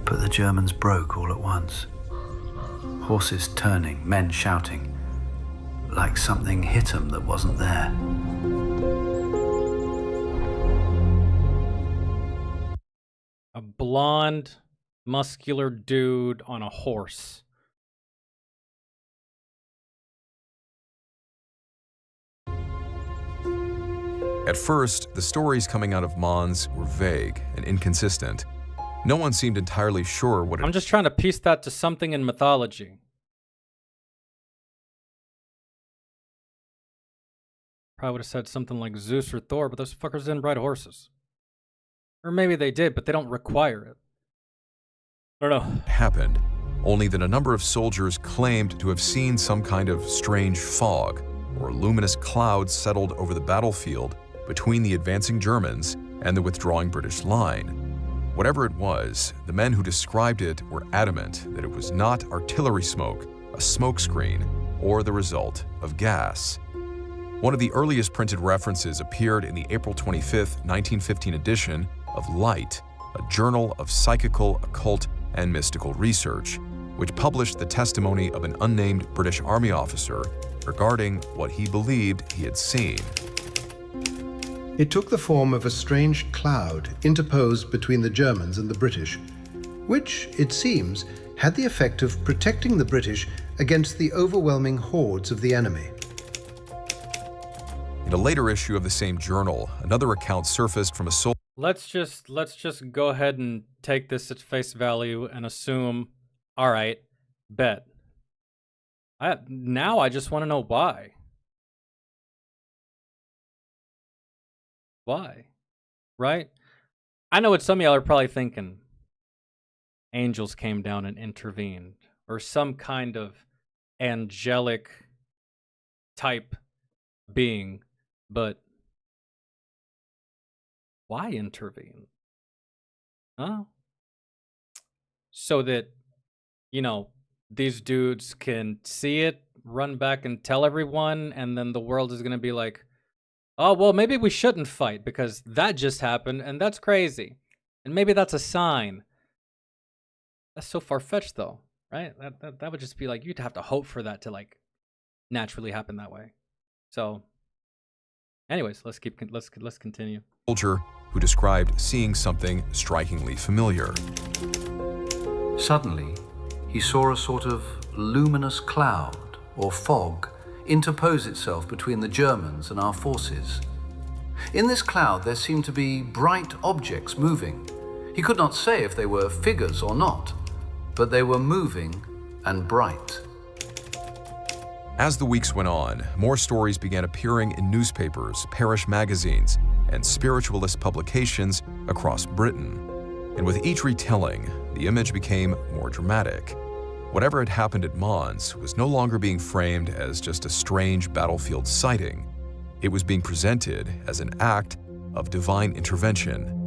but the Germans broke all at once. Horses turning, men shouting, like something hit them that wasn't there. A blonde, muscular dude on a horse. At first, the stories coming out of Mons were vague and inconsistent. No one seemed entirely sure what it I'm just trying to piece that to something in mythology. Probably would have said something like Zeus or Thor, but those fuckers didn't ride horses. Or maybe they did, but they don't require it. I don't know. happened, only that a number of soldiers claimed to have seen some kind of strange fog or luminous clouds settled over the battlefield between the advancing Germans and the withdrawing British line. Whatever it was, the men who described it were adamant that it was not artillery smoke, a smokescreen, or the result of gas. One of the earliest printed references appeared in the April 25, 1915 edition of Light, a journal of psychical, occult, and mystical research, which published the testimony of an unnamed British Army officer regarding what he believed he had seen. It took the form of a strange cloud interposed between the Germans and the British, which, it seems, had the effect of protecting the British against the overwhelming hordes of the enemy. In a later issue of the same journal, another account surfaced from a soldier. Let's just go ahead and take this at face value and assume, all right, bet. Now I just want to know why. Why? Right? I know what some of y'all are probably thinking. Angels came down and intervened, or some kind of angelic type being, but why intervene? Huh? so that, you know, these dudes can see it, run back and tell everyone, and then the world is going to be like, oh, well, maybe we shouldn't fight because that just happened, and that's crazy. And maybe that's a sign. That's so far-fetched, though, right? That would just be like, you'd have to hope for that to, like, naturally happen that way. So, anyways, let's continue. Soldier who described seeing something strikingly familiar. Suddenly, he saw a sort of luminous cloud or fog interpose itself between the Germans and our forces. In this cloud, there seemed to be bright objects moving. He could not say if they were figures or not, but they were moving and bright. As the weeks went on, more stories began appearing in newspapers, parish magazines, and spiritualist publications across Britain. And with each retelling, the image became more dramatic. Whatever had happened at Mons was no longer being framed as just a strange battlefield sighting. It was being presented as an act of divine intervention.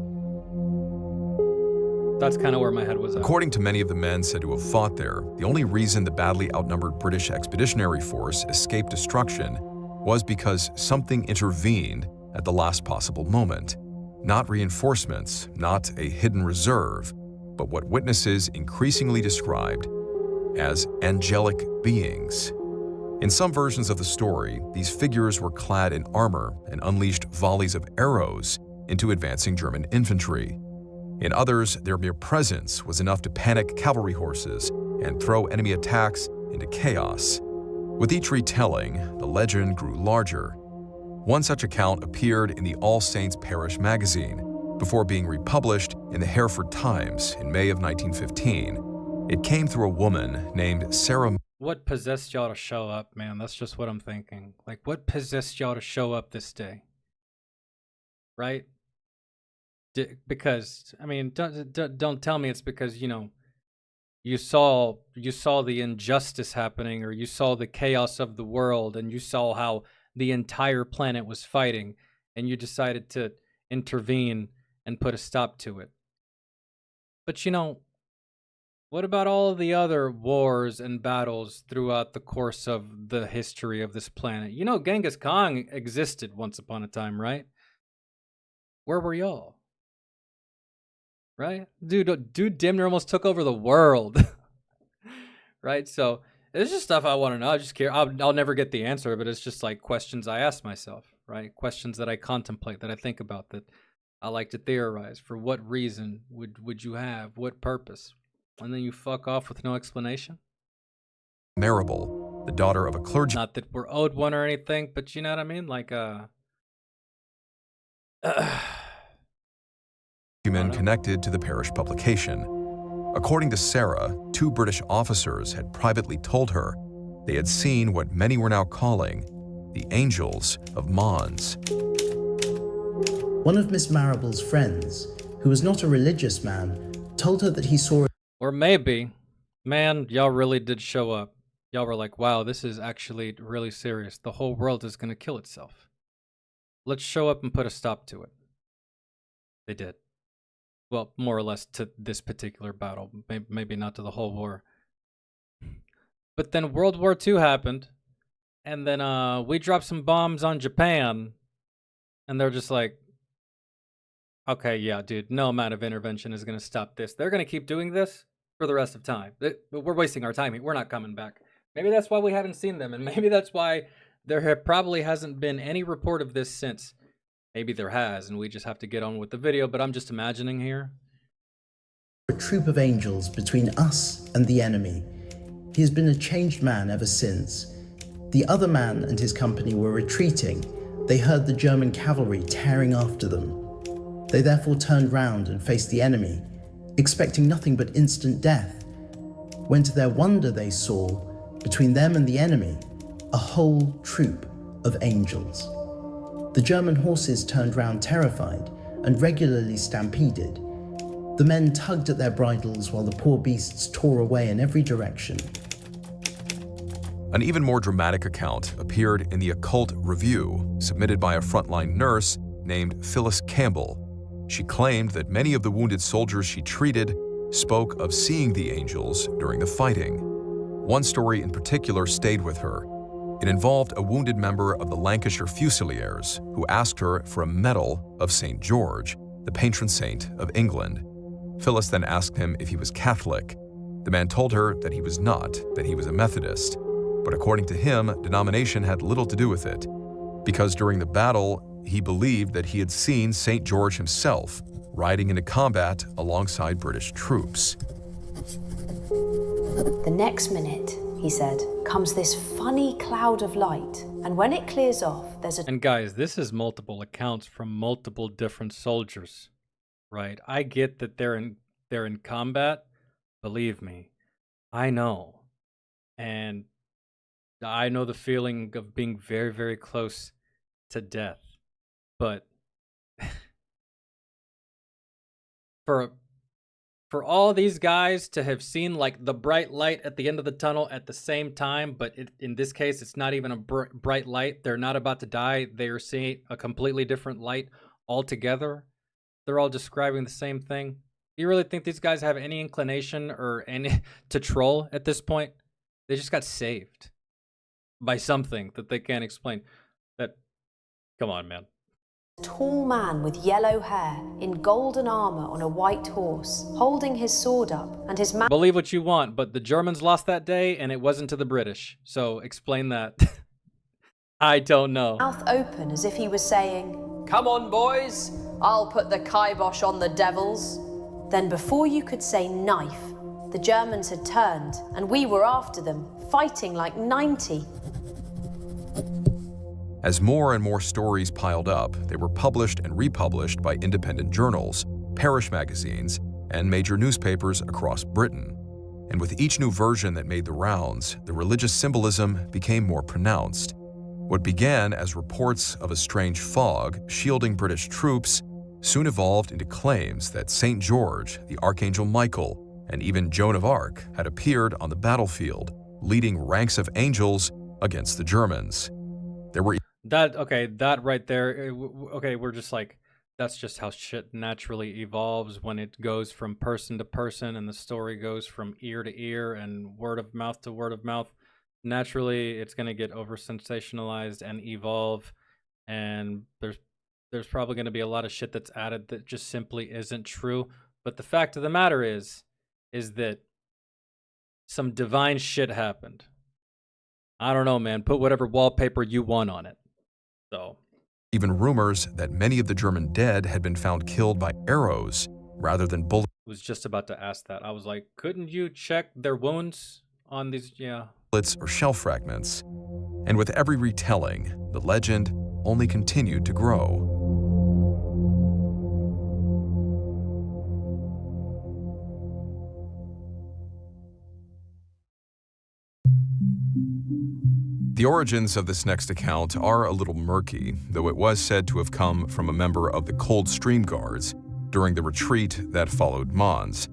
That's kind of where my head was at. According to many of the men said to have fought there, the only reason the badly outnumbered British Expeditionary Force escaped destruction was because something intervened at the last possible moment. Not reinforcements, not a hidden reserve, but what witnesses increasingly described as angelic beings. In some versions of the story, these figures were clad in armor and unleashed volleys of arrows into advancing German infantry. In others, their mere presence was enough to panic cavalry horses and throw enemy attacks into chaos. With each retelling, the legend grew larger. One such account appeared in the All Saints Parish magazine before being republished in the Hereford Times in May of 1915. It came through a woman named Sarah. What possessed y'all to show up, man? That's just what I'm thinking. Like, what possessed y'all to show up this day? Right? Because, I mean, don't tell me it's because, you know, you saw the injustice happening, or you saw the chaos of the world, and you saw how the entire planet was fighting, and you decided to intervene and put a stop to it. But, you know, what about all of the other wars and battles throughout the course of the history of this planet? You know, Genghis Khan existed once upon a time, right? Where were y'all? Right? Dude damn near almost took over the world. Right? So, it's just stuff I want to know. I just care. I'll never get the answer, but it's just like questions I ask myself, right? Questions that I contemplate, that I think about, that I like to theorize. For what reason would you have? What purpose? And then you fuck off with no explanation? Marable, the daughter of a clergyman. Not that we're owed one or anything, but you know what I mean? Like, connected to the parish publication. According to Sarah, 2 British officers had privately told her they had seen what many were now calling the Angels of Mons. One of Miss Marable's friends, who was not a religious man, told her that he saw. Or maybe, man, y'all really did show up. Y'all were like, wow, this is actually really serious. The whole world is going to kill itself. Let's show up and put a stop to it. They did. Well, more or less to this particular battle. Maybe not to the whole war. But then World War II happened. And then we dropped some bombs on Japan. And they're just like, okay, yeah, dude, no amount of intervention is going to stop this. They're going to keep doing this for the rest of time. We're wasting our time. We're not coming back. Maybe that's why we haven't seen them. And maybe that's why there probably hasn't been any report of this since. Maybe there has, and we just have to get on with the video, but I'm just imagining here. A troop of angels between us and the enemy. He has been a changed man ever since. The other man and his company were retreating. They heard the German cavalry tearing after them. They therefore turned round and faced the enemy, expecting nothing but instant death, when to their wonder they saw, between them and the enemy, a whole troop of angels. The German horses turned round terrified and regularly stampeded. The men tugged at their bridles while the poor beasts tore away in every direction. An even more dramatic account appeared in the Occult Review, submitted by a frontline nurse named Phyllis Campbell. She claimed that many of the wounded soldiers she treated spoke of seeing the angels during the fighting. One story in particular stayed with her. It involved a wounded member of the Lancashire Fusiliers who asked her for a medal of St. George, the patron saint of England. Phyllis then asked him if he was Catholic. The man told her that he was not, that he was a Methodist. But according to him, denomination had little to do with it, because during the battle, he believed that he had seen St. George himself riding into combat alongside British troops. The next minute, he said, comes this funny cloud of light, and when it clears off, there's a... And guys, this is multiple accounts from multiple different soldiers, right? I get that they're in combat. Believe me, I know. And I know the feeling of being very, very close to death. But for all these guys to have seen like the bright light at the end of the tunnel at the same time, but in this case, it's not even a bright light. They're not about to die. They are seeing a completely different light altogether. They're all describing the same thing. You really think these guys have any inclination or any to troll at this point? They just got saved by something that they can't explain. Come on, man. Tall man with yellow hair, in golden armor on a white horse, holding his sword up, and his mouth... Believe what you want, but the Germans lost that day, and it wasn't to the British. So explain that. I don't know. Mouth open as if he was saying, "Come on, boys, I'll put the kibosh on the devils." Then before you could say knife, the Germans had turned, and we were after them, fighting like 90. As more and more stories piled up, they were published and republished by independent journals, parish magazines, and major newspapers across Britain. And with each new version that made the rounds, the religious symbolism became more pronounced. What began as reports of a strange fog shielding British troops soon evolved into claims that St. George, the Archangel Michael, and even Joan of Arc had appeared on the battlefield, leading ranks of angels against the Germans. There were that right there. Okay, we're just like, that's just how shit naturally evolves when it goes from person to person and the story goes from ear to ear and word of mouth to word of mouth. Naturally, it's going to get over sensationalized and evolve, and there's probably going to be a lot of shit that's added that just simply isn't true. But the fact of the matter is that some divine shit happened. I don't know, man. Put whatever wallpaper you want on it. So, even rumors that many of the German dead had been found killed by arrows rather than bullets. Was just about to ask that. I was like, couldn't you check their wounds on these? Yeah. Bullets or shell fragments. And with every retelling, the legend only continued to grow. The origins of this next account are a little murky, though it was said to have come from a member of the Coldstream Guards during the retreat that followed Mons.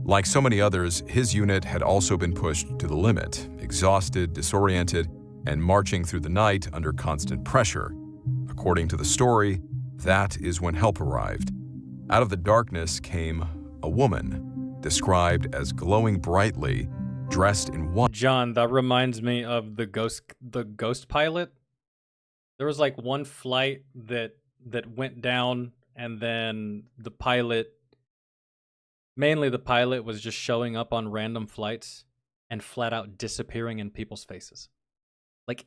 Like so many others, his unit had also been pushed to the limit, exhausted, disoriented, and marching through the night under constant pressure. According to the story, that is when help arrived. Out of the darkness came a woman, described as glowing brightly, dressed in white. John, that reminds me of the ghost pilot. There was like one flight that went down, and then the pilot, mainly the pilot, was just showing up on random flights and flat out disappearing in people's faces. Like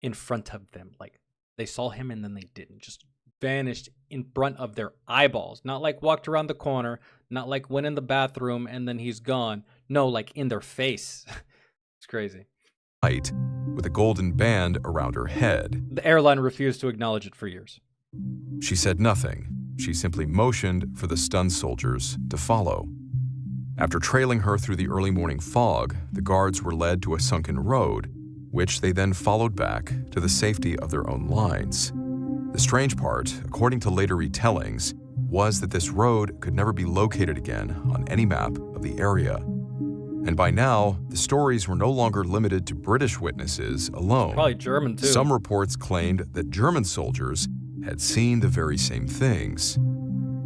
in front of them. Like they saw him and then they didn't. Just vanished in front of their eyeballs. Not like walked around the corner, not like went in the bathroom and then he's gone. No, like in their face. It's crazy. With a golden band around her head. The airline refused to acknowledge it for years. She said nothing. She simply motioned for the stunned soldiers to follow. After trailing her through the early morning fog, the guards were led to a sunken road, which they then followed back to the safety of their own lines. The strange part, according to later retellings, was that this road could never be located again on any map of the area. And by now, the stories were no longer limited to British witnesses alone. Probably German, too. Some reports claimed that German soldiers had seen the very same things.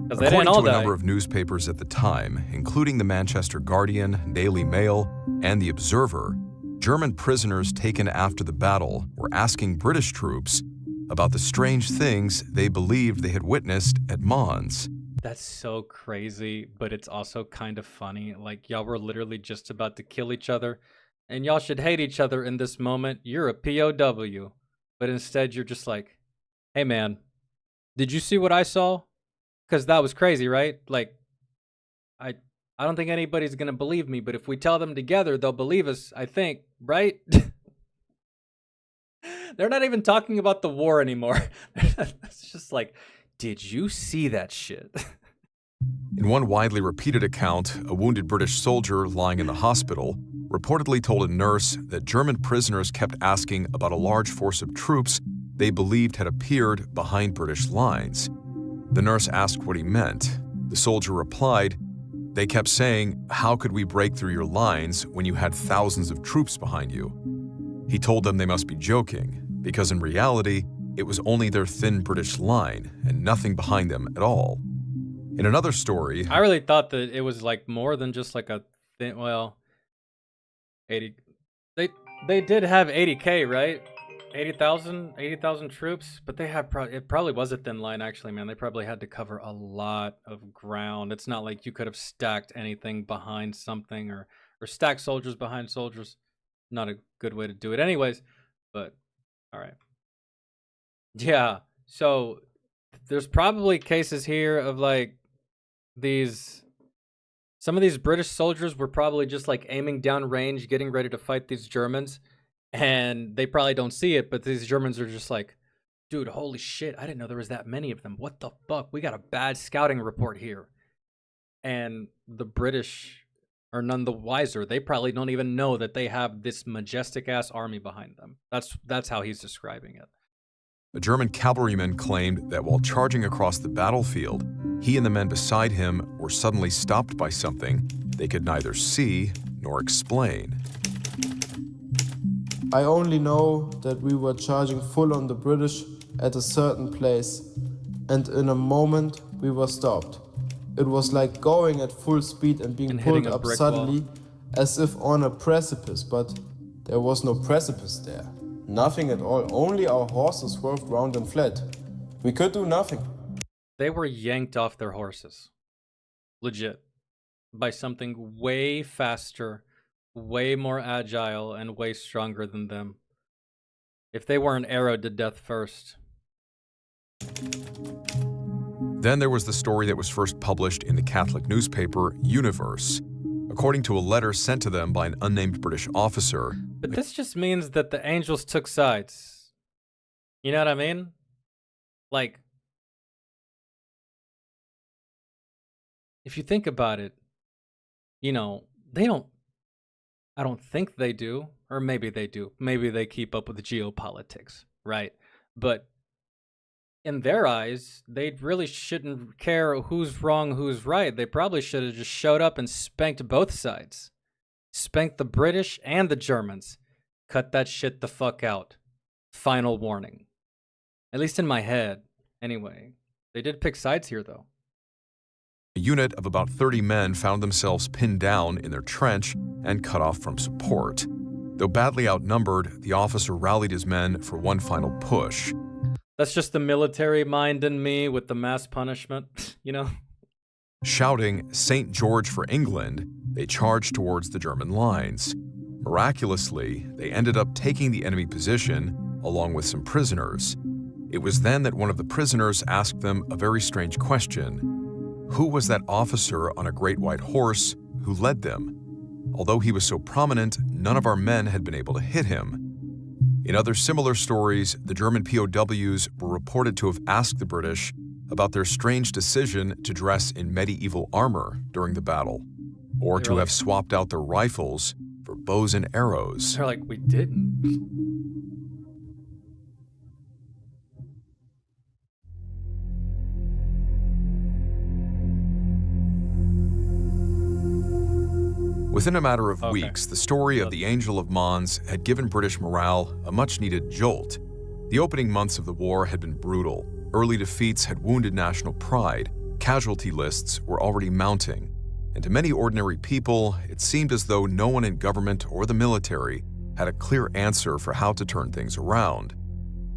'Cause they According didn't all to a die. number of newspapers at the time, including the Manchester Guardian, Daily Mail, and The Observer, German prisoners taken after the battle were asking British troops about the strange things they believed they had witnessed at Mons. That's so crazy, but it's also kind of funny. Like, y'all were literally just about to kill each other, and y'all should hate each other in this moment. You're a POW. But instead, you're just like, hey, man, did you see what I saw? Because that was crazy, right? Like, I don't think anybody's going to believe me, but if we tell them together, they'll believe us, I think, right? They're not even talking about the war anymore. It's just like, did you see that shit? In one widely repeated account, a wounded British soldier lying in the hospital reportedly told a nurse that German prisoners kept asking about a large force of troops they believed had appeared behind British lines. The nurse asked what he meant. The soldier replied, "They kept saying, how could we break through your lines when you had thousands of troops behind you?" He told them they must be joking, because in reality, it was only their thin British line and nothing behind them at all. In another story, I really thought that it was like more than just like a thin, well, 80. They did have 80K, right? 80,000 troops, but they had it probably was a thin line actually, man. They probably had to cover a lot of ground. It's not like you could have stacked anything behind something or stacked soldiers behind soldiers. Not a good way to do it anyways, but all right. Yeah, so there's probably cases here of like some of these British soldiers were probably just like aiming down range, getting ready to fight these Germans, and they probably don't see it, but these Germans are just like, dude, holy shit, I didn't know there was that many of them. What the fuck? We got a bad scouting report here. And the British are none the wiser. They probably don't even know that they have this majestic ass army behind them. That's how he's describing it. a German cavalryman claimed that while charging across the battlefield, he and the men beside him were suddenly stopped by something they could neither see nor explain. I only know that we were charging full on the British at a certain place, and in a moment we were stopped. It was like going at full speed and being pulled up suddenly as if on a precipice, but there was no precipice there. Nothing at all, only our horses swerved round and fled. We could do nothing. They were yanked off their horses. Legit. By something way faster, way more agile, and way stronger than them. If they weren't arrowed to death first. Then there was the story that was first published in the Catholic newspaper Universe. According to a letter sent to them by an unnamed British officer. But this just means that the angels took sides. You know what I mean? Like, if you think about it, you know, they don't, I don't think they do, or maybe they do. Maybe they keep up with the geopolitics, right? But in their eyes, they really shouldn't care who's wrong, who's right. They probably should have just showed up and spanked both sides. Spanked the British and the Germans. Cut that shit the fuck out. Final warning. At least in my head. Anyway, they did pick sides here, though. A unit of about 30 men found themselves pinned down in their trench and cut off from support. Though badly outnumbered, the officer rallied his men for one final push. That's just the military mind in me with the mass punishment, you know? Shouting St. George for England, they charged towards the German lines. Miraculously, they ended up taking the enemy position, along with some prisoners. It was then that one of the prisoners asked them a very strange question. Who was that officer on a great white horse who led them? Although he was so prominent, none of our men had been able to hit him. In other similar stories, the German POWs were reported to have asked the British about their strange decision to dress in medieval armor during the battle, or to have swapped out their rifles for bows and arrows. They're like, we didn't. Within a matter of weeks, the story of the Angel of Mons had given British morale a much-needed jolt. The opening months of the war had been brutal. Early defeats had wounded national pride, Casualty lists were already mounting, and to many ordinary people, it seemed as though no one in government or the military had a clear answer for how to turn things around.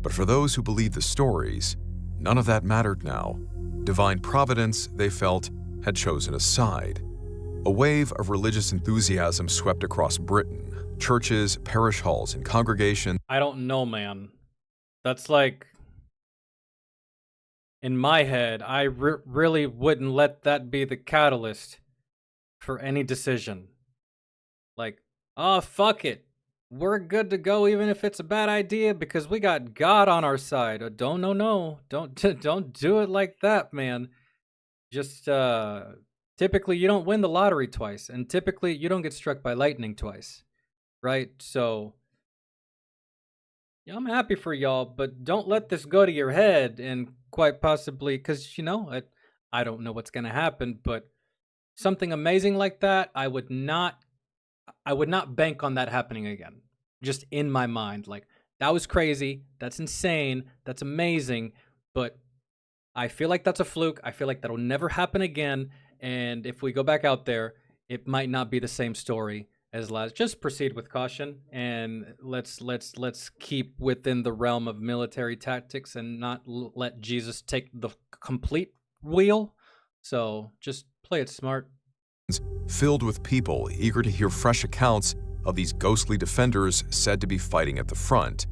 But for those who believed the stories, none of that mattered now. Divine providence, they felt, had chosen a side. A wave of religious enthusiasm swept across Britain. Churches, parish halls, and congregations. I don't know, man. That's like, in my head, I really wouldn't let that be the catalyst for any decision. Like, oh, fuck it. We're good to go even if it's a bad idea because we got God on our side. Don't do it like that, man. Just typically you don't win the lottery twice, and typically you don't get struck by lightning twice, right? So yeah, I'm happy for y'all, but don't let this go to your head and quite possibly, because I don't know what's gonna happen, but something amazing like that, I would not bank on that happening again. Just in my mind, like, that was crazy, that's insane, that's amazing, but I feel like that's a fluke. I feel like that'll never happen again. And if we go back out there, it might not be the same story as last. Just proceed with caution, and let's keep within the realm of military tactics and not let Jesus take the complete wheel. So just play it smart. Filled with people eager to hear fresh accounts of these ghostly defenders said to be fighting at the front.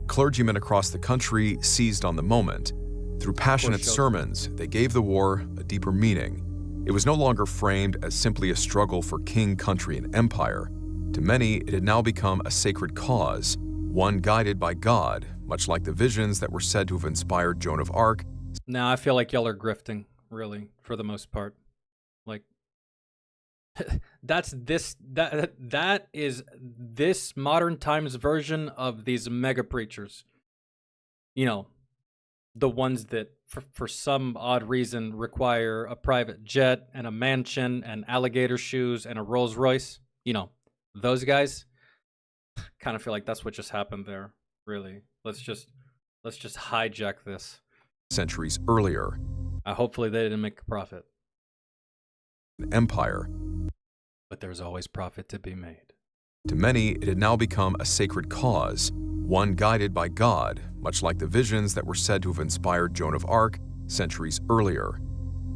Clergymen across the country seized on the moment. Through passionate sermons, they gave the war a deeper meaning. It was no longer framed as simply a struggle for king, country, and empire. To many, it had now become a sacred cause, one guided by God, much like the visions that were said to have inspired Joan of Arc. Now I feel like y'all are grifting, really, for the most part. Like, that is this modern times version of these mega preachers. You know, the ones that for some odd reason require a private jet and a mansion and alligator shoes and a Rolls Royce. You know, those guys. Kind of feel like that's what just happened there, really. Let's just hijack this. Centuries earlier. Hopefully they didn't make a profit. Empire. But there's always profit to be made. To many, it had now become a sacred cause, one guided by God, much like the visions that were said to have inspired Joan of Arc centuries earlier.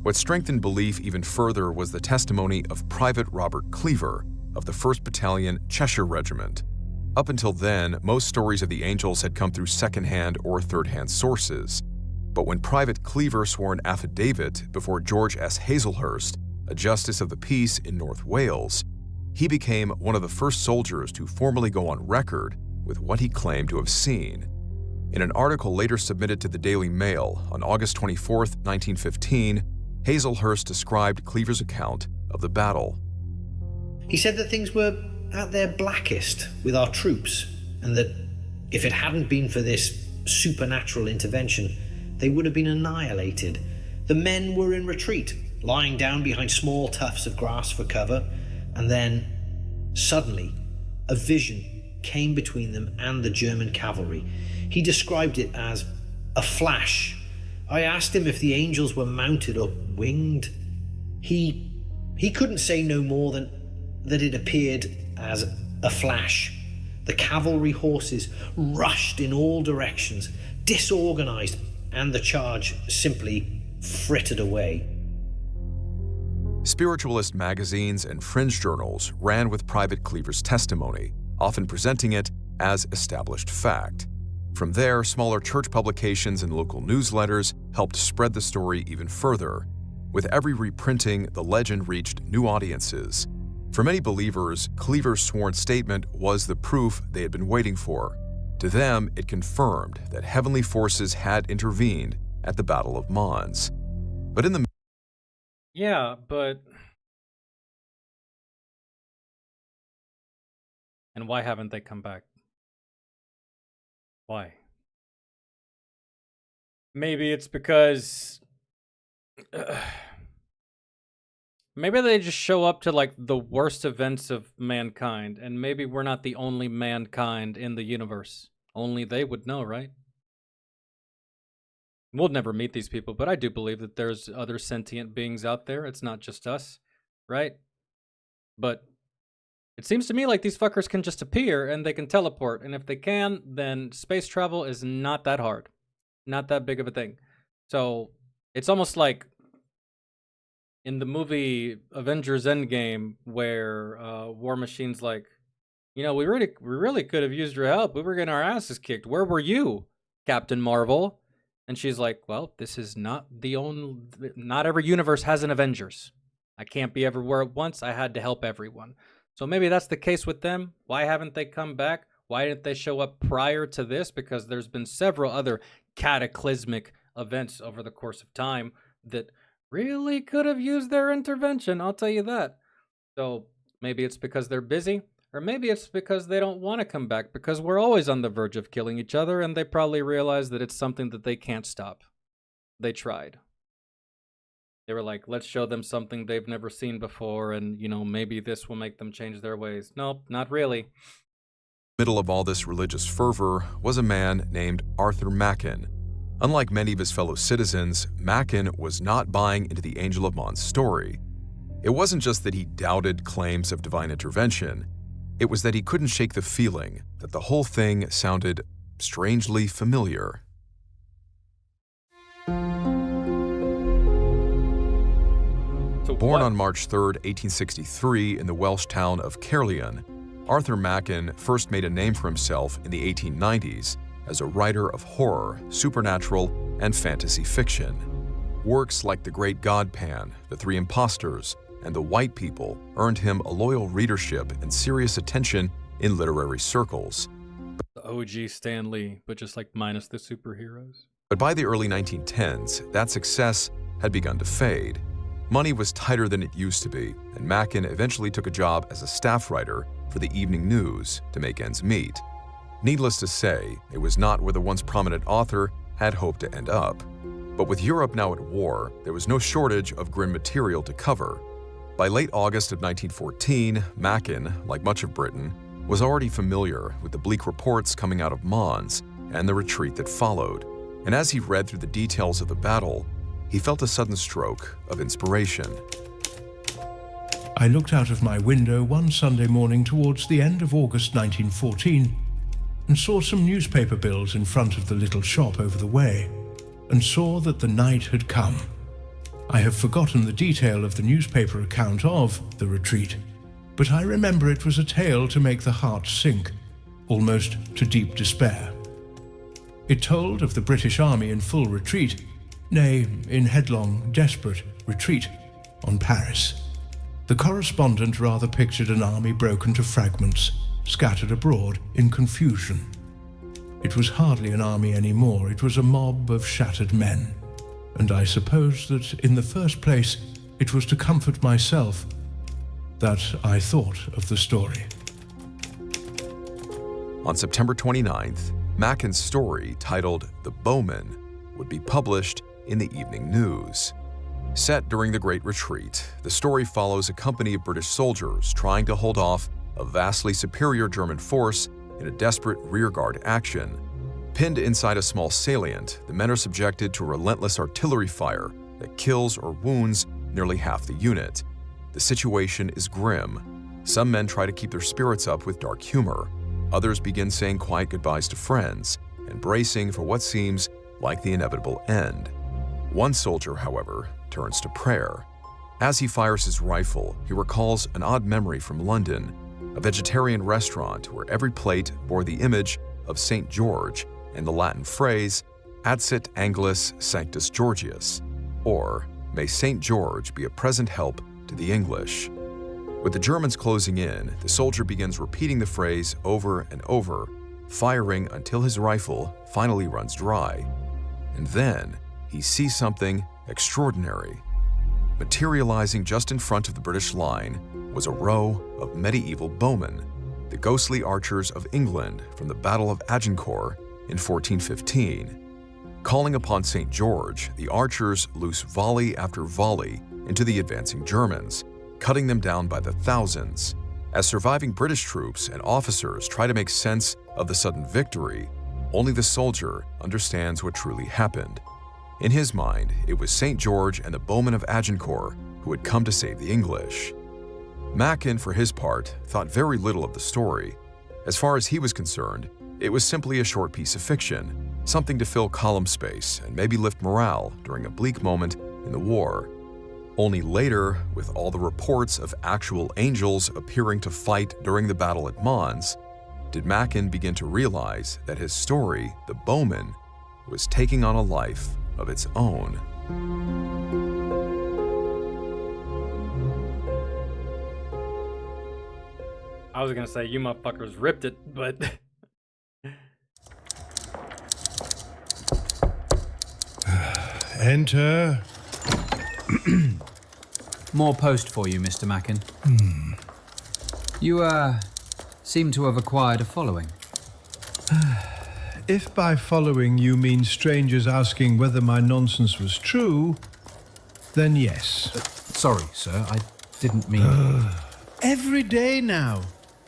What strengthened belief even further was the testimony of Private Robert Cleaver of the 1st Battalion Cheshire Regiment. Up until then, most stories of the angels had come through second-hand or third-hand sources. But when Private Cleaver swore an affidavit before George S. Hazelhurst, a justice of the peace in North Wales, he became one of the first soldiers to formally go on record with what he claimed to have seen. In an article later submitted to the Daily Mail on August 24, 1915, Hazelhurst described Cleaver's account of the battle. He said that things were at their blackest with our troops, and that if it hadn't been for this supernatural intervention, they would have been annihilated. The men were in retreat, lying down behind small tufts of grass for cover, and then, suddenly, a vision came between them and the German cavalry. He described it as a flash. I asked him if the angels were mounted or winged. He couldn't say no more than that it appeared as a flash. The cavalry horses rushed in all directions, disorganized, and the charge simply frittered away. Spiritualist magazines and fringe journals ran with Private Cleaver's testimony, often presenting it as established fact. From there, smaller church publications and local newsletters helped spread the story even further. With every reprinting, the legend reached new audiences. For many believers, Cleaver's sworn statement was the proof they had been waiting for. To them, it confirmed that heavenly forces had intervened at the Battle of Mons. But in the Yeah, but... And why haven't they come back? Why? Maybe it's because... maybe they just show up to, like, the worst events of mankind, and maybe we're not the only mankind in the universe. Only they would know, right? We'll never meet these people, but I do believe that there's other sentient beings out there. It's not just us, right? But it seems to me like these fuckers can just appear and they can teleport. And if they can, then space travel is not that hard. Not that big of a thing. So it's almost like in the movie Avengers Endgame where War Machine's like, you know, we really could have used your help. We were getting our asses kicked. Where were you, Captain Marvel? And she's like, well, this is not not every universe has an Avengers. I can't be everywhere at once. I had to help everyone. So maybe that's the case with them. Why haven't they come back? Why didn't they show up prior to this? Because there's been several other cataclysmic events over the course of time that really could have used their intervention. I'll tell you that. So maybe it's because they're busy. Or maybe it's because they don't want to come back, because we're always on the verge of killing each other, and they probably realize that it's something that they can't stop. They tried. They were like, let's show them something they've never seen before, and, you know, maybe this will make them change their ways. Nope, not really. Middle of all this religious fervor was a man named Arthur Machen. Unlike many of his fellow citizens, Machen was not buying into the Angel of Mon's story. It wasn't just that he doubted claims of divine intervention. It was that he couldn't shake the feeling that the whole thing sounded strangely familiar. Born on March 3, 1863 in the Welsh town of Caerleon, Arthur Machen first made a name for himself in the 1890s as a writer of horror, supernatural, and fantasy fiction. Works like The Great God Pan, The Three Impostors, and The White People earned him a loyal readership and serious attention in literary circles. The OG Stan Lee, but just like minus the superheroes. But by the early 1910s, that success had begun to fade. Money was tighter than it used to be, and Machen eventually took a job as a staff writer for the evening news to make ends meet. Needless to say, it was not where the once prominent author had hoped to end up. But with Europe now at war, there was no shortage of grim material to cover. By late August of 1914, Machen, like much of Britain, was already familiar with the bleak reports coming out of Mons and the retreat that followed. And as he read through the details of the battle, he felt a sudden stroke of inspiration. I looked out of my window one Sunday morning towards the end of August 1914 and saw some newspaper bills in front of the little shop over the way, and saw that the night had come. I have forgotten the detail of the newspaper account of the retreat, but I remember it was a tale to make the heart sink, almost to deep despair. It told of the British Army in full retreat, nay, in headlong, desperate retreat on Paris. The correspondent rather pictured an army broken to fragments, scattered abroad in confusion. It was hardly an army anymore, it was a mob of shattered men. And I suppose that in the first place, it was to comfort myself that I thought of the story. On September 29th, Machen's story, titled The Bowman, would be published in the Evening News. Set during the Great Retreat, the story follows a company of British soldiers trying to hold off a vastly superior German force in a desperate rearguard action. Pinned inside a small salient, the men are subjected to a relentless artillery fire that kills or wounds nearly half the unit. The situation is grim. Some men try to keep their spirits up with dark humor. Others begin saying quiet goodbyes to friends and bracing for what seems like the inevitable end. One soldier, however, turns to prayer. As he fires his rifle, he recalls an odd memory from London, a vegetarian restaurant where every plate bore the image of St. George and the Latin phrase, Adsit Angelus Sanctus Georgius, or may St. George be a present help to the English. With the Germans closing in, the soldier begins repeating the phrase over and over, firing until his rifle finally runs dry. And then he sees something extraordinary. Materializing just in front of the British line was a row of medieval bowmen, the ghostly archers of England from the Battle of Agincourt in 1415. Calling upon St. George, the archers loose volley after volley into the advancing Germans, cutting them down by the thousands. As surviving British troops and officers try to make sense of the sudden victory, only the soldier understands what truly happened. In his mind, it was St. George and the Bowmen of Agincourt who had come to save the English. Mackin, for his part, thought very little of the story. As far as he was concerned, it was simply a short piece of fiction, something to fill column space and maybe lift morale during a bleak moment in the war. Only later, with all the reports of actual angels appearing to fight during the battle at Mons, did Mackin begin to realize that his story, The Bowmen, was taking on a life of its own. I was gonna say, you motherfuckers ripped it, but... Enter. More post for you, Mr. Mackin. You, seem to have acquired a following. If by following you mean strangers asking whether my nonsense was true, then yes. Sorry, sir, I didn't mean... Every day now.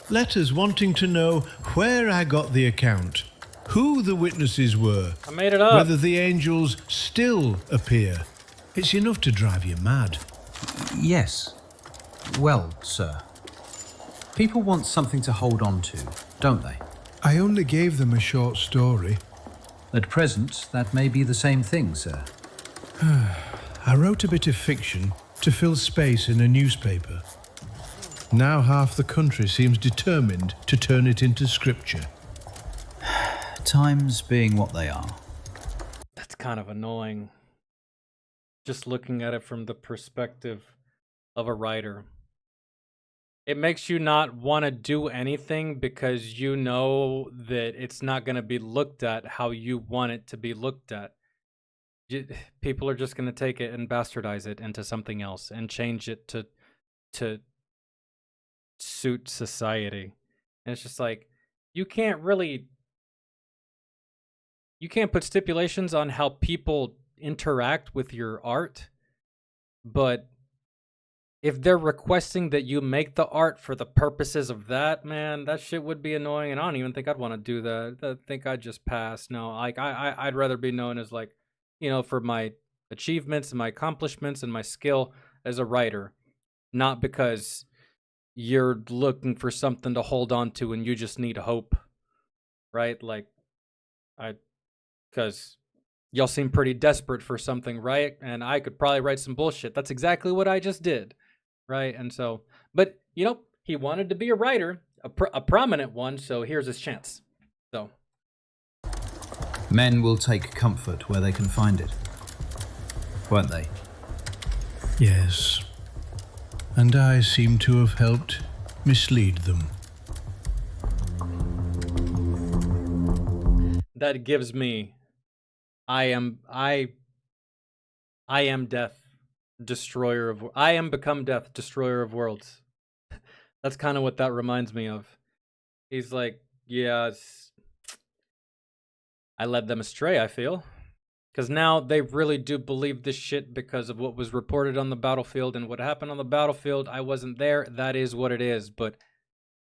Letters wanting to know where I got the account, who the witnesses were, I made it up. whether the angels still appear. It's enough to drive you mad. Yes. Well, sir. People want something to hold on to, don't they? I only gave them a short story. At present, that may be the same thing, sir. I wrote a bit of fiction to fill space in a newspaper. Now half the country seems determined to turn it into scripture. Times being what they are. That's kind of annoying. Just looking at it from the perspective of a writer. It makes you not want to do anything because you know that it's not going to be looked at how you want it to be looked at. People are just going to take it and bastardize it into something else and change it to suit society. And it's just like, you can't put stipulations on how people interact with your art, but if they're requesting that you make the art for the purposes of that, man, that shit would be annoying, and I don't even think I'd want to do that. I think I'd just pass. No, like I'd rather be known as, like, you know, for my achievements and my accomplishments and my skill as a writer, not because you're looking for something to hold on to and you just need hope, right? Like, because y'all seem pretty desperate for something, right? And I could probably write some bullshit. That's exactly what I just did, right? And so, but, you know, he wanted to be a writer, a prominent one, so here's his chance. So. Men will take comfort where they can find it, won't they? Yes. And I seem to have helped mislead them. That gives me... I am death, destroyer of... I am become death, destroyer of worlds. That's kind of what that reminds me of. He's like, yeah, I led them astray, I feel. Because now they really do believe this shit because of what was reported on the battlefield, and what happened on the battlefield, I wasn't there, that is what it is, but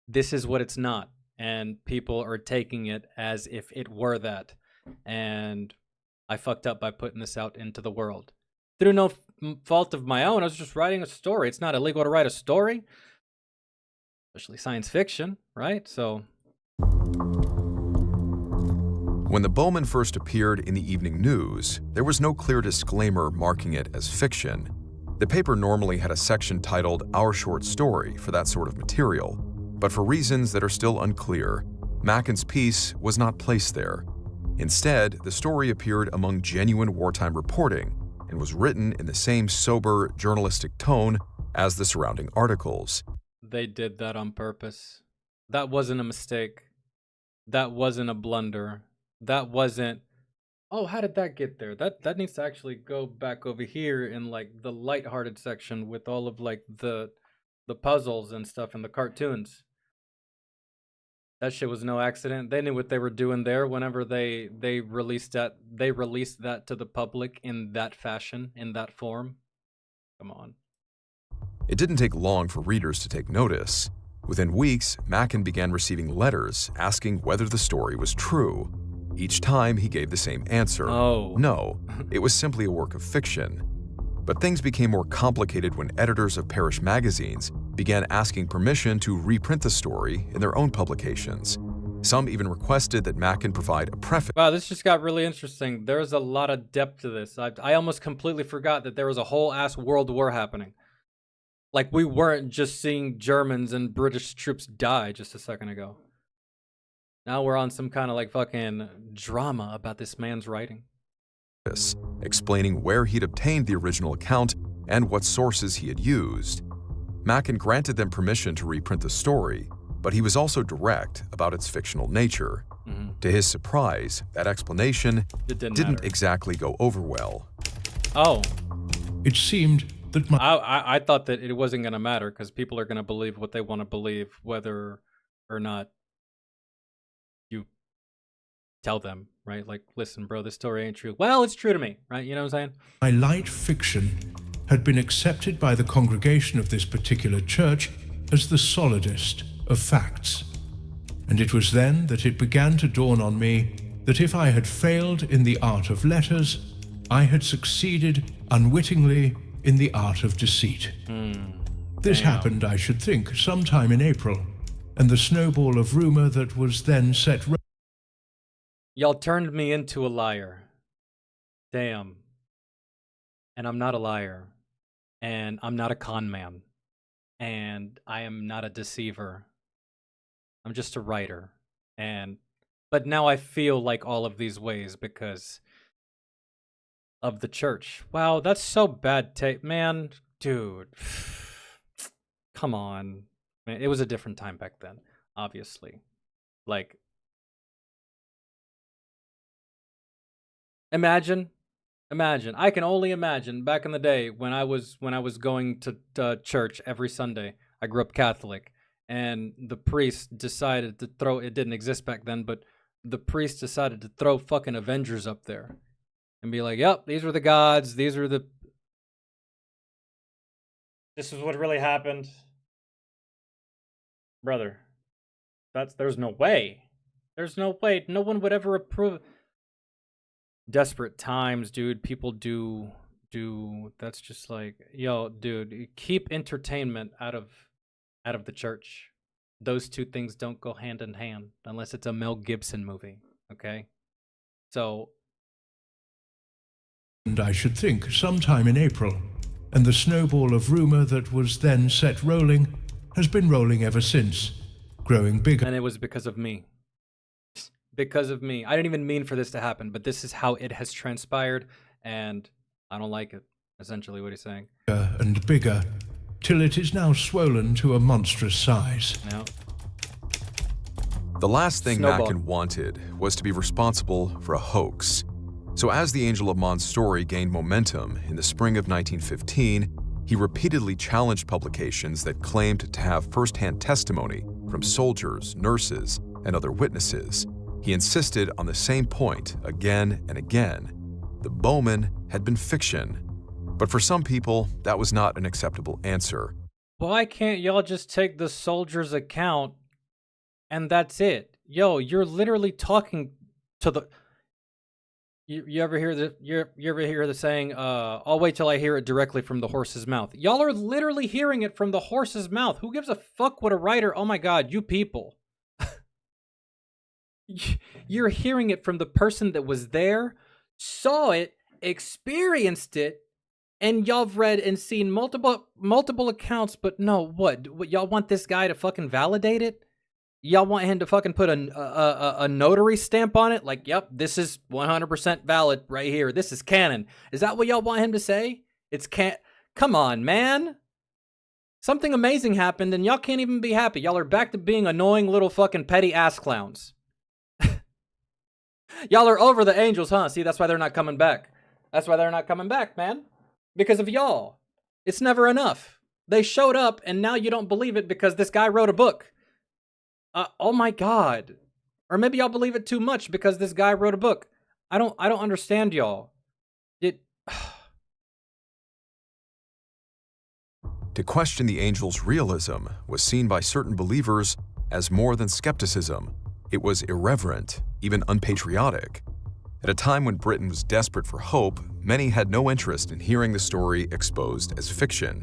this is what it's not. And people are taking it as if it were that. And I fucked up by putting this out into the world. Through no fault of my own, I was just writing a story. It's not illegal to write a story. Especially science fiction, right? So... When the Bowmen first appeared in the evening news, there was no clear disclaimer marking it as fiction. The paper normally had a section titled Our Short Story for that sort of material, but for reasons that are still unclear, Mackin's piece was not placed there. Instead, the story appeared among genuine wartime reporting and was written in the same sober, journalistic tone as the surrounding articles. They did that on purpose. That wasn't a mistake. That wasn't a blunder. That wasn't, oh, how did that get there? That needs to actually go back over here in, like, the lighthearted section with all of, like, the puzzles and stuff and the cartoons. That shit was no accident. They knew what they were doing there whenever they released that. They released that to the public in that fashion, in that form. Come on. It didn't take long for readers to take notice. Within weeks, Mackin began receiving letters asking whether the story was true. Each time he gave the same answer. Oh. No, it was simply a work of fiction. But things became more complicated when editors of parish magazines began asking permission to reprint the story in their own publications. Some even requested that Mackin provide a preface. Wow, this just got really interesting. There's a lot of depth to this. I almost completely forgot that there was a whole ass world war happening. Like, we weren't just seeing Germans and British troops die just a second ago. Now we're on some kind of like fucking drama about this man's writing. Explaining where he'd obtained the original account and what sources he had used. Mackin granted them permission to reprint the story, but he was also direct about its fictional nature. To his surprise, that explanation didn't exactly go over well. Oh. It seemed that I thought that it wasn't going to matter because people are going to believe what they want to believe, whether or not you tell them, right? Like, listen, bro, this story ain't true. Well, it's true to me, right? You know what I'm saying? my light fiction had been accepted by the congregation of this particular church as the solidest of facts. And it was then that it began to dawn on me that if I had failed in the art of letters, I had succeeded unwittingly in the art of deceit. This happened, I should think, sometime in April, and the snowball of rumor that was then set. Y'all turned me into a liar. Damn. And I'm not a liar. And I'm not a con man. And I am not a deceiver. I'm just a writer. But now I feel like all of these ways because of the church. Wow, that's so bad tape, man. Dude. Come on. Man, it was a different time back then, obviously. Like, Imagine. I can only imagine back in the day when I was going to church every Sunday. I grew up Catholic, and the priest decided to throw. It didn't exist back then, but the priest decided to throw fucking Avengers up there, and be like, "Yep, these were the gods. These are the. This is what really happened, brother. There's no way. There's no way. No one would ever approve." Desperate times, dude. People do that's just like, yo, dude, keep entertainment out of the church. Those two things don't go hand in hand unless it's a Mel Gibson movie, okay? So, And I should think sometime in April, and the snowball of rumor that was then set rolling has been rolling ever since, growing bigger. And it was because of me. Because of me. I didn't even mean for this to happen, but this is how it has transpired, and I don't like it, essentially what he's saying. And bigger, till it is now swollen to a monstrous size. No. The last thing Snowball. Mackin wanted was to be responsible for a hoax. So as the Angel of Mon's story gained momentum in the spring of 1915, he repeatedly challenged publications that claimed to have first-hand testimony from soldiers, nurses, and other witnesses. He insisted on the same point again and again. The Bowman had been fiction. But for some people, that was not an acceptable answer. Why can't y'all just take the soldier's account and that's it? Yo, you're literally talking to the... You ever hear the saying, I'll wait till I hear it directly from the horse's mouth. Y'all are literally hearing it from the horse's mouth. Who gives a fuck what a writer... Oh my god, you people. You're hearing it from the person that was there, saw it, experienced it, and y'all have read and seen multiple accounts, but no, what y'all want this guy to fucking validate it? Y'all want him to fucking put a notary stamp on it? Like, yep, this is 100% valid right here. This is canon. Is that what y'all want him to say? It's Come on, man. Something amazing happened and y'all can't even be happy. Y'all are back to being annoying little fucking petty ass clowns. Y'all are over the Angels, huh? See, that's why they're not coming back. That's why they're not coming back, man. Because of y'all. It's never enough. They showed up, and now you don't believe it because this guy wrote a book. Oh my god. Or maybe y'all believe it too much because this guy wrote a book. I don't understand y'all. To question the angel's realism was seen by certain believers as more than skepticism. It was irreverent, even unpatriotic. At a time when Britain was desperate for hope, many had no interest in hearing the story exposed as fiction.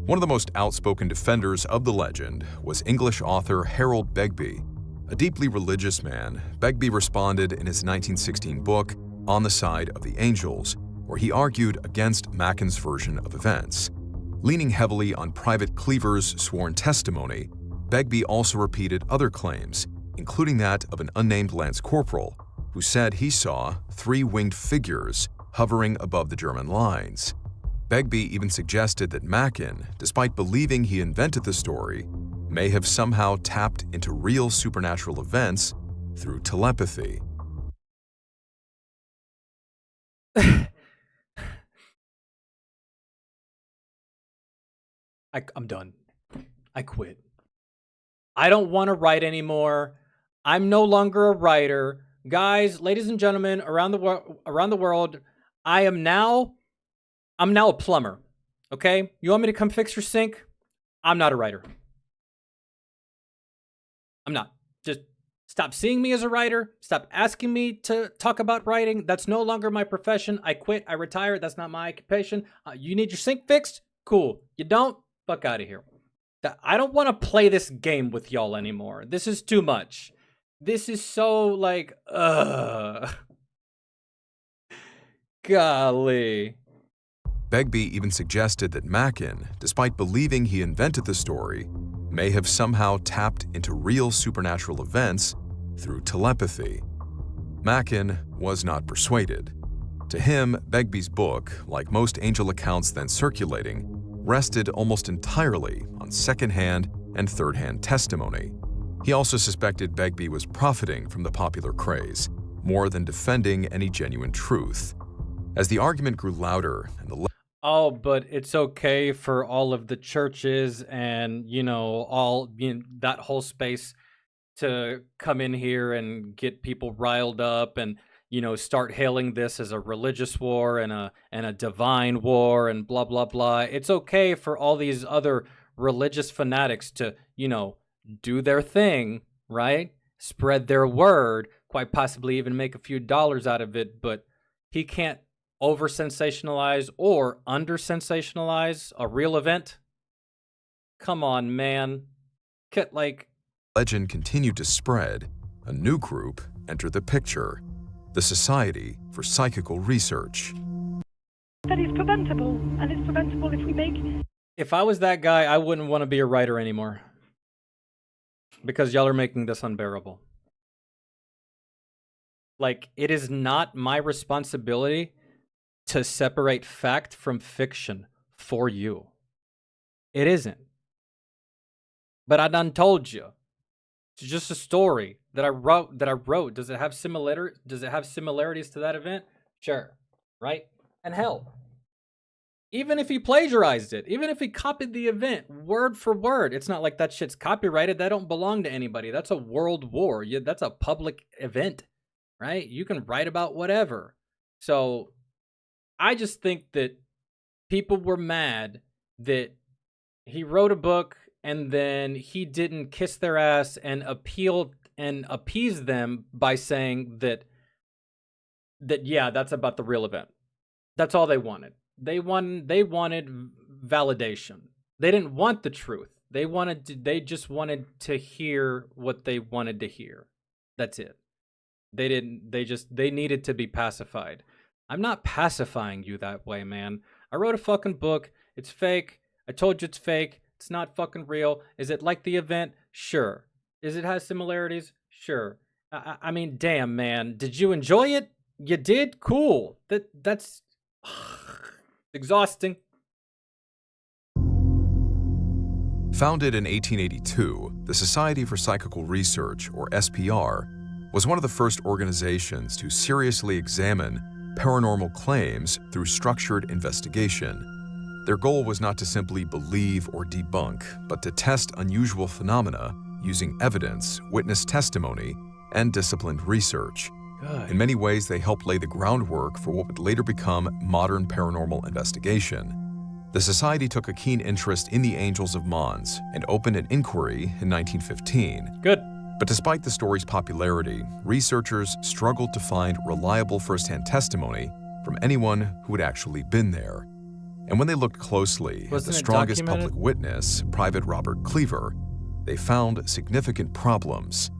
One of the most outspoken defenders of the legend was English author Harold Begbie. A deeply religious man, Begbie responded in his 1916 book, On the Side of the Angels, where he argued against Macin's version of events. Leaning heavily on Private Cleaver's sworn testimony, Begbie also repeated other claims, including that of an unnamed lance corporal, who said he saw 3 winged figures hovering above the German lines. Begbie even suggested that Mackin, despite believing he invented the story, may have somehow tapped into real supernatural events through telepathy. I'm done. I quit. I don't want to write anymore. I'm no longer a writer. Guys, ladies and gentlemen, around the world, I'm now a plumber. Okay? You want me to come fix your sink? I'm not a writer. I'm not. Just stop seeing me as a writer. Stop asking me to talk about writing. That's no longer my profession. I quit. I retired. That's not my occupation. You need your sink fixed? Cool. You don't? Fuck out of here. I don't want to play this game with y'all anymore. This is too much. This is so like, golly. Begbie even suggested that Mackin, despite believing he invented the story, may have somehow tapped into real supernatural events through telepathy. Mackin was not persuaded. To him, Begbie's book, like most angel accounts then circulating, rested almost entirely on second-hand and third-hand testimony. He also suspected Begbie was profiting from the popular craze, more than defending any genuine truth. As the argument grew louder and the oh, but it's okay for all of the churches and, that whole space to come in here and get people riled up and, start hailing this as a religious war and a divine war and blah, blah, blah. It's okay for all these other religious fanatics to, do their thing, right? Spread their word, quite possibly even make a few dollars out of it, but he can't over-sensationalize or under-sensationalize a real event? Come on, man. Legend continued to spread, a new group entered the picture, the Society for Psychical Research. That is preventable, and it's preventable if we make... If I was that guy, I wouldn't want to be a writer anymore. Because y'all are making this unbearable. It is not my responsibility to separate fact from fiction for you. It isn't. But I done told you. It's just a story that I wrote. Does it have similarities to that event? Sure. Right? And hell, even if he plagiarized it, even if he copied the event word for word, it's not like that shit's copyrighted. That don't belong to anybody. That's a world war. That's a public event, right? You can write about whatever. So I just think that people were mad that he wrote a book and then he didn't kiss their ass and appease them by saying that yeah, that's about the real event. That's all they wanted. They wanted validation. They didn't want the truth. They just wanted to hear what they wanted to hear. That's it. They needed to be pacified. I'm not pacifying you that way, man. I wrote a fucking book. It's fake. I told you it's fake. It's not fucking real. Is it like the event? Sure. Is it has similarities? Sure. I mean, damn, man. Did you enjoy it? You did? Cool. That's exhausting. Founded in 1882, the Society for Psychical Research, or SPR, was one of the first organizations to seriously examine paranormal claims through structured investigation. Their goal was not to simply believe or debunk, but to test unusual phenomena using evidence, witness testimony, and disciplined research. Good. In many ways, they helped lay the groundwork for what would later become modern paranormal investigation. The Society took a keen interest in the Angels of Mons and opened an inquiry in 1915. Good. But despite the story's popularity, researchers struggled to find reliable firsthand testimony from anyone who had actually been there. And when they looked closely at the strongest public witness, Private Robert Cleaver, they found significant problems.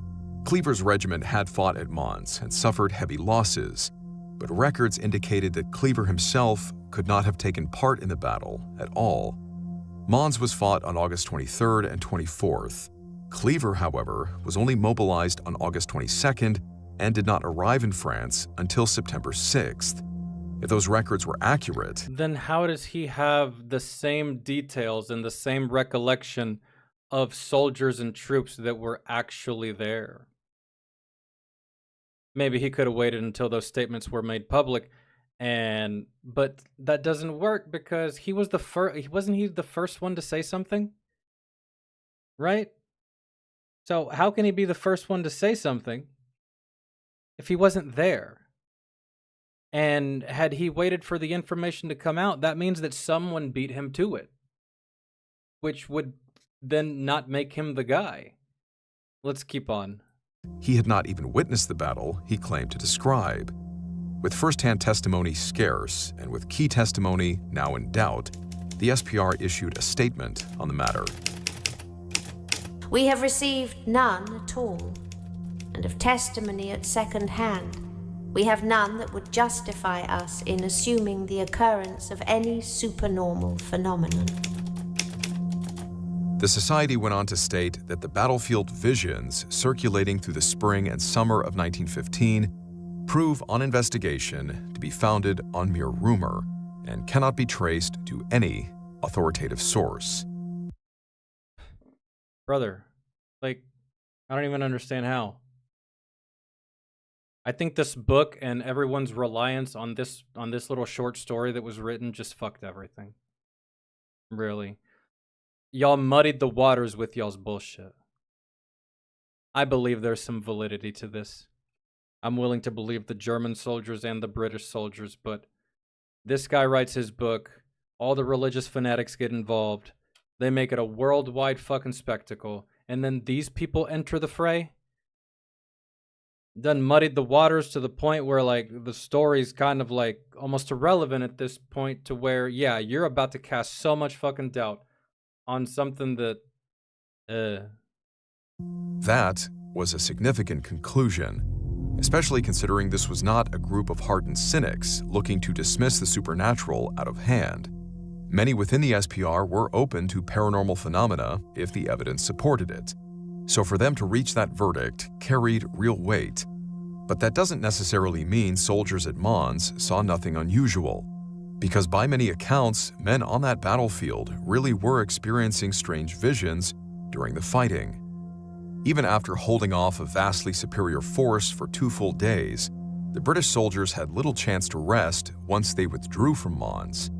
Cleaver's regiment had fought at Mons and suffered heavy losses, but records indicated that Cleaver himself could not have taken part in the battle at all. Mons was fought on August 23rd and 24th. Cleaver, however, was only mobilized on August 22nd and did not arrive in France until September 6th. If those records were accurate, then how does he have the same details and the same recollection of soldiers and troops that were actually there? Maybe he could have waited until those statements were made public, but that doesn't work because he was the first. Wasn't he the first one to say something? Right? So how can he be the first one to say something if he wasn't there? And had he waited for the information to come out, that means that someone beat him to it, which would then not make him the guy. Let's keep on. he had not even witnessed the battle he claimed to describe. With first-hand testimony scarce and with key testimony now in doubt, the SPR issued a statement on the matter. We have received none at all, and of testimony at second hand, we have none that would justify us in assuming the occurrence of any supernormal phenomenon. The Society went on to state that the battlefield visions circulating through the spring and summer of 1915 prove on investigation to be founded on mere rumor and cannot be traced to any authoritative source. Brother, I don't even understand how. I think this book and everyone's reliance on this little short story that was written just fucked everything. Really. Y'all muddied the waters with y'all's bullshit. I believe there's some validity to this. I'm willing to believe the German soldiers and the British soldiers, but this guy writes his book, all the religious fanatics get involved, they make it a worldwide fucking spectacle, and then these people enter the fray? Done muddied the waters to the point where, the story's kind of, almost irrelevant at this point to where, yeah, you're about to cast so much fucking doubt on something that, That was a significant conclusion, especially considering this was not a group of hardened cynics looking to dismiss the supernatural out of hand. Many within the SPR were open to paranormal phenomena if the evidence supported it. So for them to reach that verdict carried real weight. But that doesn't necessarily mean soldiers at Mons saw nothing unusual, because by many accounts, men on that battlefield really were experiencing strange visions during the fighting. Even after holding off a vastly superior force for 2 full days, the British soldiers had little chance to rest once they withdrew from Mons.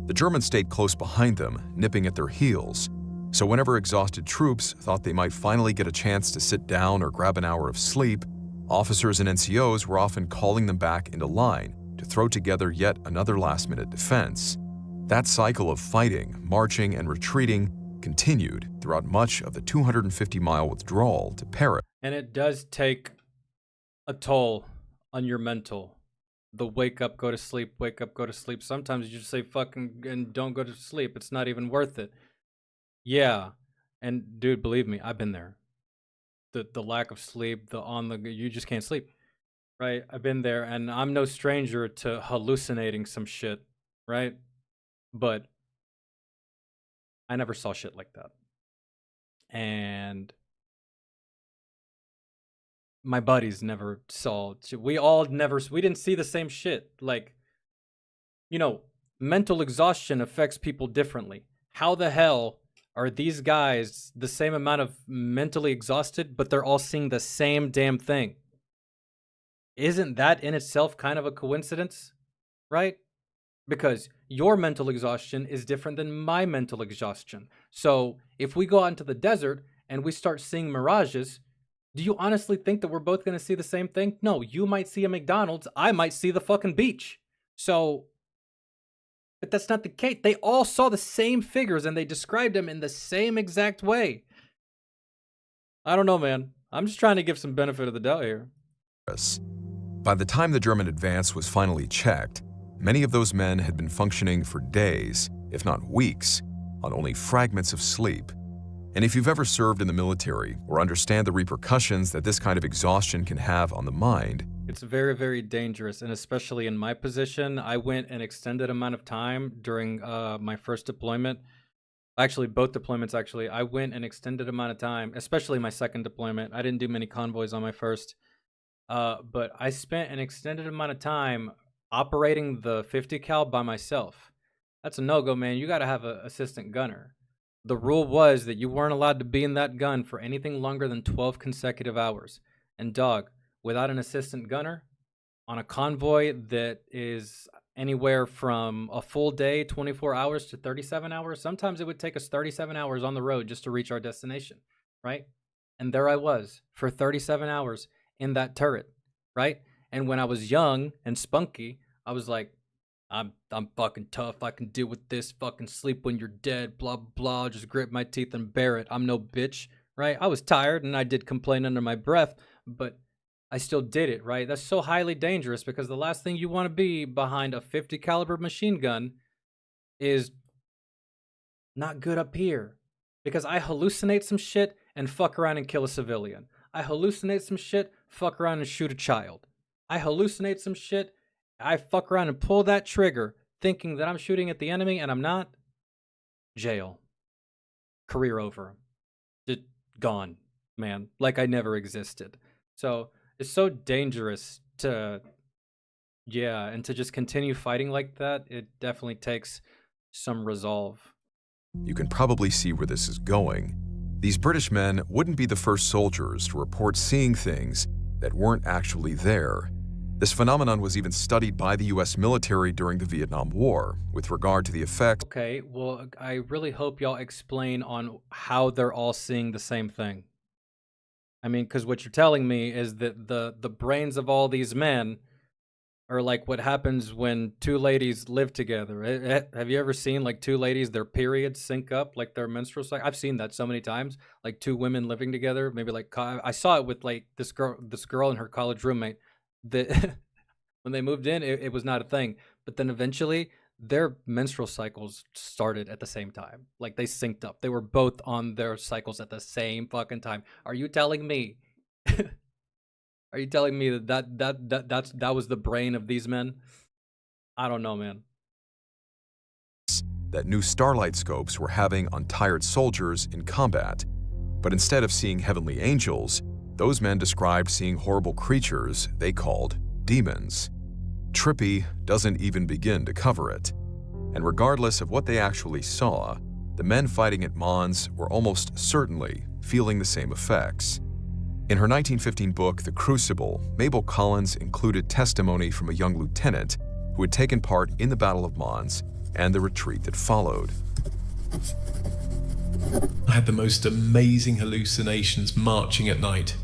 The Germans stayed close behind them, nipping at their heels. So whenever exhausted troops thought they might finally get a chance to sit down or grab an hour of sleep, officers and NCOs were often calling them back into line to throw together yet another last-minute defense. That cycle of fighting, marching, and retreating continued throughout much of the 250-mile withdrawal to Paris. and it does take a toll on your mental. The wake up, go to sleep, wake up, go to sleep. Sometimes you just say fucking and don't go to sleep. It's not even worth it. Yeah. And dude, believe me, I've been there. The lack of sleep, you just can't sleep. Right? I've been there, and I'm no stranger to hallucinating some shit, right? But I never saw shit like that. And my buddies never saw shit. We didn't see the same shit. Mental exhaustion affects people differently. How the hell are these guys the same amount of mentally exhausted, but they're all seeing the same damn thing? Isn't that in itself kind of a coincidence, right? Because your mental exhaustion is different than my mental exhaustion. So if we go out into the desert and we start seeing mirages, do you honestly think that we're both going to see the same thing? No, you might see a McDonald's, I might see the fucking beach. But that's not the case. They all saw the same figures and they described them in the same exact way. I don't know, man. I'm just trying to give some benefit of the doubt here. By the time the German advance was finally checked, many of those men had been functioning for days, if not weeks, on only fragments of sleep. And if you've ever served in the military or understand the repercussions that this kind of exhaustion can have on the mind, it's very, very dangerous, and especially in my position, I went an extended amount of time during my first deployment. Actually, both deployments, actually. I went an extended amount of time, especially my second deployment. I didn't do many convoys on my first. But I spent an extended amount of time operating the 50 cal by myself. That's a no-go, man. You got to have an assistant gunner. The rule was that you weren't allowed to be in that gun for anything longer than 12 consecutive hours. And dog, without an assistant gunner, on a convoy that is anywhere from a full day, 24 hours to 37 hours, sometimes it would take us 37 hours on the road just to reach our destination, right? And there I was for 37 hours in that turret, right? And when I was young and spunky, I was like, I'm fucking tough. I can deal with this. Fucking sleep when you're dead. Blah, blah. Just grit my teeth and bear it. I'm no bitch, right? I was tired and I did complain under my breath, but I still did it, right? That's so highly dangerous because the last thing you want to be behind a 50 caliber machine gun is not good up here, because I hallucinate some shit and fuck around and kill a civilian. I hallucinate some shit, fuck around and shoot a child. I hallucinate some shit, I fuck around and pull that trigger thinking that I'm shooting at the enemy and I'm not. Jail. Career over. Just gone, man. Like I never existed. So it's so dangerous to, yeah, and to just continue fighting like that, it definitely takes some resolve. You can probably see where this is going. These British men wouldn't be the first soldiers to report seeing things that weren't actually there. This phenomenon was even studied by the US military during the Vietnam War with regard to the effects. Okay, well, I really hope y'all explain on how they're all seeing the same thing. I mean, because what you're telling me is that the brains of all these men are like what happens when two ladies live together. Have you ever seen like two ladies, their periods sync up, like their menstrual cycle? I've seen that so many times, like two women living together. Maybe like I saw it with like this girl and her college roommate. That when they moved in, it was not a thing. But then eventually their menstrual cycles started at the same time. Like they synced up. They were both on their cycles at the same fucking time. Are you telling me? Are you telling me that was the brain of these men? I don't know, man. That new starlight scopes were having on tired soldiers in combat. But instead of seeing heavenly angels, those men described seeing horrible creatures they called demons. Trippy doesn't even begin to cover it. And regardless of what they actually saw, the men fighting at Mons were almost certainly feeling the same effects. In her 1915 book, The Crucible, Mabel Collins included testimony from a young lieutenant who had taken part in the Battle of Mons and the retreat that followed. I had the most amazing hallucinations marching at night.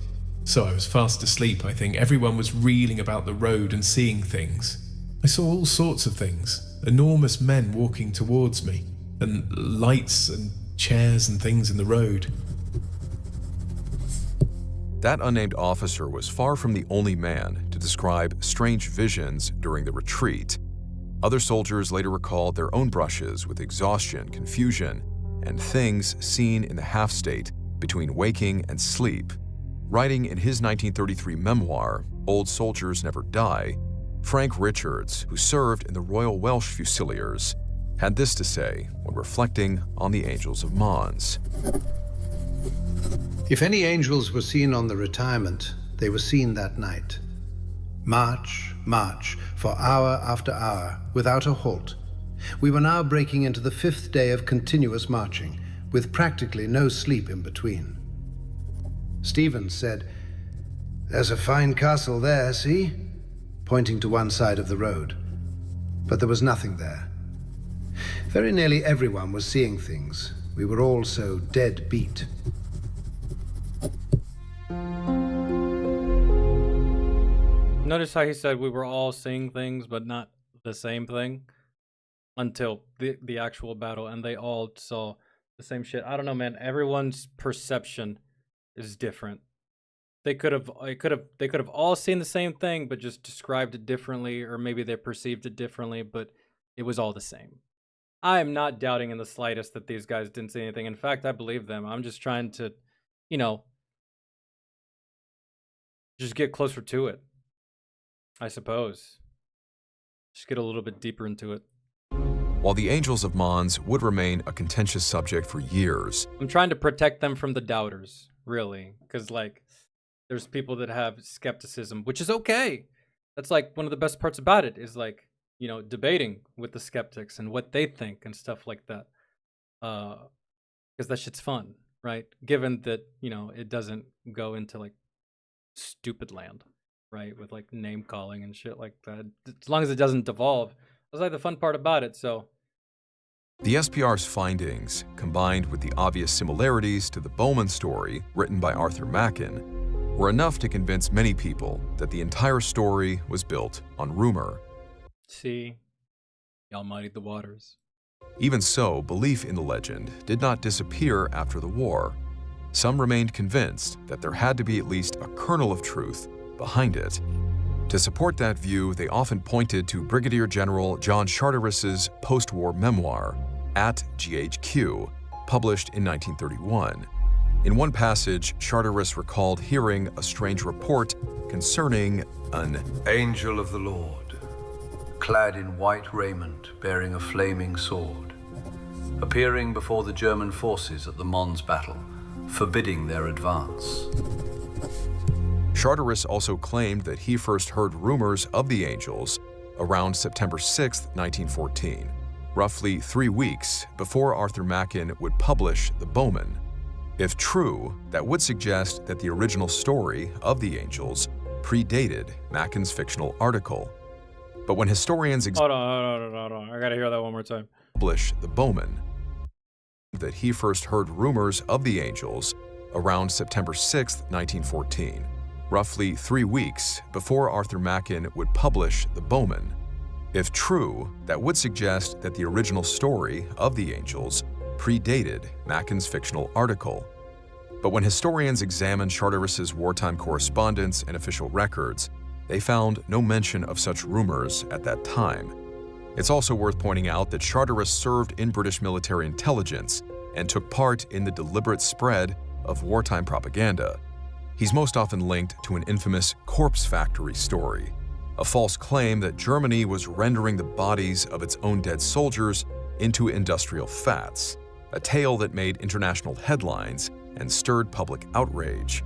So I was fast asleep, I think. Everyone was reeling about the road and seeing things. I saw all sorts of things. Enormous men walking towards me, and lights and chairs and things in the road. That unnamed officer was far from the only man to describe strange visions during the retreat. Other soldiers later recalled their own brushes with exhaustion, confusion, and things seen in the half-state between waking and sleep. Writing in his 1933 memoir, Old Soldiers Never Die, Frank Richards, who served in the Royal Welsh Fusiliers, had this to say when reflecting on the Angels of Mons. If any angels were seen on the retirement, they were seen that night. March, march, for hour after hour, without a halt. We were now breaking into the 5th day of continuous marching, with practically no sleep in between. Stevens said, "There's a fine castle there, see?" pointing to one side of the road. But there was nothing there. Very nearly everyone was seeing things. We were all so dead beat. Notice how he said we were all seeing things, but not the same thing until the actual battle, and they all saw the same shit. I don't know, man. Everyone's perception is different. they could have all seen the same thing, but just described it differently, or maybe they perceived it differently, but it was all the same. I am not doubting in the slightest that these guys didn't see anything. In fact, I believe them. I'm just trying to, you know, just get closer to it, I suppose. Just get a little bit deeper into it. While the Angels of Mons would remain a contentious subject for years, I'm trying to protect them from the doubters, really, because, like, there's people that have skepticism, which is okay. That's, like, one of the best parts about it is, like, you know, debating with the skeptics and what they think and stuff like that. Because that shit's fun, right? Given that, you know, it doesn't go into, like, stupid land, right? With, like, name calling and shit like that. As long as it doesn't devolve. That's, like, the fun part about it, so... The SPR's findings, combined with the obvious similarities to the Bowman story written by Arthur Machen, were enough to convince many people that the entire story was built on rumor. See, y'all muddied the waters. Even so, belief in the legend did not disappear after the war. Some remained convinced that there had to be at least a kernel of truth behind it. To support that view, they often pointed to Brigadier General John Charteris's post-war memoir, At GHQ, published in 1931. In one passage, Charteris recalled hearing a strange report concerning an angel of the Lord, clad in white raiment, bearing a flaming sword, appearing before the German forces at the Mons battle, forbidding their advance. Charteris also claimed that he first heard rumors of the Angels around September 6, 1914, roughly 3 weeks before Arthur Machen would publish The Bowman. If true, that would suggest that the original story of the Angels predated Machen's fictional article. But when historians Hold on. I gotta hear that one more time. publish The Bowman, that he first heard rumors of the Angels around September 6, 1914, roughly 3 weeks before Arthur Machen would publish The Bowman. If true, that would suggest that the original story of the Angels predated Machen's fictional article. But when historians examined Charteris's wartime correspondence and official records, they found no mention of such rumors at that time. It's also worth pointing out that Charteris served in British military intelligence and took part in the deliberate spread of wartime propaganda. He's most often linked to an infamous corpse factory story, a false claim that Germany was rendering the bodies of its own dead soldiers into industrial fats, a tale that made international headlines and stirred public outrage.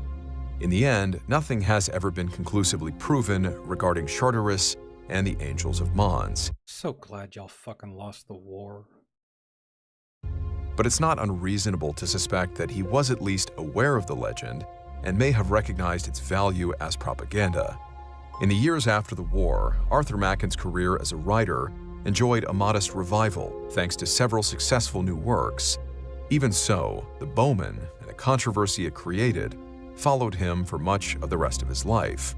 In the end, nothing has ever been conclusively proven regarding Charteris and the Angels of Mons. So glad y'all fucking lost the war. But it's not unreasonable to suspect that he was at least aware of the legend and may have recognized its value as propaganda. In the years after the war, Arthur Machen's career as a writer enjoyed a modest revival thanks to several successful new works. Even so, The Bowman and the controversy it created followed him for much of the rest of his life.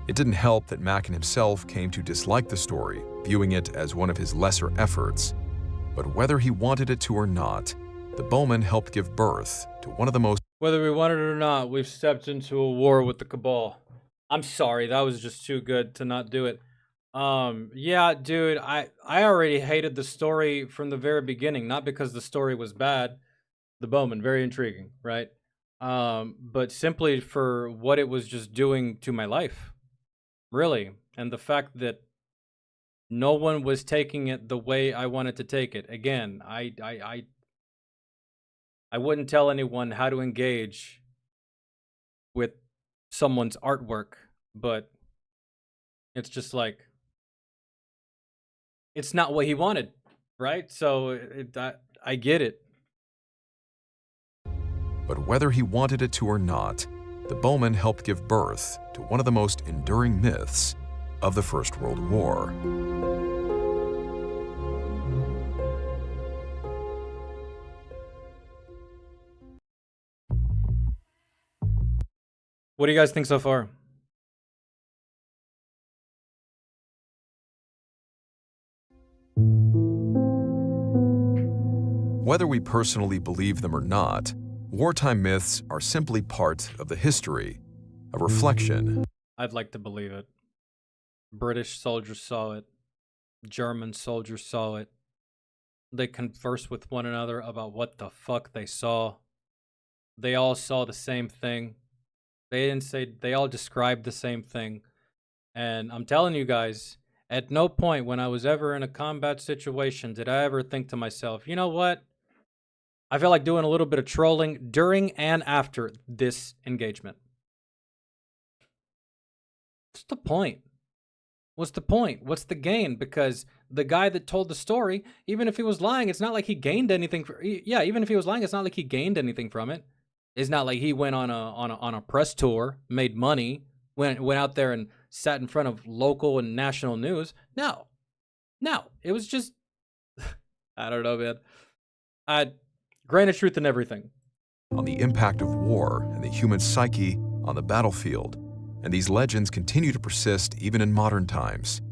It didn't help that Machen himself came to dislike the story, viewing it as one of his lesser efforts. But whether he wanted it to or not, The Bowman helped give birth to one of the most... Whether we want it or not, we've stepped into a war with the Cabal. I'm sorry, that was just too good to not do it. Yeah, dude, I already hated the story from the very beginning, not because the story was bad. The Bowman, very intriguing, right? But simply for what it was just doing to my life, really. And the fact that no one was taking it the way I wanted to take it. Again, I wouldn't tell anyone how to engage with someone's artwork, but it's just like, it's not what he wanted, right? So I get it. But whether he wanted it to or not, The Bowman helped give birth to one of the most enduring myths of the First World War. What do you guys think so far? Whether we personally believe them or not, wartime myths are simply part of the history. a reflection. I'd like to believe it. British soldiers saw it. German soldiers saw it. They conversed with one another about what the fuck they saw. They all saw the same thing. They didn't say, they all described the same thing. And I'm telling you guys, at no point when I was ever in a combat situation did I ever think to myself, you know what? I feel like doing a little bit of trolling during and after this engagement. What's the point? What's the point? What's the gain? Because the guy that told the story, even if he was lying, it's not like he gained anything. Yeah, even if he was lying, it's not like he gained anything from it. It's not like he went on a press tour, made money, went out there and sat in front of local and national news. No, it was just, I don't know, man. Grain of truth in everything. On the impact of war and the human psyche on the battlefield. And these legends continue to persist even in modern times.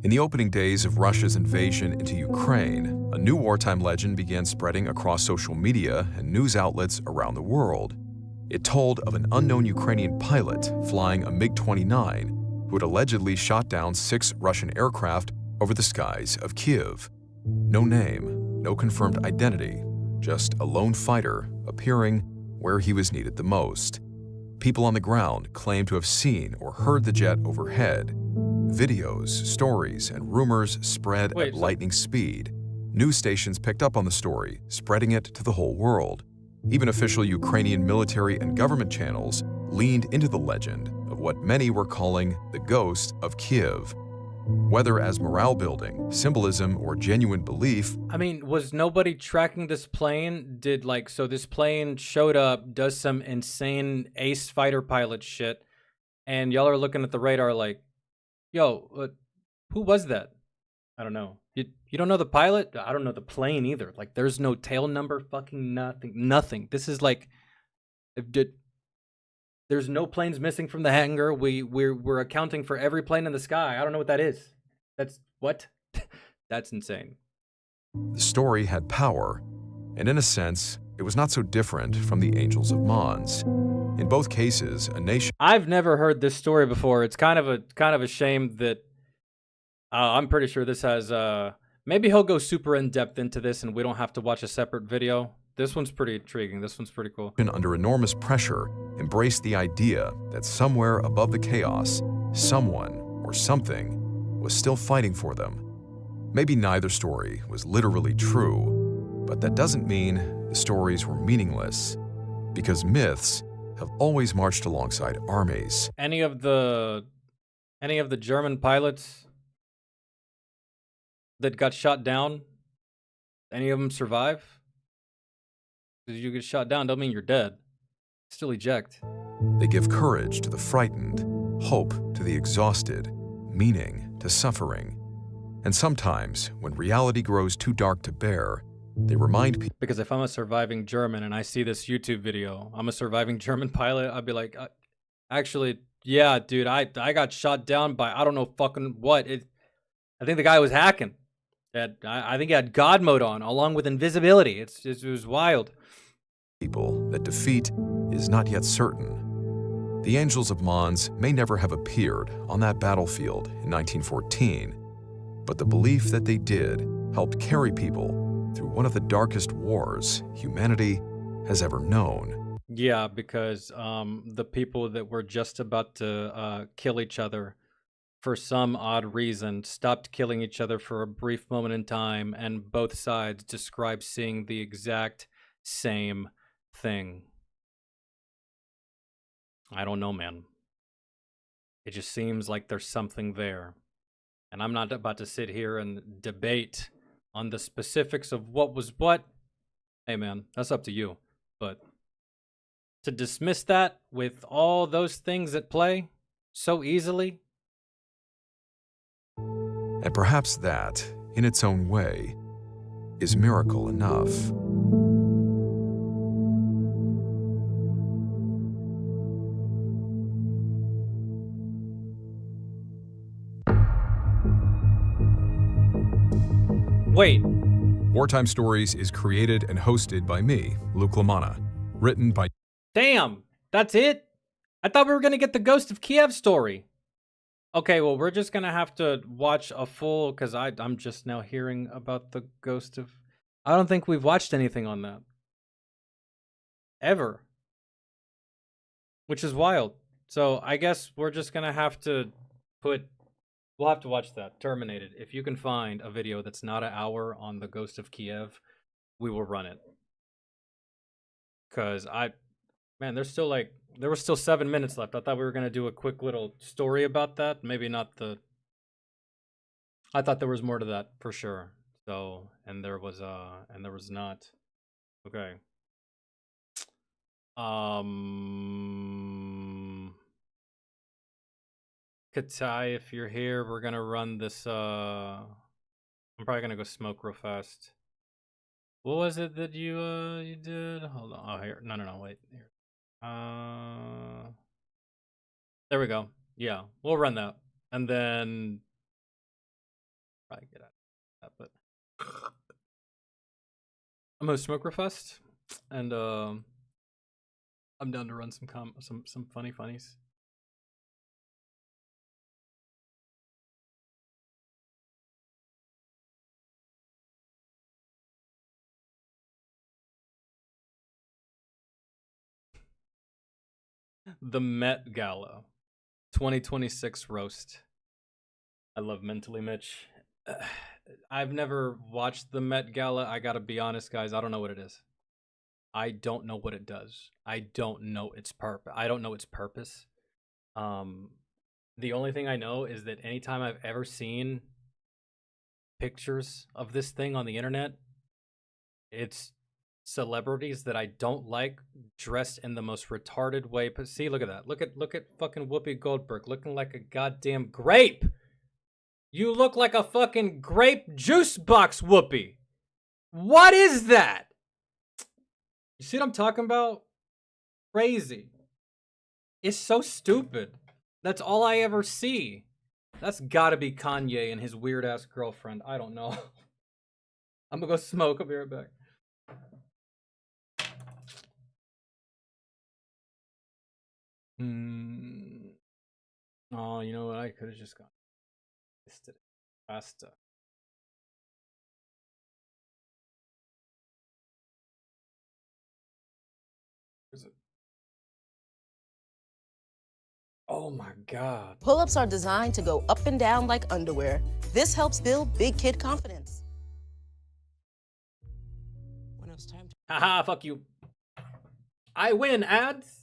In the opening days of Russia's invasion into Ukraine, a new wartime legend began spreading across social media and news outlets around the world. It told of an unknown Ukrainian pilot flying a MiG-29 who had allegedly shot down 6 Russian aircraft over the skies of Kyiv. No name, no confirmed identity, just a lone fighter appearing where he was needed the most. People on the ground claim to have seen or heard the jet overhead. Videos, stories, and rumors spread at lightning speed. News stations picked up on the story, spreading it to the whole world. Even official Ukrainian military and government channels leaned into the legend of what many were calling the ghost of Kyiv. Whether as morale building, symbolism, or genuine belief. I mean, was nobody tracking this plane? So this plane showed up, does some insane ace fighter pilot shit, and y'all are looking at the radar like, yo, who was that? I don't know. You don't know the pilot? I don't know the plane either. Like, there's no tail number, fucking nothing. This is like, there's no planes missing from the hangar. We're accounting for every plane in the sky. I don't know what that is. That's what? That's insane. The story had power, and in a sense, it was not so different from the Angels of Mons. In both cases, a nation. I've never heard this story before. It's kind of a shame that I'm pretty sure this has. Maybe he'll go super in depth into this, and we don't have to watch a separate video. This one's pretty intriguing. This one's pretty cool. Under enormous pressure, embraced the idea that somewhere above the chaos, someone or something was still fighting for them. Maybe neither story was literally true, but that doesn't mean the stories were meaningless, because myths have always marched alongside armies. Any of the German pilots that got shot down, any of them survive? Because you get shot down don't mean you're dead. Still eject. They give courage to the frightened, hope to the exhausted, meaning to suffering. And sometimes, when reality grows too dark to bear, they remind people. Because if I'm a surviving German and I see this YouTube video, I'm a surviving German pilot, I'd be like, actually, yeah, dude, I got shot down by I don't know fucking what. I think the guy was hacking. I think he had God mode on, along with invisibility. It was wild. People that defeat is not yet certain. The Angels of Mons may never have appeared on that battlefield in 1914, but the belief that they did helped carry people through one of the darkest wars humanity has ever known. Yeah, because the people that were just about to kill each other for some odd reason stopped killing each other for a brief moment in time, and both sides describe seeing the exact same thing. I don't know, man. It just seems like there's something there. And I'm not about to sit here and debate on the specifics of what was what. Hey, man, that's up to you. But to dismiss that with all those things at play so easily. And perhaps that, in its own way, is miracle enough. Wait. Wartime Stories is created and hosted by me, Luke LaManna. Written by... Damn, that's it? I thought we were gonna get the Ghost of Kiev story. Okay, well, we're just gonna have to watch a full, because I'm just now hearing about the Ghost of... I don't think we've watched anything on that. Ever. Which is wild. So I guess we're just gonna have to we'll have to watch that. Terminated. If you can find a video that's not an hour on the Ghost of Kiev, we will run it. Because man, there's still like... There was still 7 minutes left. I thought we were going to do a quick little story about that. Maybe not the... I thought there was more to that, for sure. So, and there was not. Okay. Katai, if you're here, we're going to run this, I'm probably going to go smoke real fast. What was it that you did? Hold on. Oh, here. No, wait. Here. There we go. Yeah, we'll run that, and then probably get out of that. But I'm gonna smoke refust, and I'm down to run some funnies. The Met Gala 2026 roast. I love Mentally Mitch. I've never watched the Met Gala. I gotta be honest, guys. I don't know what it is. I don't know what it does. I don't know its purpose. The only thing I know is that anytime I've ever seen pictures of this thing on the internet, it's celebrities that I don't like dressed in the most retarded way. But see, look at that. Look at fucking Whoopi Goldberg looking like a goddamn grape. You look like a fucking grape juice box, Whoopi. What is that? You see what I'm talking about? Crazy. It's so stupid. That's all I ever see. That's gotta be Kanye and his weird ass girlfriend. I don't know. I'm gonna go smoke. I'll be right back. Oh, you know what? I could have just gone. Pasta. Is it? Oh my god. Pull-ups are designed to go up and down like underwear. This helps build big kid confidence. When it was time to... Haha, fuck you. I win, ads.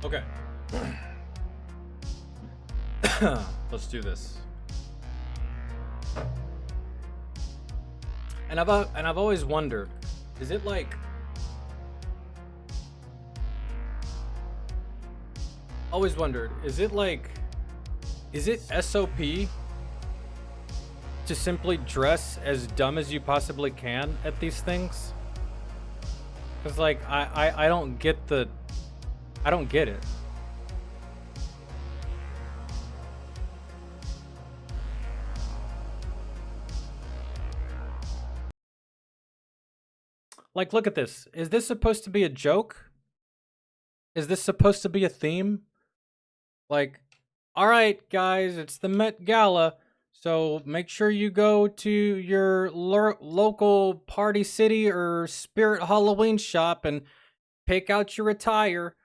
Okay. Let's do this. And I've always wondered, is it like is it SOP to simply dress as dumb as you possibly can at these things? Cuz like I don't get it. Like, look at this. Is this supposed to be a joke? Is this supposed to be a theme? Like, all right, guys, it's the Met Gala, so make sure you go to your local Party City or Spirit Halloween shop and pick out your attire.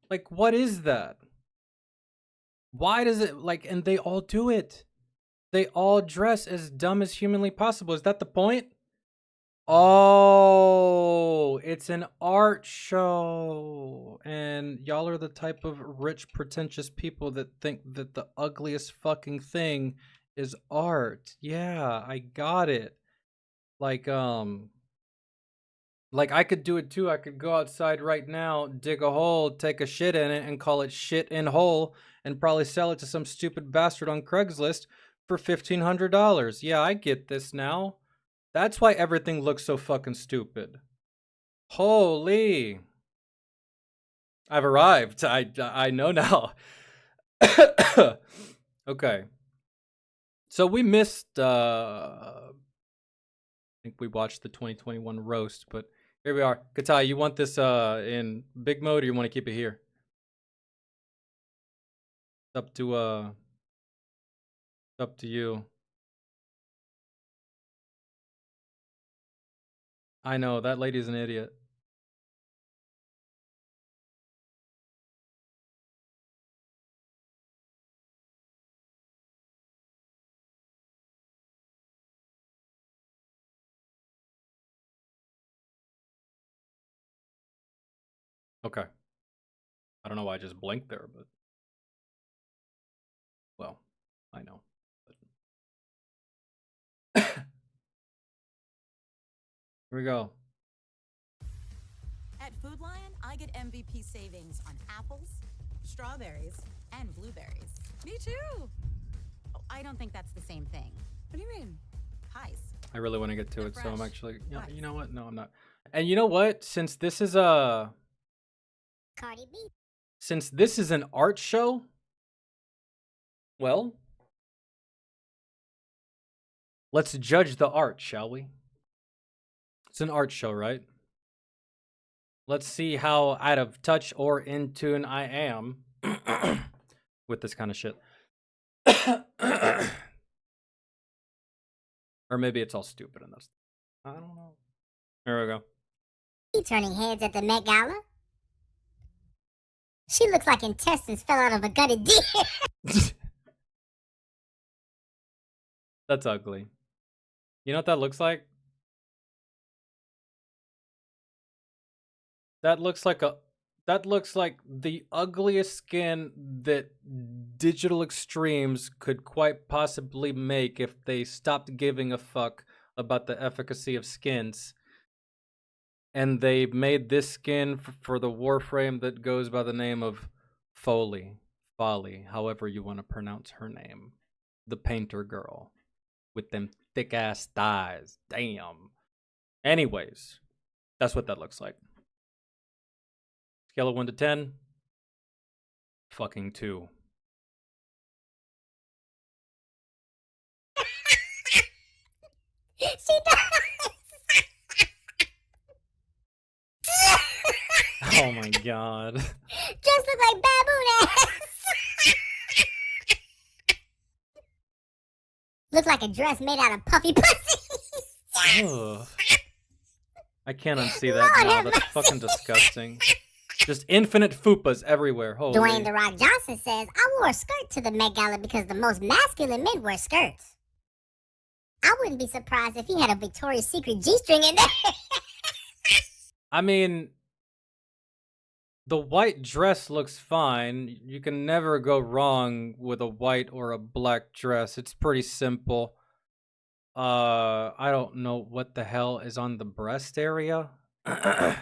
Like, what is that? Why does it, like, and they all do it. They all dress as dumb as humanly possible. Is that the point? Oh, it's an art show. And y'all are the type of rich, pretentious people that think that the ugliest fucking thing is art. Yeah, I got it. Like I could do it too. I could go outside right now, dig a hole, take a shit in it, and call it shit in hole, and probably sell it to some stupid bastard on Craigslist for $1,500. Yeah, I get this now. That's why everything looks so fucking stupid. Holy. I've arrived. I know now. Okay. So we missed, I think we watched the 2021 roast, but here we are. Katai, you want this in big mode or you want to keep it here? It's up to you. I know, that lady's an idiot. Okay. I don't know why I just blinked there, but well, I know. Here we go. At Food Lion, I get MVP savings on apples, strawberries, and blueberries. Me too. Oh, I don't think that's the same thing. What do you mean? Pies. I really want to get to it, so I'm fresh. actually, you know what? No, I'm not. And you know what? Since this is a Cardi B. Since this is an art show, well, let's judge the art, shall we? It's an art show, right? Let's see how out of touch or in tune I am with this kind of shit. Or maybe it's all stupid and that's, I don't know. Here we go. Turning heads at the Met Gala. She looks like intestines fell out of a gutted deer. That's ugly. You know what that looks like? That looks like the ugliest skin that Digital Extremes could quite possibly make if they stopped giving a fuck about the efficacy of skins. And they made this skin for the Warframe that goes by the name of Folly, however you want to pronounce her name. The painter girl with them thick ass thighs. Damn. Anyways, that's what that looks like. Scale of 1 to 10. Fucking 2. She does. Oh my god. Just look like baboon ass. Look like a dress made out of puffy pussy. Ugh. I can't unsee that now. That's fucking disgusting. Just infinite fupas everywhere. Holy. Dwayne The Rock Johnson says, I wore a skirt to the Met Gala because the most masculine men wear skirts. I wouldn't be surprised if he had a Victoria's Secret G-string in there. I mean, The white dress looks fine. You can never go wrong with a white or a black dress. It's pretty simple. I don't know what the hell is on the breast area. I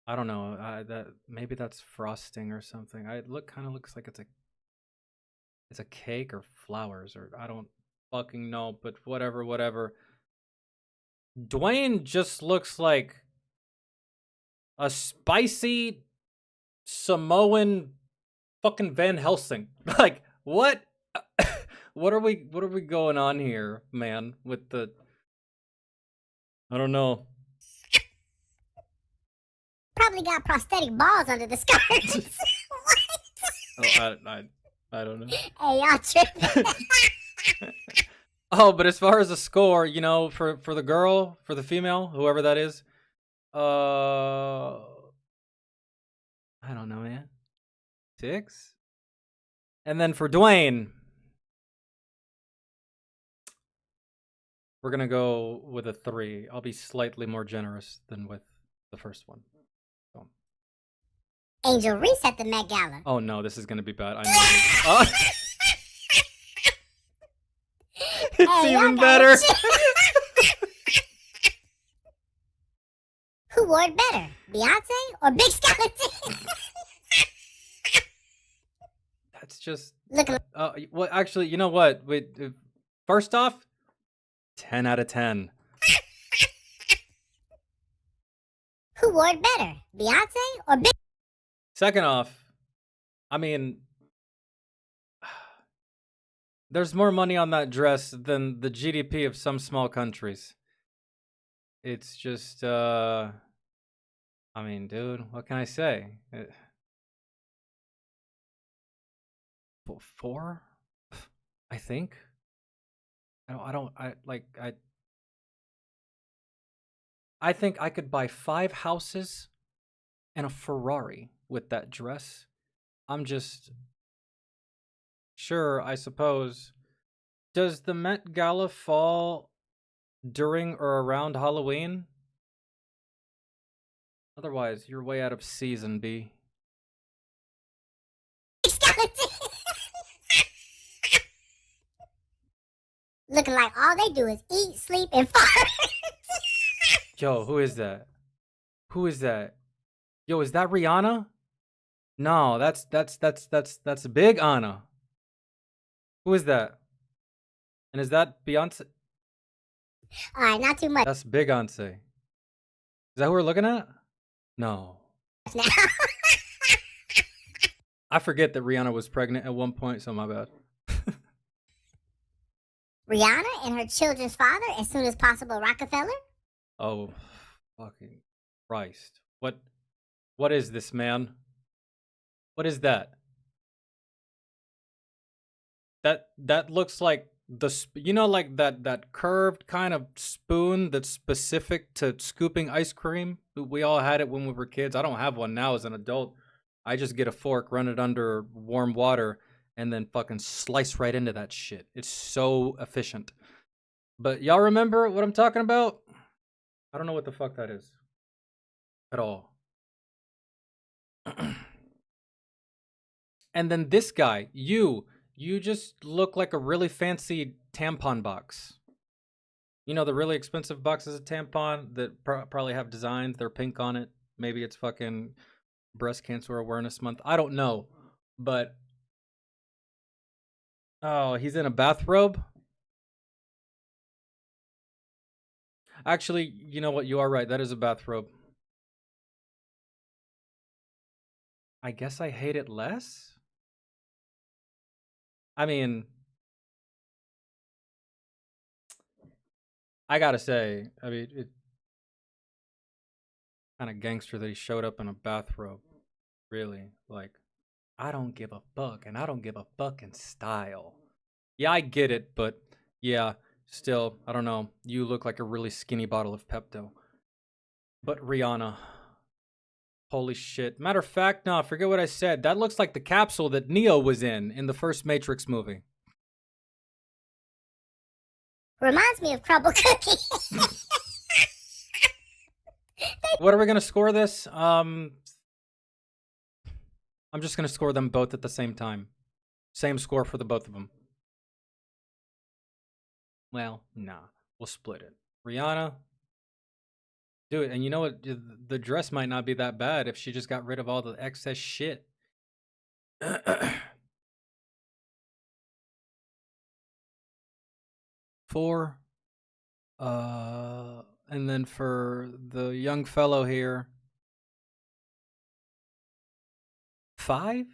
don't know. That maybe that's frosting or something. It kind of looks like it's a cake or flowers, or I don't fucking know, but whatever. Dwayne just looks like a spicy Samoan fucking Van Helsing. Like, what? What are we going on here, man, with the I don't know. Probably got prosthetic balls under the skirt. Oh, I don't know. Hey, y'all tripping. Oh, but as far as a score, you know, for the girl, for the female, whoever that is, I don't know, man. 6? And then for Dwayne, we're gonna go with a 3. I'll be slightly more generous than with the first one. So. Angel Reese at the Met Gala. Oh no, this is gonna be bad. I know this. Oh. It's even better. Who wore it better, Beyonce or Big Skeleton? That's just. Look. Well, actually, you know what? Wait. First off, 10 out of 10. Who wore it better, Beyonce or Big? Second off, I mean, there's more money on that dress than the GDP of some small countries. It's just, I mean, dude, what can I say? 4? I think. I think I could buy 5 houses and a Ferrari with that dress. I'm just sure, I suppose. Does the Met Gala fall during or around Halloween? Otherwise, you're way out of season, B. Looking like all they do is eat, sleep, and fart. Yo, who is that? Who is that? Yo, is that Rihanna? No, that's Big Anna. Who is that? And is that Beyonce? All right, not too much. That's Big Beyonce. Is that who we're looking at? No. I forget that Rihanna was pregnant at one point, so my bad. Rihanna and her children's father, as soon as possible, Rockefeller. Oh, fucking Christ! What is this, man? What is that? That looks like like that curved kind of spoon that's specific to scooping ice cream. We all had it when we were kids. I don't have one now as an adult. I just get a fork, run it under warm water, and then fucking slice right into that shit. It's so efficient. But y'all remember what I'm talking about? I don't know what the fuck that is at all. And then this guy, you just look like a really fancy tampon box. You know, the really expensive boxes of tampon that probably have designs. They're pink on it. Maybe it's fucking Breast Cancer Awareness Month. I don't know. But, oh, he's in a bathrobe? Actually, you know what? You are right. That is a bathrobe. I guess I hate it less? I mean, I gotta say, it's kind of gangster that he showed up in a bathrobe. Really. Like, I don't give a fuck, and I don't give a fucking style. Yeah, I get it, but yeah, still, I don't know. You look like a really skinny bottle of Pepto. But Rihanna. Holy shit. Matter of fact, no, forget what I said. That looks like the capsule that Neo was in the first Matrix movie. Reminds me of Crumble Cookie. What are we going to score this? I'm just gonna score them both at the same time. Same score for the both of them. Well, nah. We'll split it. Rihanna. Do it. And you know what? The dress might not be that bad if she just got rid of all the excess shit. Four. And then for the young fellow here, 5?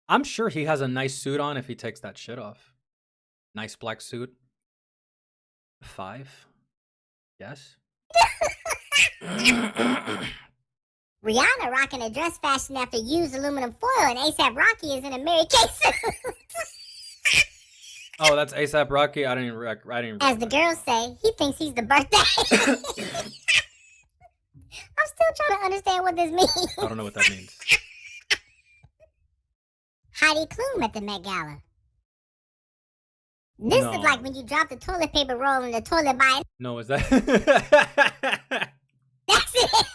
I'm sure he has a nice suit on if he takes that shit off. Nice black suit. 5? Yes. Rihanna rocking a dress fashioned after used aluminum foil, and ASAP Rocky is in a Mary Kay suit. Oh, that's ASAP Rocky. I didn't. As the girls say, he thinks he's the birthday. I'm still trying to understand what this means. I don't know what that means. Heidi Klum at the Met Gala. This is like when you drop the toilet paper roll in the toilet by. No, is that? That's it.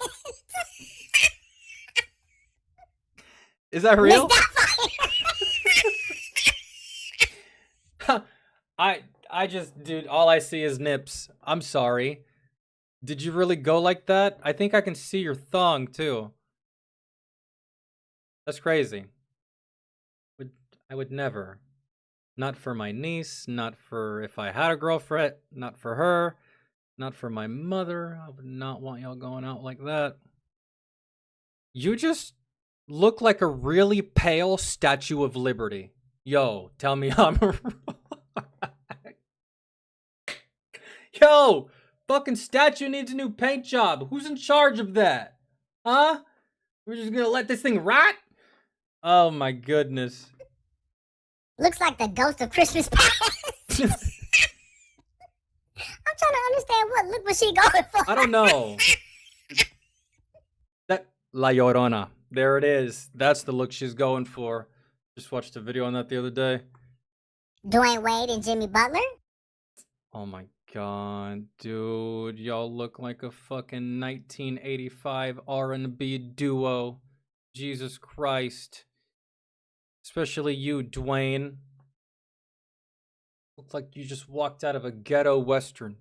Is that real? I just, dude, all I see is nips. I'm sorry. Did you really go like that? I think I can see your thong too. That's crazy. I would never. Not for my niece, not for if I had a girlfriend, not for her, not for my mother. I would not want y'all going out like that. You just look like a really pale Statue of Liberty. Yo, tell me I'm Yo, fucking statue needs a new paint job. Who's in charge of that? Huh? We're just gonna let this thing rot? Oh my goodness. Looks like the ghost of Christmas past. I'm trying to understand what look was she going for. I don't know. That La Llorona. There it is. That's the look she's going for. Just watched a video on that the other day. Dwayne Wade and Jimmy Butler? Oh my god, dude. Y'all look like a fucking 1985 R&B duo. Jesus Christ. Especially you, Dwayne. Looks like you just walked out of a ghetto western.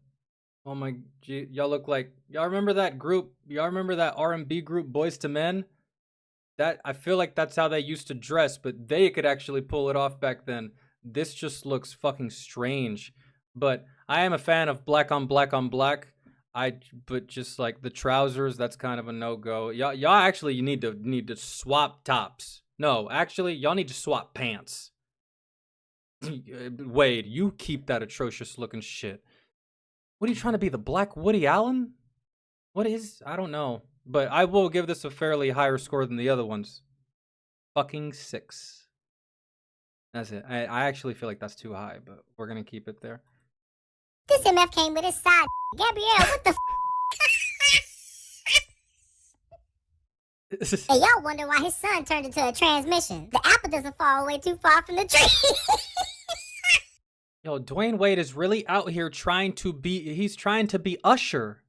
Oh my, y'all look like, y'all remember that group? Y'all remember that R&B group, Boys to Men? That, I feel like that's how they used to dress, but they could actually pull it off back then. This just looks fucking strange. But I am a fan of black on black on black. But just like the trousers, that's kind of a no-go. Y'all actually, you need to swap tops. No, actually, y'all need to swap pants. Wade, you keep that atrocious looking shit. What are you trying to be, the Black Woody Allen? What is? I don't know. But I will give this a fairly higher score than the other ones. Fucking 6. That's it. I actually feel like that's too high, but we're going to keep it there. This MF came with his side. Gabrielle, what the Hey, y'all wonder why his son turned into a transmission. The apple doesn't fall away too far from the tree. Yo, Dwayne Wade is really out here trying to be Usher.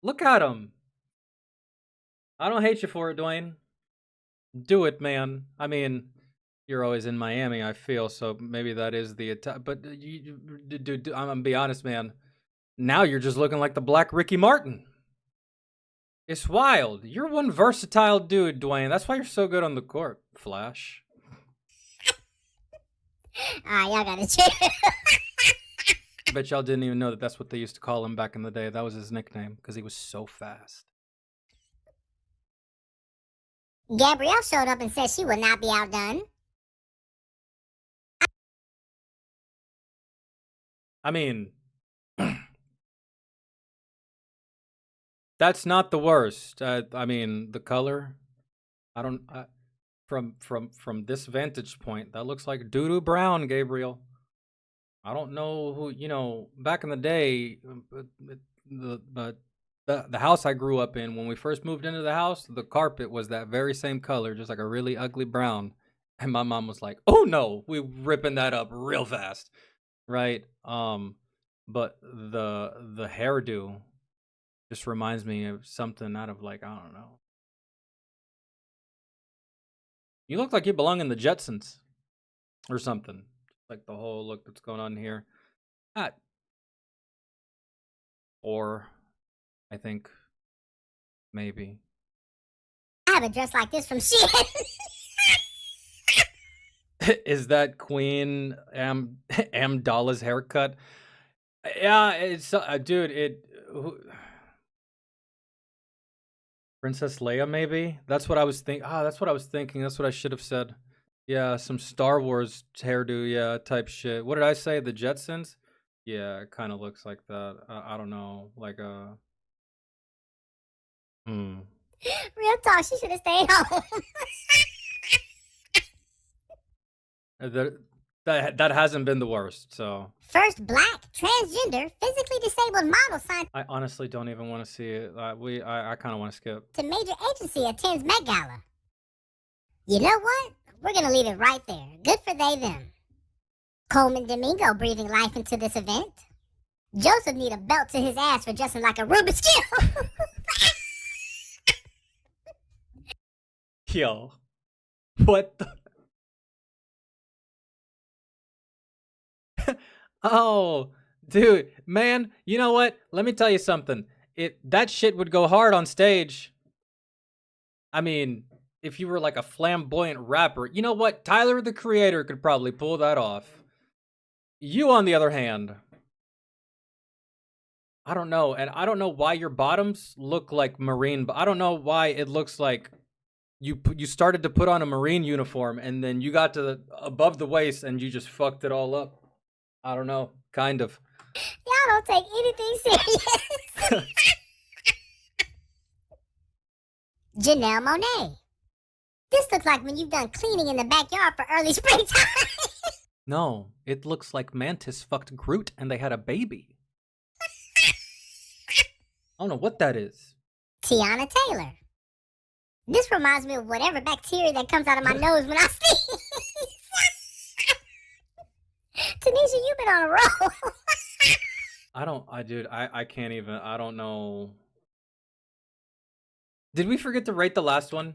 Look at him. I don't hate you for it, Dwayne. Do it, man. I mean, you're always in Miami, I feel, so maybe that is the attack. But, dude, I'm gonna be honest, man. Now you're just looking like the Black Ricky Martin. It's wild. You're one versatile dude, Dwayne. That's why you're so good on the court, Flash. Y'all gotta chill. I bet y'all didn't even know that that's what they used to call him back in the day. That was his nickname, because he was so fast. Gabrielle showed up and said she would not be outdone. I mean, that's not the worst. I mean, the color. I don't. From this vantage point, that looks like doo-doo brown, Gabriel. I don't know who. You know, back in the day, the house I grew up in, when we first moved into the house, the carpet was that very same color, just like a really ugly brown. And my mom was like, "Oh no, we're ripping that up real fast." Right? But the hairdo just reminds me of something out of, like, I don't know. You look like you belong in the Jetsons or something. Like the whole look that's going on here. Or I think maybe. I have a dress like this from Shein. Is that Queen Amdala's haircut? Yeah, it's dude. Princess Leia, maybe. That's what I was thinking. That's what I was thinking. That's what I should have said. Yeah, some Star Wars hairdo, yeah, type shit. What did I say? The Jetsons? Yeah, it kind of looks like that. I don't know, like Real talk, she should have stayed home. That hasn't been the worst. So First black, transgender, physically disabled model signed I honestly don't even want to see it. I kind of want to skip. to major agency attends Met Gala. You know what? We're gonna leave it right there. Good for they them. Coleman Domingo breathing life into this event. Joseph need a belt to his ass for dressing like a Rubik's Cube. Yo, what the? Oh, dude, man, you know what? Let me tell you something. That shit would go hard on stage. I mean, if you were like a flamboyant rapper, you know what? Tyler the Creator could probably pull that off. You, on the other hand, I don't know, and I don't know why your bottoms look like Marine, but I don't know why it looks like you started to put on a Marine uniform and then you got to above the waist and you just fucked it all up. I don't know, kind of. Y'all don't take anything serious. Janelle Monáe. This looks like when you've done cleaning in the backyard for early springtime. No, it looks like Mantis fucked Groot and they had a baby. I don't know what that is. Tiana Taylor. This reminds me of whatever bacteria that comes out of my nose when I sneeze. Tanisha, you've been on a roll. I can't even, I don't know. Did we forget to rate the last one?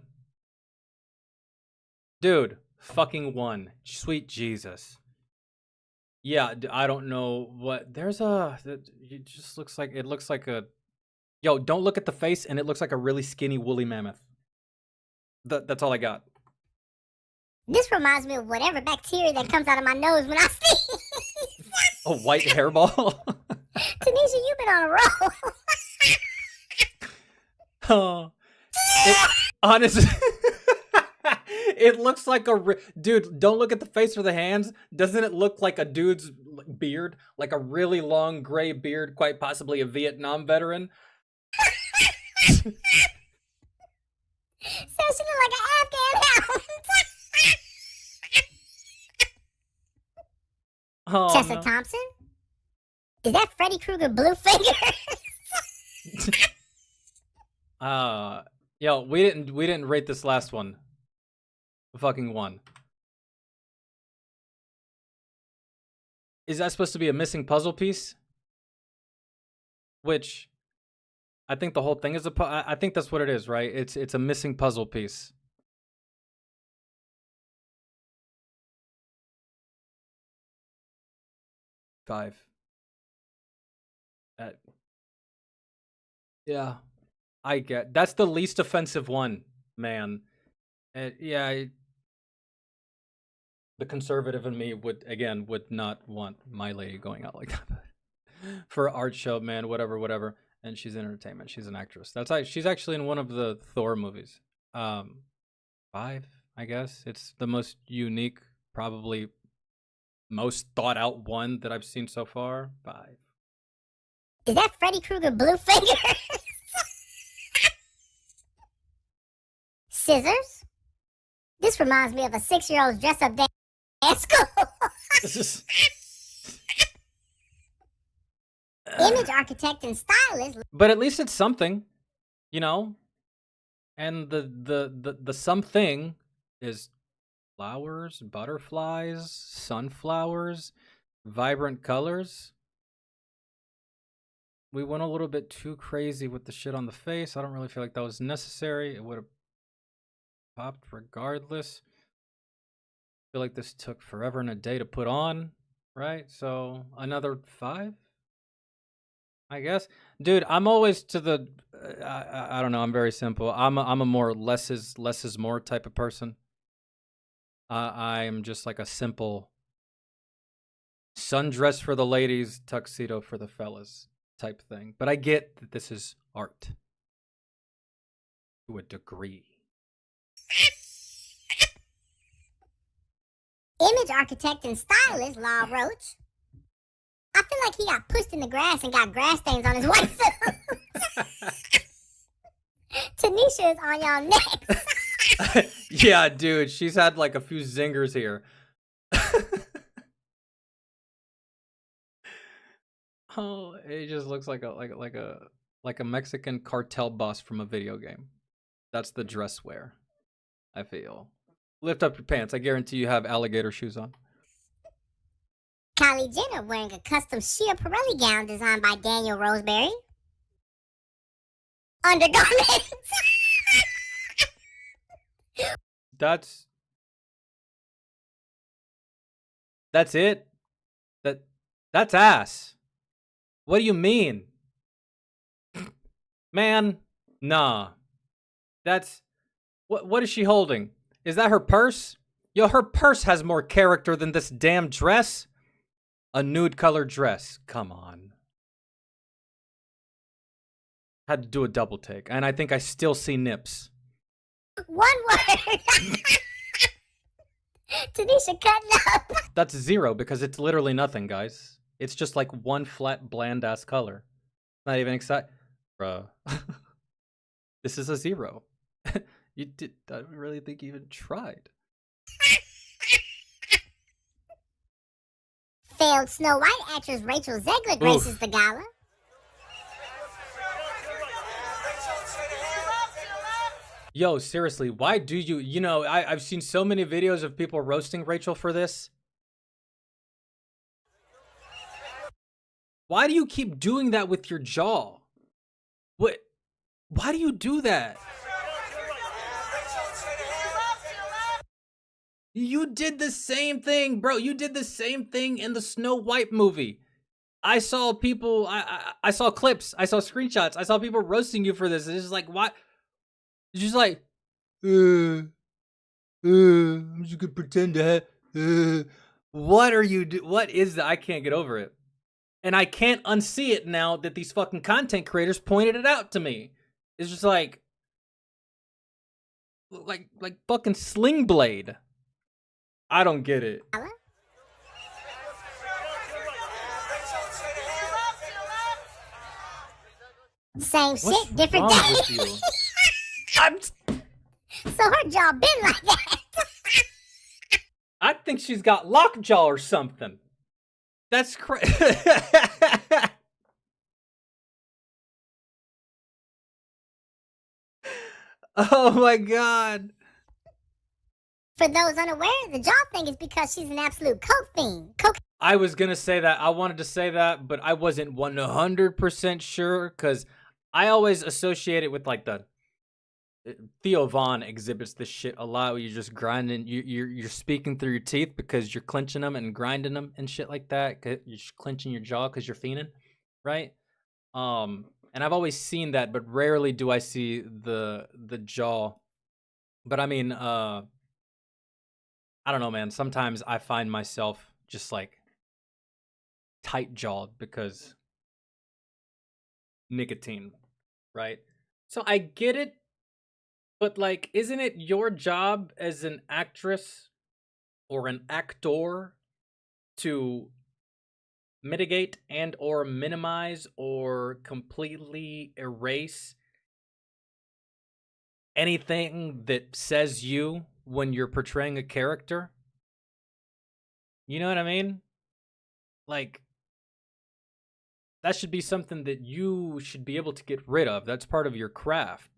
Dude, fucking one. Sweet Jesus. Yeah, I don't know what, it just looks like, it looks like a, yo, don't look at the face and it looks like a really skinny woolly mammoth. That's all I got. This reminds me of whatever bacteria that comes out of my nose when I sneeze. A white hairball? Tanisha, you've been on a roll. Oh, honestly, it looks like dude. Don't look at the face or the hands. Doesn't it look like a dude's beard, like a really long gray beard, quite possibly a Vietnam veteran? So she look like an Afghan hound. Oh, Tessa no. Thompson? Is that Freddy Krueger blue finger? Yo, we didn't rate this last one. Fucking one. Is that supposed to be a missing puzzle piece? Which I think the whole thing is I think that's what it is, right? It's a missing puzzle piece. Five. Yeah, I get that's the least offensive one, man. The conservative in me would not want my lady going out like that for an art show, man. Whatever. And she's in entertainment. She's an actress. She's actually in one of the Thor movies. 5, I guess. It's the most unique, probably most thought out one that I've seen so far. 5. Is that Freddy Krueger blue finger? Scissors? This reminds me of a 6-year-old's dress-up day at school. Image architect and stylist. But at least it's something, you know? And the something is flowers, butterflies, sunflowers, vibrant colors. We went a little bit too crazy with the shit on the face. I don't really feel like that was necessary. It would have popped regardless. feel like this took forever and a day to put on, right? So another 5, I guess. Dude, I'm always to the I don't know. I'm very simple. I'm a more less is more type of person. I am just like a simple sundress for the ladies, tuxedo for the fellas type thing. But I get that this is art to a degree. Image architect and stylist, Law Roach. I feel like he got pushed in the grass and got grass stains on his white suit. Tanisha is on y'all neck. Yeah, dude, she's had like a few zingers here. Oh, it just looks like a Mexican cartel boss from a video game. That's the dress wear, I feel. Lift up your pants. I guarantee you have alligator shoes on. Kylie Jenner wearing a custom Schiaparelli gown designed by Daniel Roseberry. Undergarments. That's it. That's ass. What do you mean? Man, nah. That's what is she holding? Is that her purse? Yo, her purse has more character than this damn dress. A nude colored dress. Come on. Had to do a double take, and I think I still see nips. One word. Tanisha cutting up. That's 0 because it's literally nothing, guys. It's just like one flat, bland ass color. Not even excited. Bruh. This is a 0. You did. I don't really think you even tried. Failed Snow White actress Rachel Zegler graces the gala. Yo, seriously, why do you... You know, I've seen so many videos of people roasting Rachel for this. Why do you keep doing that with your jaw? What? Why do you do that? You did the same thing, bro. You did the same thing in the Snow White movie. I saw people... I saw clips. I saw screenshots. I saw people roasting you for this. It's just like, what? It's just like, I'm just gonna pretend to have, what are you what is that? I can't get over it. And I can't unsee it now that these fucking content creators pointed it out to me. It's just like fucking Sling Blade. I don't get it. Same What's shit, different wrong day. with you? So her jaw been like that. I think she's got lockjaw or something. That's crazy. Oh my god. For those unaware, the jaw thing is because she's an absolute coke fiend. I was gonna say that. I wanted to say that, but I wasn't 100% sure because I always associate it with like the Theo Vaughn exhibits this shit a lot. Where you're just grinding, you're speaking through your teeth because you're clenching them and grinding them and shit like that. You're just clenching your jaw because you're fiending, right? And I've always seen that, but rarely do I see the jaw. But I mean, I don't know, man. Sometimes I find myself just like tight jawed because nicotine, right? So I get it, but like, isn't it your job as an actress or an actor to mitigate and or minimize or completely erase anything that says you when you're portraying a character? You know what I mean? Like, that should be something that you should be able to get rid of. That's part of your craft.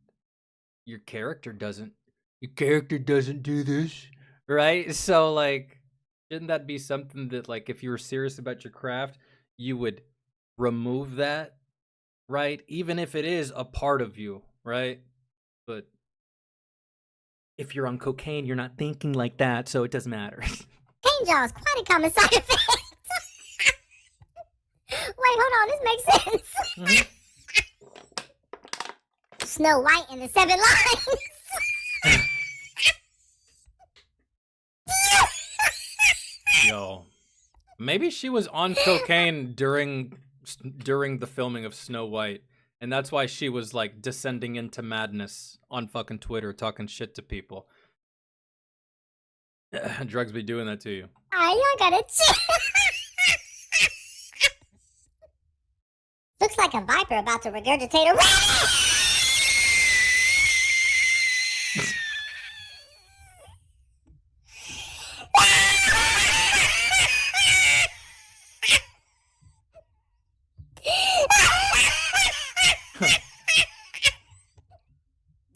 Your character doesn't. Your character doesn't do this, right? So, like, shouldn't that be something that, like, if you were serious about your craft, you would remove that, right? Even if it is a part of you, right? But if you're on cocaine, you're not thinking like that, so it doesn't matter. Cane jaw is quite a common side effect. Wait, hold on, this makes sense. Snow White and the Seven Lions. Yo, maybe she was on cocaine during the filming of Snow White, and that's why she was like descending into madness on fucking Twitter, talking shit to people. Drugs be doing that to you. Y'all gotta chill. Looks like a viper about to regurgitate a rabbit.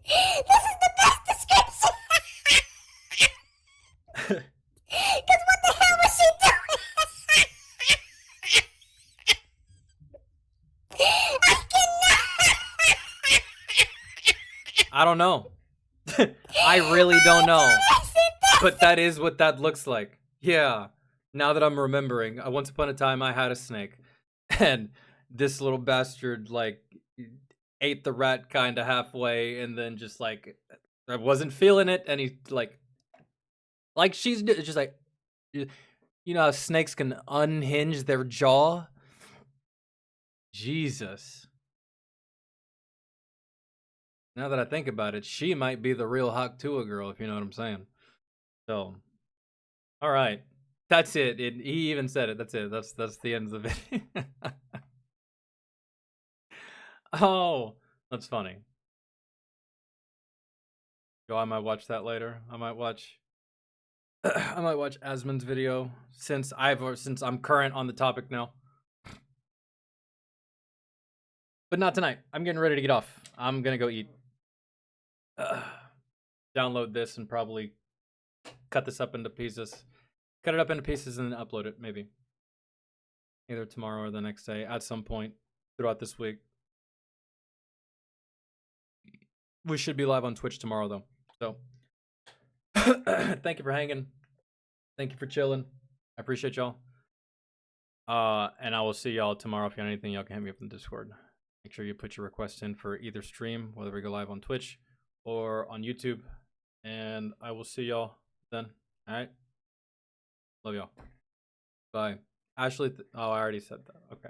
This is the best description. Because what the hell was she doing? I don't know. I really don't know. But that is what that looks like. Yeah. Now that I'm remembering, once upon a time I had a snake, and this little bastard like ate the rat kind of halfway, and then just like I wasn't feeling it, and he like she's just like, you know how snakes can unhinge their jaw. Jesus. Now that I think about it, she might be the real Haktua girl, if you know what I'm saying. So, all right, that's it. He even said it. That's it. That's the end of the video. Oh, that's funny. Yo, I might watch that later. I might watch Asmon's video since I'm current on the topic now. But not tonight. I'm getting ready to get off. I'm gonna go eat. Download this and probably cut this up into pieces. Cut it up into pieces and then upload it, maybe. Either tomorrow or the next day, at some point throughout this week. We should be live on Twitch tomorrow, though. So, thank you for hanging. Thank you for chilling. I appreciate y'all. And I will see y'all tomorrow. If you have anything, y'all can hit me up in the Discord. Make sure you put your request in for either stream, whether we go live on Twitch or on YouTube. And I will see y'all then. All right? Love y'all. Bye. Ashley, oh, I already said that. Okay.